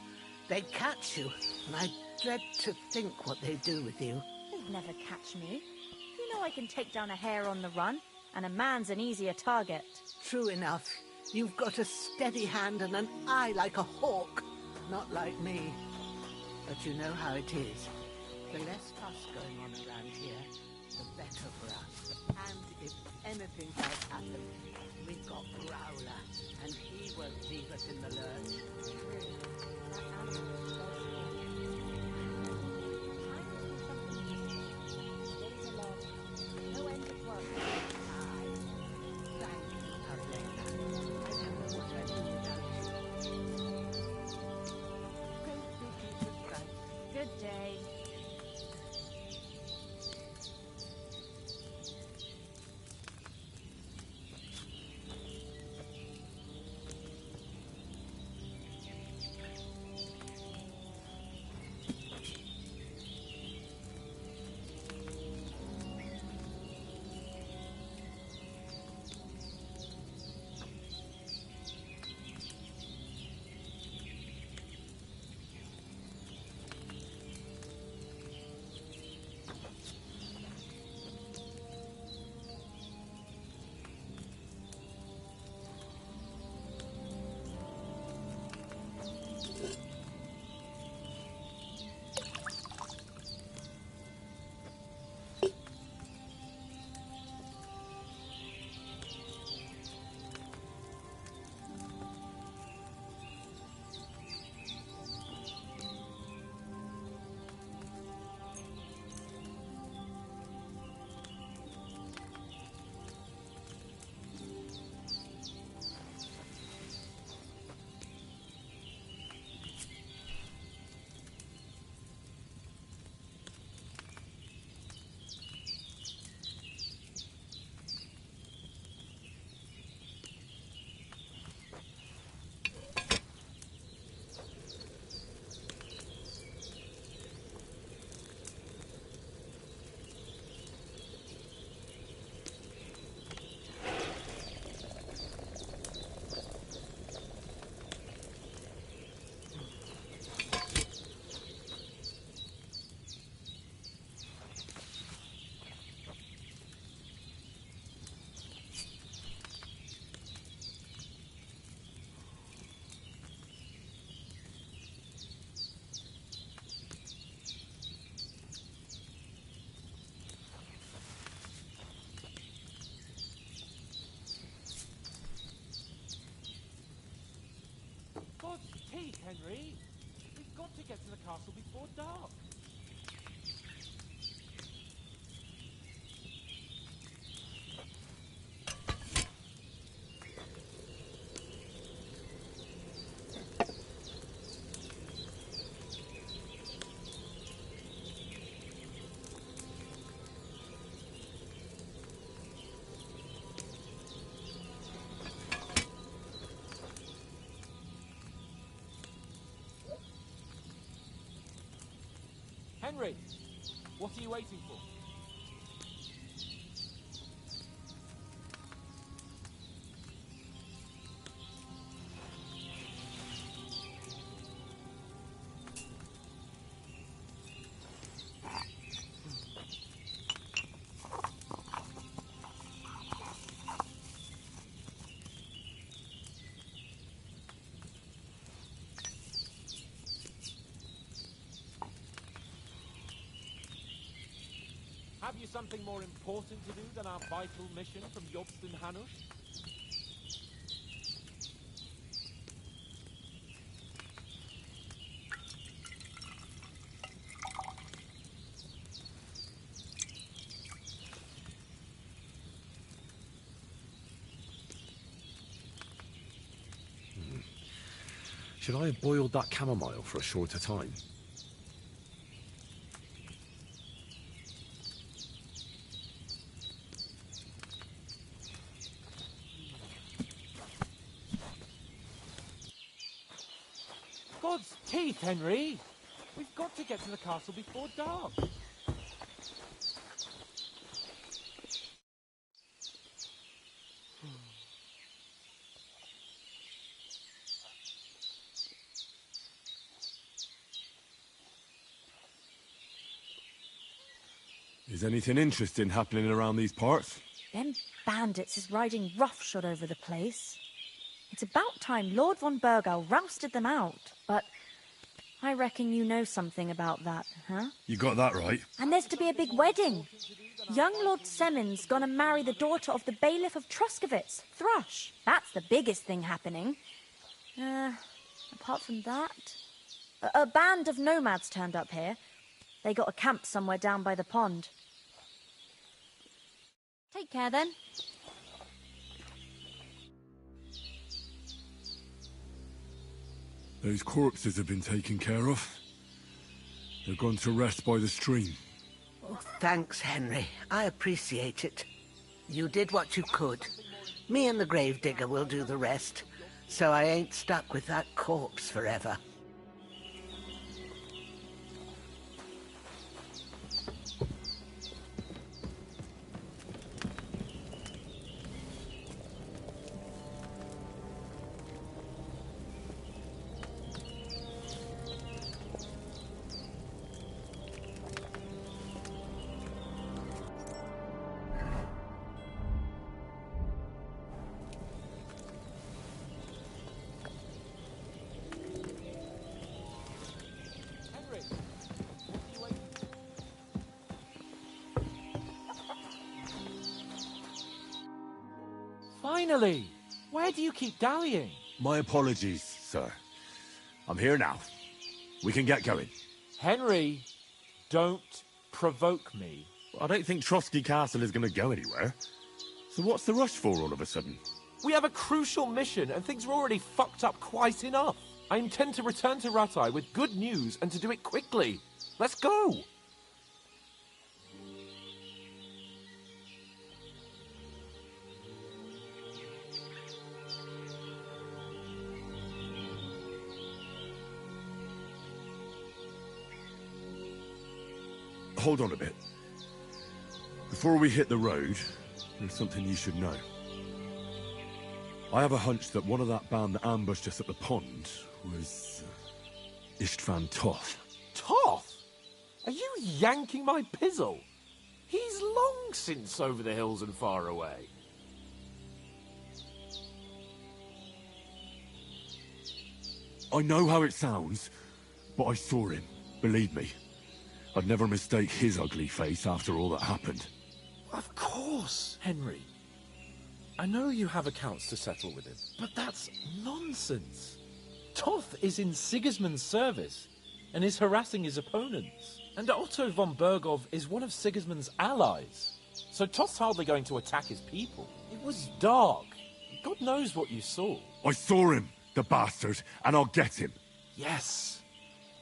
[SPEAKER 20] They'd catch you, and I dread to think what they'd do with you.
[SPEAKER 17] They'd never catch me. You know I can take down a hare on the run, and a man's an easier target.
[SPEAKER 20] True enough. You've got a steady hand and an eye like a hawk. Not like me. But you know how it is. The less fuss going on around here, the better for us. And if anything does happen, we've got Growler, and he won't leave us in the lurch.
[SPEAKER 17] No end of work.
[SPEAKER 20] Thank you, Pavlena. I don't know what I'd do without you. Praise be Jesus Christ.
[SPEAKER 17] Good day.
[SPEAKER 9] God's teeth, Henry! We've got to get to the castle before dark. Henry, what are you waiting for? Have you something more important to do than our vital mission from Jobst and Hanush?
[SPEAKER 18] Should I have boiled that chamomile for a shorter time?
[SPEAKER 9] God's teeth, Henry! We've got to get to the castle before dark.
[SPEAKER 18] Is anything interesting happening around these parts?
[SPEAKER 17] Them bandits is riding roughshod over the place. It's about time Lord von Burgau rousted them out. But I reckon you know something about that, huh?
[SPEAKER 18] You got that right.
[SPEAKER 17] And there's to be a big wedding. Young Lord Semon's gonna marry the daughter of the bailiff of Truskowitz, Thrush. That's the biggest thing happening. Apart from that... A band of nomads turned up here. They got a camp somewhere down by the pond. Take care, then.
[SPEAKER 18] Those corpses have been taken care of. They're gone to rest by the stream.
[SPEAKER 20] Oh, thanks, Henry. I appreciate it. You did what you could. Me and the gravedigger will do the rest, so I ain't stuck with that corpse forever.
[SPEAKER 9] Finally! Where do you keep dallying?
[SPEAKER 18] My apologies, sir. I'm here now. We can get going.
[SPEAKER 9] Henry, don't provoke me.
[SPEAKER 18] I don't think Trotsky Castle is going to go anywhere. So what's the rush for all of a sudden?
[SPEAKER 9] We have a crucial mission, and things are already fucked up quite enough. I intend to return to Rattay with good news, and to do it quickly. Let's go!
[SPEAKER 18] Hold on a bit. Before we hit the road, there's something you should know. I have a hunch that one of that band that ambushed us at the pond was... Istvan Toth.
[SPEAKER 9] Toth? Are you yanking my pizzle? He's long since over the hills and far away.
[SPEAKER 18] I know how it sounds, but I saw him, believe me. I'd never mistake his ugly face after all that happened.
[SPEAKER 9] Of course, Henry. I know you have accounts to settle with him, but that's nonsense. Toth is in Sigismund's service and is harassing his opponents. And Otto von Bergov is one of Sigismund's allies. So Toth's hardly going to attack his people. It was dark. God knows what you saw.
[SPEAKER 18] I saw him, the bastard, and I'll get him.
[SPEAKER 9] Yes.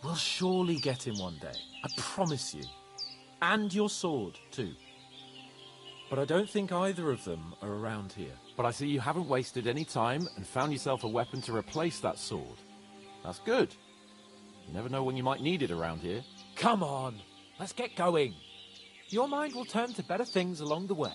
[SPEAKER 9] We'll surely get him one day. I promise you. And your sword, too. But I don't think either of them are around here. But I see you haven't wasted any time and found yourself a weapon to replace that sword. That's good. You never know when you might need it around here. Come on, let's get going. Your mind will turn to better things along the way.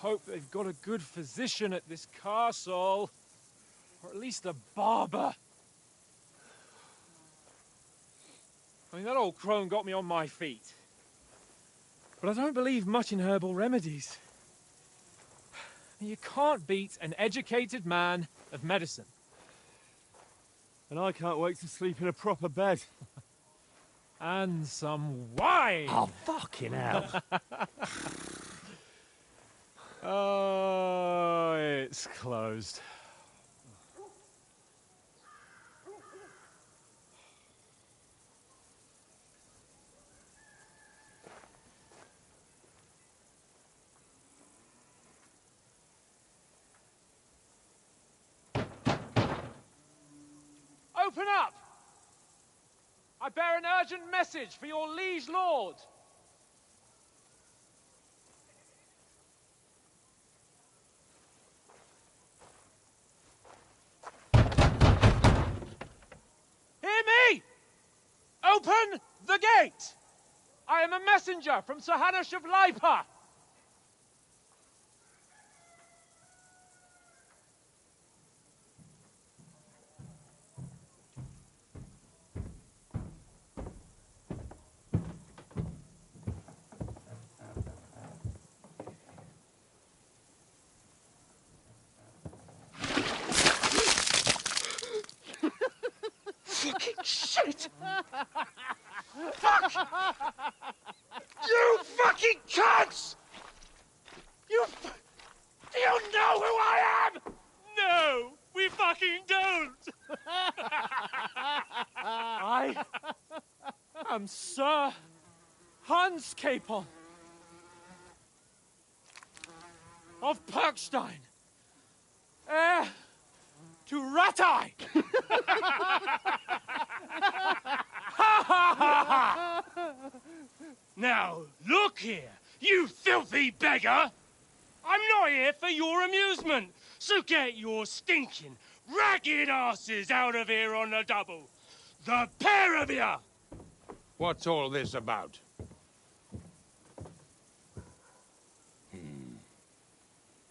[SPEAKER 4] Hope they've got a good physician at this castle. Or at least a barber. I mean, that old crone got me on my feet. But I don't believe much in herbal remedies. You can't beat an educated man of medicine.
[SPEAKER 6] And I can't wait to sleep in a proper bed.
[SPEAKER 4] And some wine!
[SPEAKER 12] Oh, fucking hell.
[SPEAKER 4] Oh, it's closed. Open up! I bear an urgent message for your liege lord. Hear me! Open the gate! I am a messenger from Sir Hanush of Lipa.
[SPEAKER 5] You fucking cunts! Do you know who I am?
[SPEAKER 2] No, we fucking don't!
[SPEAKER 4] I am Sir Hans Capon of Perkstein, heir to Ratai.
[SPEAKER 2] Now, look here, you filthy beggar! I'm not here for your amusement, so get your stinking, ragged asses out of here on the double. The pair of you!
[SPEAKER 23] What's all this about?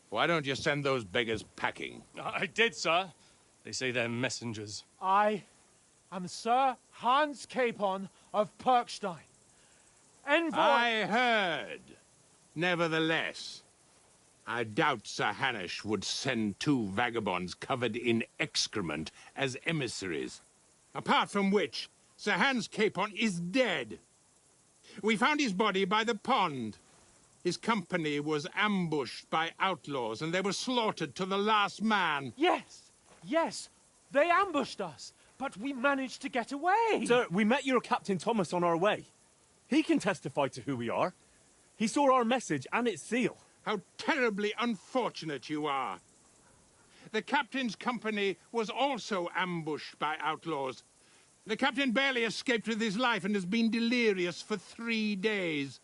[SPEAKER 23] Why don't you send those beggars packing?
[SPEAKER 2] I did, sir. They say they're messengers.
[SPEAKER 4] I am Sir Hans Capon of Perkstein, envoy.
[SPEAKER 23] I heard. Nevertheless, I doubt Sir Hanush would send two vagabonds covered in excrement as emissaries. Apart from which, Sir Hans Capon is dead. We found his body by the pond. His company was ambushed by outlaws, and they were slaughtered to the last man.
[SPEAKER 4] Yes, they ambushed us, but we managed to get away.
[SPEAKER 6] Sir, we met your Captain Thomas on our way. He can testify to who we are. He saw our message and its seal.
[SPEAKER 23] How terribly unfortunate you are. The captain's company was also ambushed by outlaws. The captain barely escaped with his life and has been delirious for 3 days.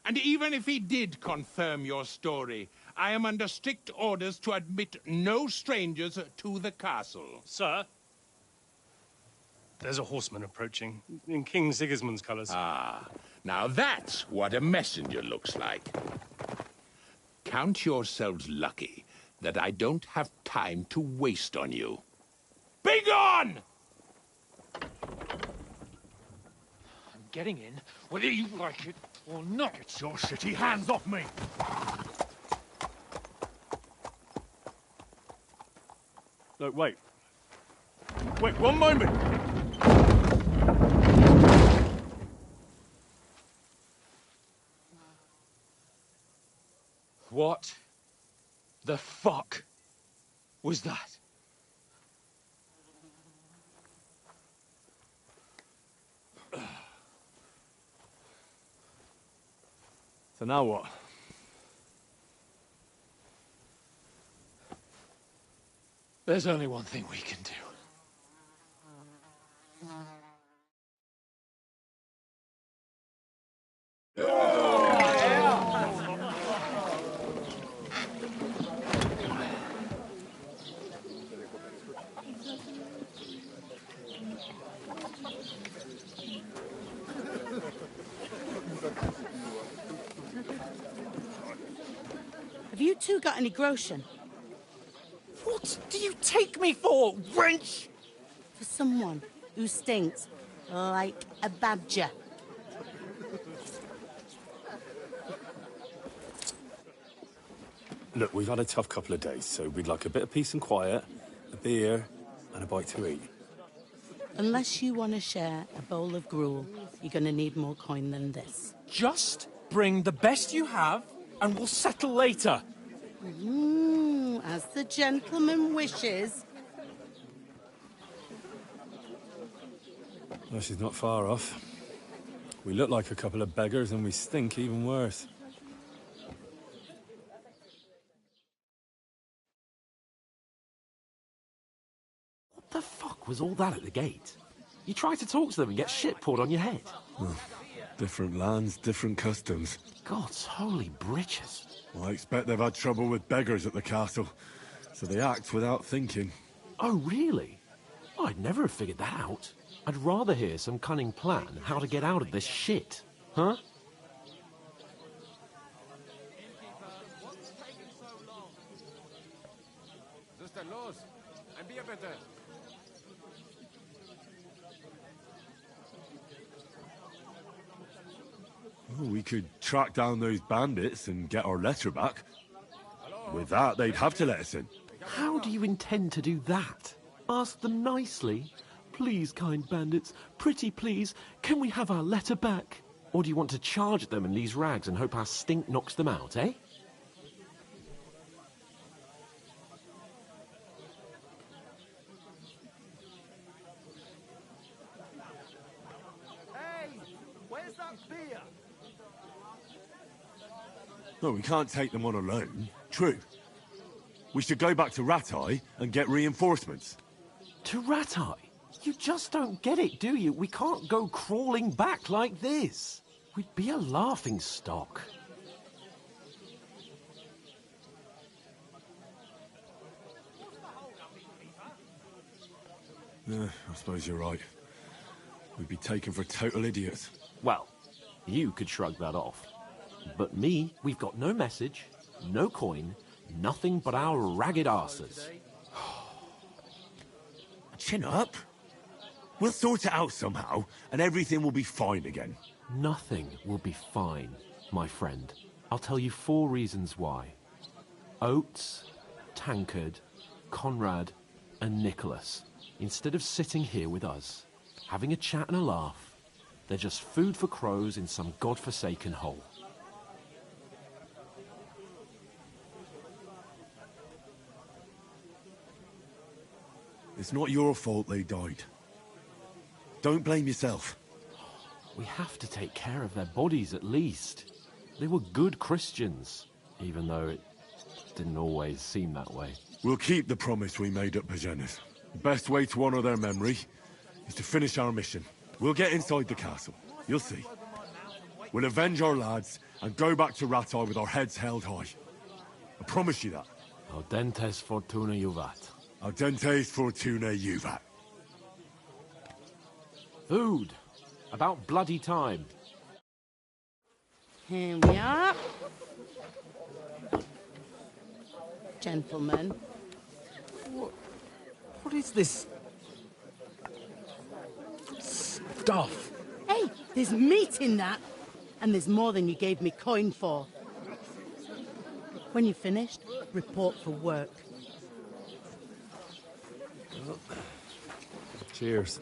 [SPEAKER 23] And even if he did confirm your story, I am under strict orders to admit no strangers to the castle.
[SPEAKER 2] Sir, there's a horseman approaching, in King Sigismund's colours.
[SPEAKER 23] Ah, now that's what a messenger looks like. Count yourselves lucky that I don't have time to waste on you. Be gone!
[SPEAKER 4] I'm getting in, whether you like it or not.
[SPEAKER 5] Get your shitty hands off me!
[SPEAKER 6] Look, wait. Wait, one moment!
[SPEAKER 2] What the fuck was that?
[SPEAKER 6] So now what?
[SPEAKER 4] There's only one thing we can do.
[SPEAKER 20] Have you two got any groschen?
[SPEAKER 4] What do you take me for, wench?
[SPEAKER 20] For someone who stinks like a badger.
[SPEAKER 18] Look, we've had a tough couple of days, so we'd like a bit of peace and quiet, a beer, and a bite to eat.
[SPEAKER 20] Unless you want to share a bowl of gruel, you're going to need more coin than this.
[SPEAKER 4] Just bring the best you have, and we'll settle later.
[SPEAKER 20] As the gentleman wishes.
[SPEAKER 18] Well, she's not far off. We look like a couple of beggars, and we stink even worse.
[SPEAKER 9] What the fuck was all that at the gate? You try to talk to them and get shit poured on your head.
[SPEAKER 18] Well, different lands, different customs.
[SPEAKER 9] God's holy britches.
[SPEAKER 18] Well, I expect they've had trouble with beggars at the castle, so they act without thinking.
[SPEAKER 9] Oh, really? I'd never have figured that out. I'd rather hear some cunning plan how to get out of this shit. Huh?
[SPEAKER 18] Well, we could track down those bandits and get our letter back. With that, they'd have to let us in.
[SPEAKER 9] How do you intend to do that? Ask them nicely, Please, kind bandits, pretty please, can we have our letter back? Or do you want to charge at them in these rags and hope our stink knocks them out, eh?
[SPEAKER 1] Hey, where's that beer?
[SPEAKER 8] No, we can't take them on alone. True. We should go back to Ratai and get reinforcements.
[SPEAKER 9] To Ratai? You just don't get it, do you? We can't go crawling back like this. We'd be a laughing stock.
[SPEAKER 8] I suppose you're right. We'd be taken for total idiots.
[SPEAKER 9] Well, you could shrug that off. But me, we've got no message, no coin, nothing but our ragged arses.
[SPEAKER 8] Chin up. We'll sort it out somehow, and everything will be fine again.
[SPEAKER 9] Nothing will be fine, my friend. I'll tell you 4 reasons why. Oates, Tankard, Conrad, and Nicholas, instead of sitting here with us, having a chat and a laugh, they're just food for crows in some godforsaken hole.
[SPEAKER 8] It's not your fault they died. Don't blame yourself.
[SPEAKER 9] We have to take care of their bodies at least. They were good Christians, even though it didn't always seem that way.
[SPEAKER 8] We'll keep the promise we made at Pagenis. The best way to honor their memory is to finish our mission. We'll get inside the castle. You'll see. We'll avenge our lads and go back to Ratai with our heads held high. I promise you that.
[SPEAKER 9] Audentes fortuna juvat.
[SPEAKER 8] Audentes fortuna juvat.
[SPEAKER 9] Food. About bloody time.
[SPEAKER 11] Here we are. Gentlemen.
[SPEAKER 9] What is this stuff?
[SPEAKER 11] Hey, there's meat in that. And there's more than you gave me coin for. When you're finished, report for work.
[SPEAKER 9] Cheers.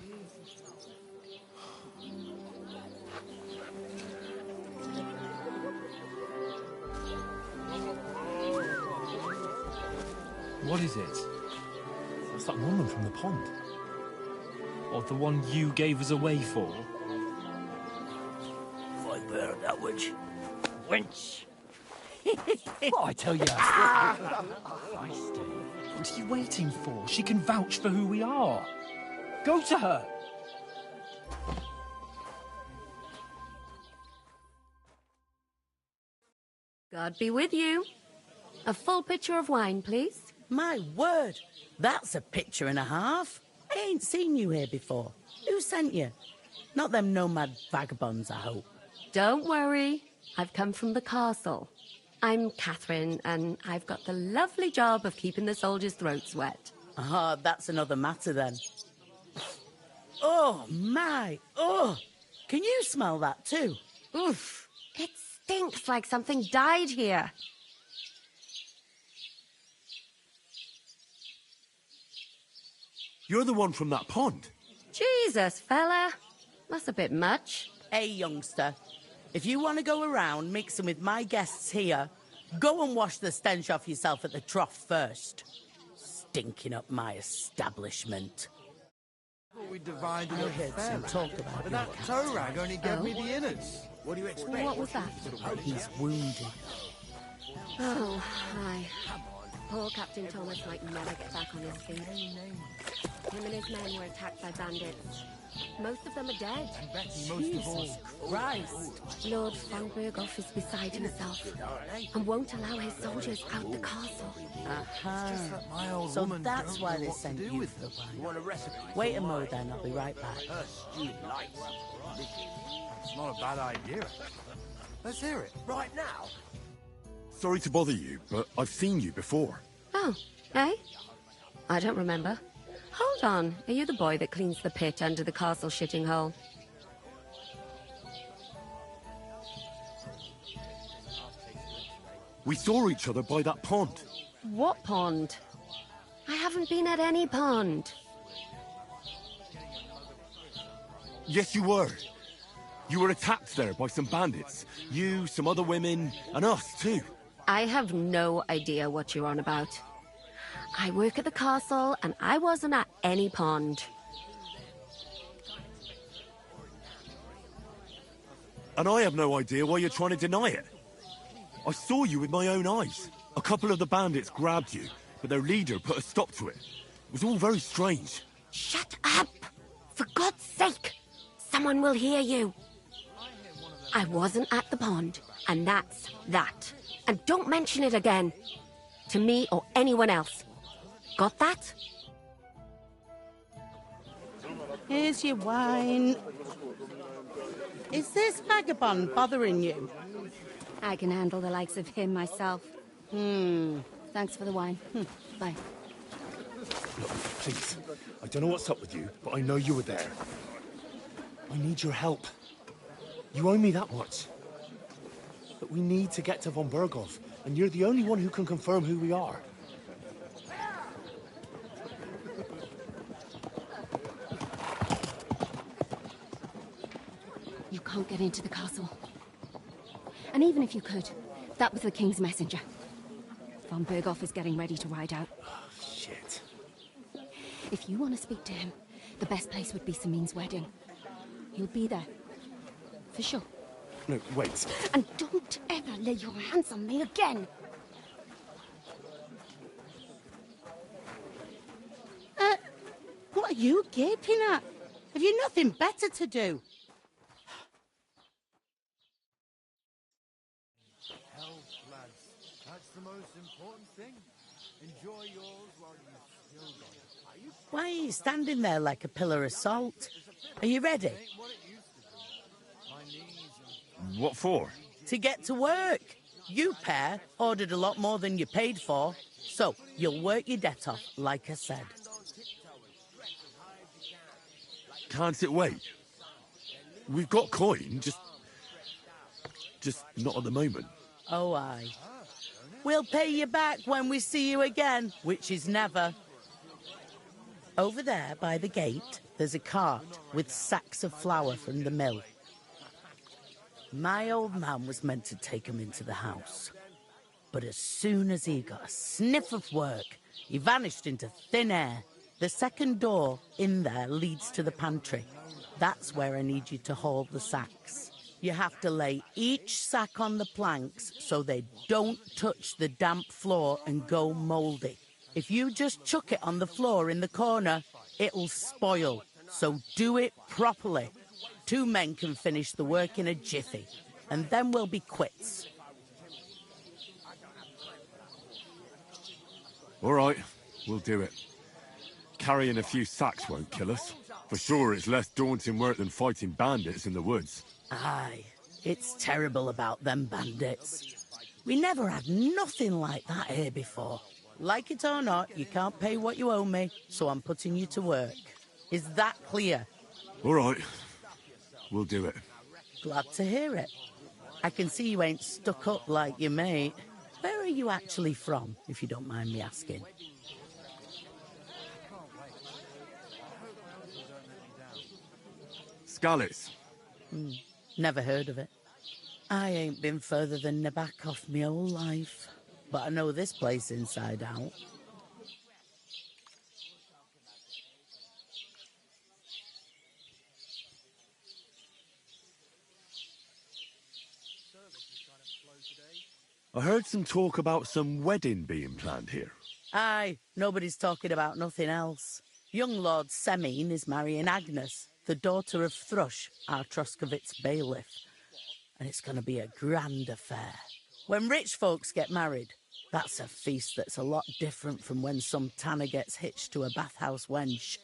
[SPEAKER 13] What is it? It's that woman from the pond. Or the one you gave us away for?
[SPEAKER 12] Fight better that witch. Wench!
[SPEAKER 13] What I tell you? What are you waiting for? She can vouch for who we are. Go to her.
[SPEAKER 14] God be with you. A full pitcher of wine, please.
[SPEAKER 11] My word, that's a picture and a half. I ain't seen you here before. Who sent you? Not them nomad vagabonds, I hope.
[SPEAKER 14] Don't worry. I've come from the castle. I'm Catherine, and I've got the lovely job of keeping the soldiers' throats wet.
[SPEAKER 11] Ah, that's another matter then. Oh, my. Oh, can you smell that too?
[SPEAKER 14] Oof. It stinks like something died here.
[SPEAKER 8] You're the one from that pond.
[SPEAKER 14] Jesus, fella. That's a bit much.
[SPEAKER 11] Hey, youngster. If you want to go around mixing with my guests here, go and wash the stench off yourself at the trough first. Stinking up my establishment.
[SPEAKER 16] We divided
[SPEAKER 11] I
[SPEAKER 16] up
[SPEAKER 11] heard
[SPEAKER 16] fair,
[SPEAKER 11] some talk about
[SPEAKER 16] but
[SPEAKER 11] your
[SPEAKER 16] that tow rag only gave me the innards. What do you expect?
[SPEAKER 14] What was that?
[SPEAKER 11] He's wounded.
[SPEAKER 14] Oh, hi. Poor Captain Thomas might never get back on his feet. Him and his men were attacked by bandits. Most of them are dead.
[SPEAKER 11] Jesus Christ.
[SPEAKER 14] Lord Fangbergoff is beside himself and won't allow his soldiers out the castle.
[SPEAKER 11] Aha. So that's why they sent you for the wine. Wait a mo then, I'll be right back.
[SPEAKER 1] It's not a bad idea. Let's hear it. Right now.
[SPEAKER 8] Sorry to bother you, but I've seen you before.
[SPEAKER 14] Oh, eh? I don't remember. Hold on. Are you the boy that cleans the pit under the castle shitting hole?
[SPEAKER 8] We saw each other by that pond.
[SPEAKER 14] What pond? I haven't been at any pond.
[SPEAKER 8] Yes, you were. You were attacked there by some bandits. You, some other women, and us, too.
[SPEAKER 14] I have no idea what you're on about. I work at the castle, and I wasn't at any pond.
[SPEAKER 8] And I have no idea why you're trying to deny it. I saw you with my own eyes. A couple of the bandits grabbed you, but their leader put a stop to it. It was all very strange.
[SPEAKER 14] Shut up! For God's sake! Someone will hear you. I wasn't at the pond, and that's that. And don't mention it again. To me or anyone else. Got that?
[SPEAKER 11] Here's your wine. Is this vagabond bothering you?
[SPEAKER 14] I can handle the likes of him myself. Thanks for the wine. Bye.
[SPEAKER 10] Look, please. I don't know what's up with you, but I know you were there. I need your help. You owe me that much. But we need to get to von Berghoff, and you're the only one who can confirm who we are.
[SPEAKER 14] You can't get into the castle. And even if you could, that was the King's messenger. Von Berghoff is getting ready to ride out.
[SPEAKER 10] Shit.
[SPEAKER 14] If you want to speak to him, the best place would be Samin's wedding. He'll be there. For sure.
[SPEAKER 10] No, wait.
[SPEAKER 14] And don't ever lay your hands on me again!
[SPEAKER 11] What are you gaping at? Have you nothing better to do?
[SPEAKER 16] Health, lads. That's the most important thing. Enjoy yours while you still got it.
[SPEAKER 11] Why are you standing there like a pillar of salt? Are you ready?
[SPEAKER 8] What for?
[SPEAKER 11] To get to work. You pair ordered a lot more than you paid for, so you'll work your debt off, like I said.
[SPEAKER 8] Can't it wait? We've got coin, just not at the moment.
[SPEAKER 11] Oh, aye. We'll pay you back when we see you again, which is never. Over there, by the gate, there's a cart with sacks of flour from the mill. My old man was meant to take 'em into the house. But as soon as he got a sniff of work, he vanished into thin air. The second door in there leads to the pantry. That's where I need you to haul the sacks. You have to lay each sack on the planks so they don't touch the damp floor and go mouldy. If you just chuck it on the floor in the corner, it'll spoil. So do it properly. 2 men can finish the work in a jiffy, and then we'll be quits.
[SPEAKER 8] All right, we'll do it. Carrying a few sacks won't kill us. For sure, it's less daunting work than fighting bandits in the woods.
[SPEAKER 11] Aye, it's terrible about them bandits. We never had nothing like that here before. Like it or not, you can't pay what you owe me, so I'm putting you to work. Is that clear?
[SPEAKER 8] All right, we'll do it.
[SPEAKER 11] Glad to hear it. I can see you ain't stuck up like your mate. Where are you actually from, if you don't mind me asking?
[SPEAKER 8] Skalitz.
[SPEAKER 11] Never heard of it. I ain't been further than Nabakov my whole life, but I know this place inside out.
[SPEAKER 8] I heard some talk about some wedding being planned here.
[SPEAKER 11] Aye, nobody's talking about nothing else. Young Lord Semin is marrying Agnes, the daughter of Thrush, our Troskovitz bailiff. And it's going to be a grand affair. When rich folks get married, that's a feast that's a lot different from when some tanner gets hitched to a bathhouse wench.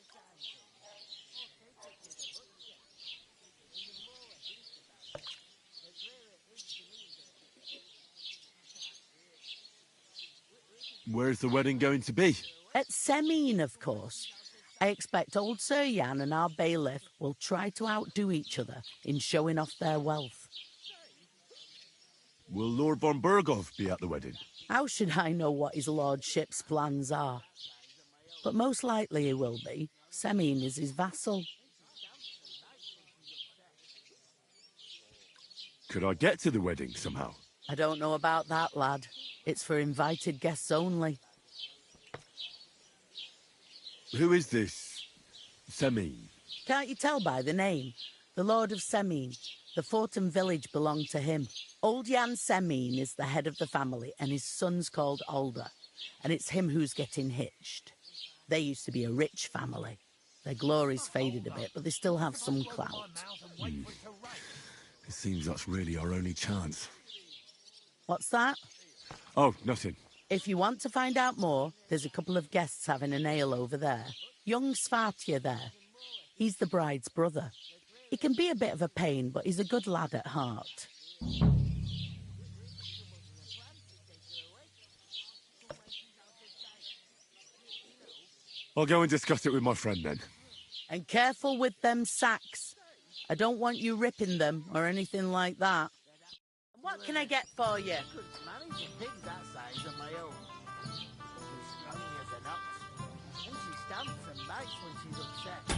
[SPEAKER 8] Where's the wedding going to be?
[SPEAKER 11] At Semin, of course. I expect old Sir Jan and our bailiff will try to outdo each other in showing off their wealth.
[SPEAKER 8] Will Lord von Berghoff be at the wedding?
[SPEAKER 11] How should I know what his lordship's plans are? But most likely he will be. Semin is his vassal.
[SPEAKER 8] Could I get to the wedding somehow?
[SPEAKER 11] I don't know about that, lad. It's for invited guests only.
[SPEAKER 8] Who is this Semine?
[SPEAKER 11] Can't you tell by the name? The Lord of Semine. The fort and village belong to him. Old Jan Semine is the head of the family, and his son's called Alder. And it's him who's getting hitched. They used to be a rich family. Their glory's faded a bit, but they still have some clout.
[SPEAKER 18] It seems that's really our only chance.
[SPEAKER 11] What's that?
[SPEAKER 8] Oh, nothing.
[SPEAKER 11] If you want to find out more, there's a couple of guests having an ale over there. Young Svartje there. He's the bride's brother. He can be a bit of a pain, but he's a good lad at heart.
[SPEAKER 8] I'll go and discuss it with my friend then.
[SPEAKER 11] And careful with them sacks. I don't want you ripping them or anything like that. What can I get for you?
[SPEAKER 15] I couldn't manage a pig that size on my own. She's scrawny as an ox, and she stamps and bites when she's upset.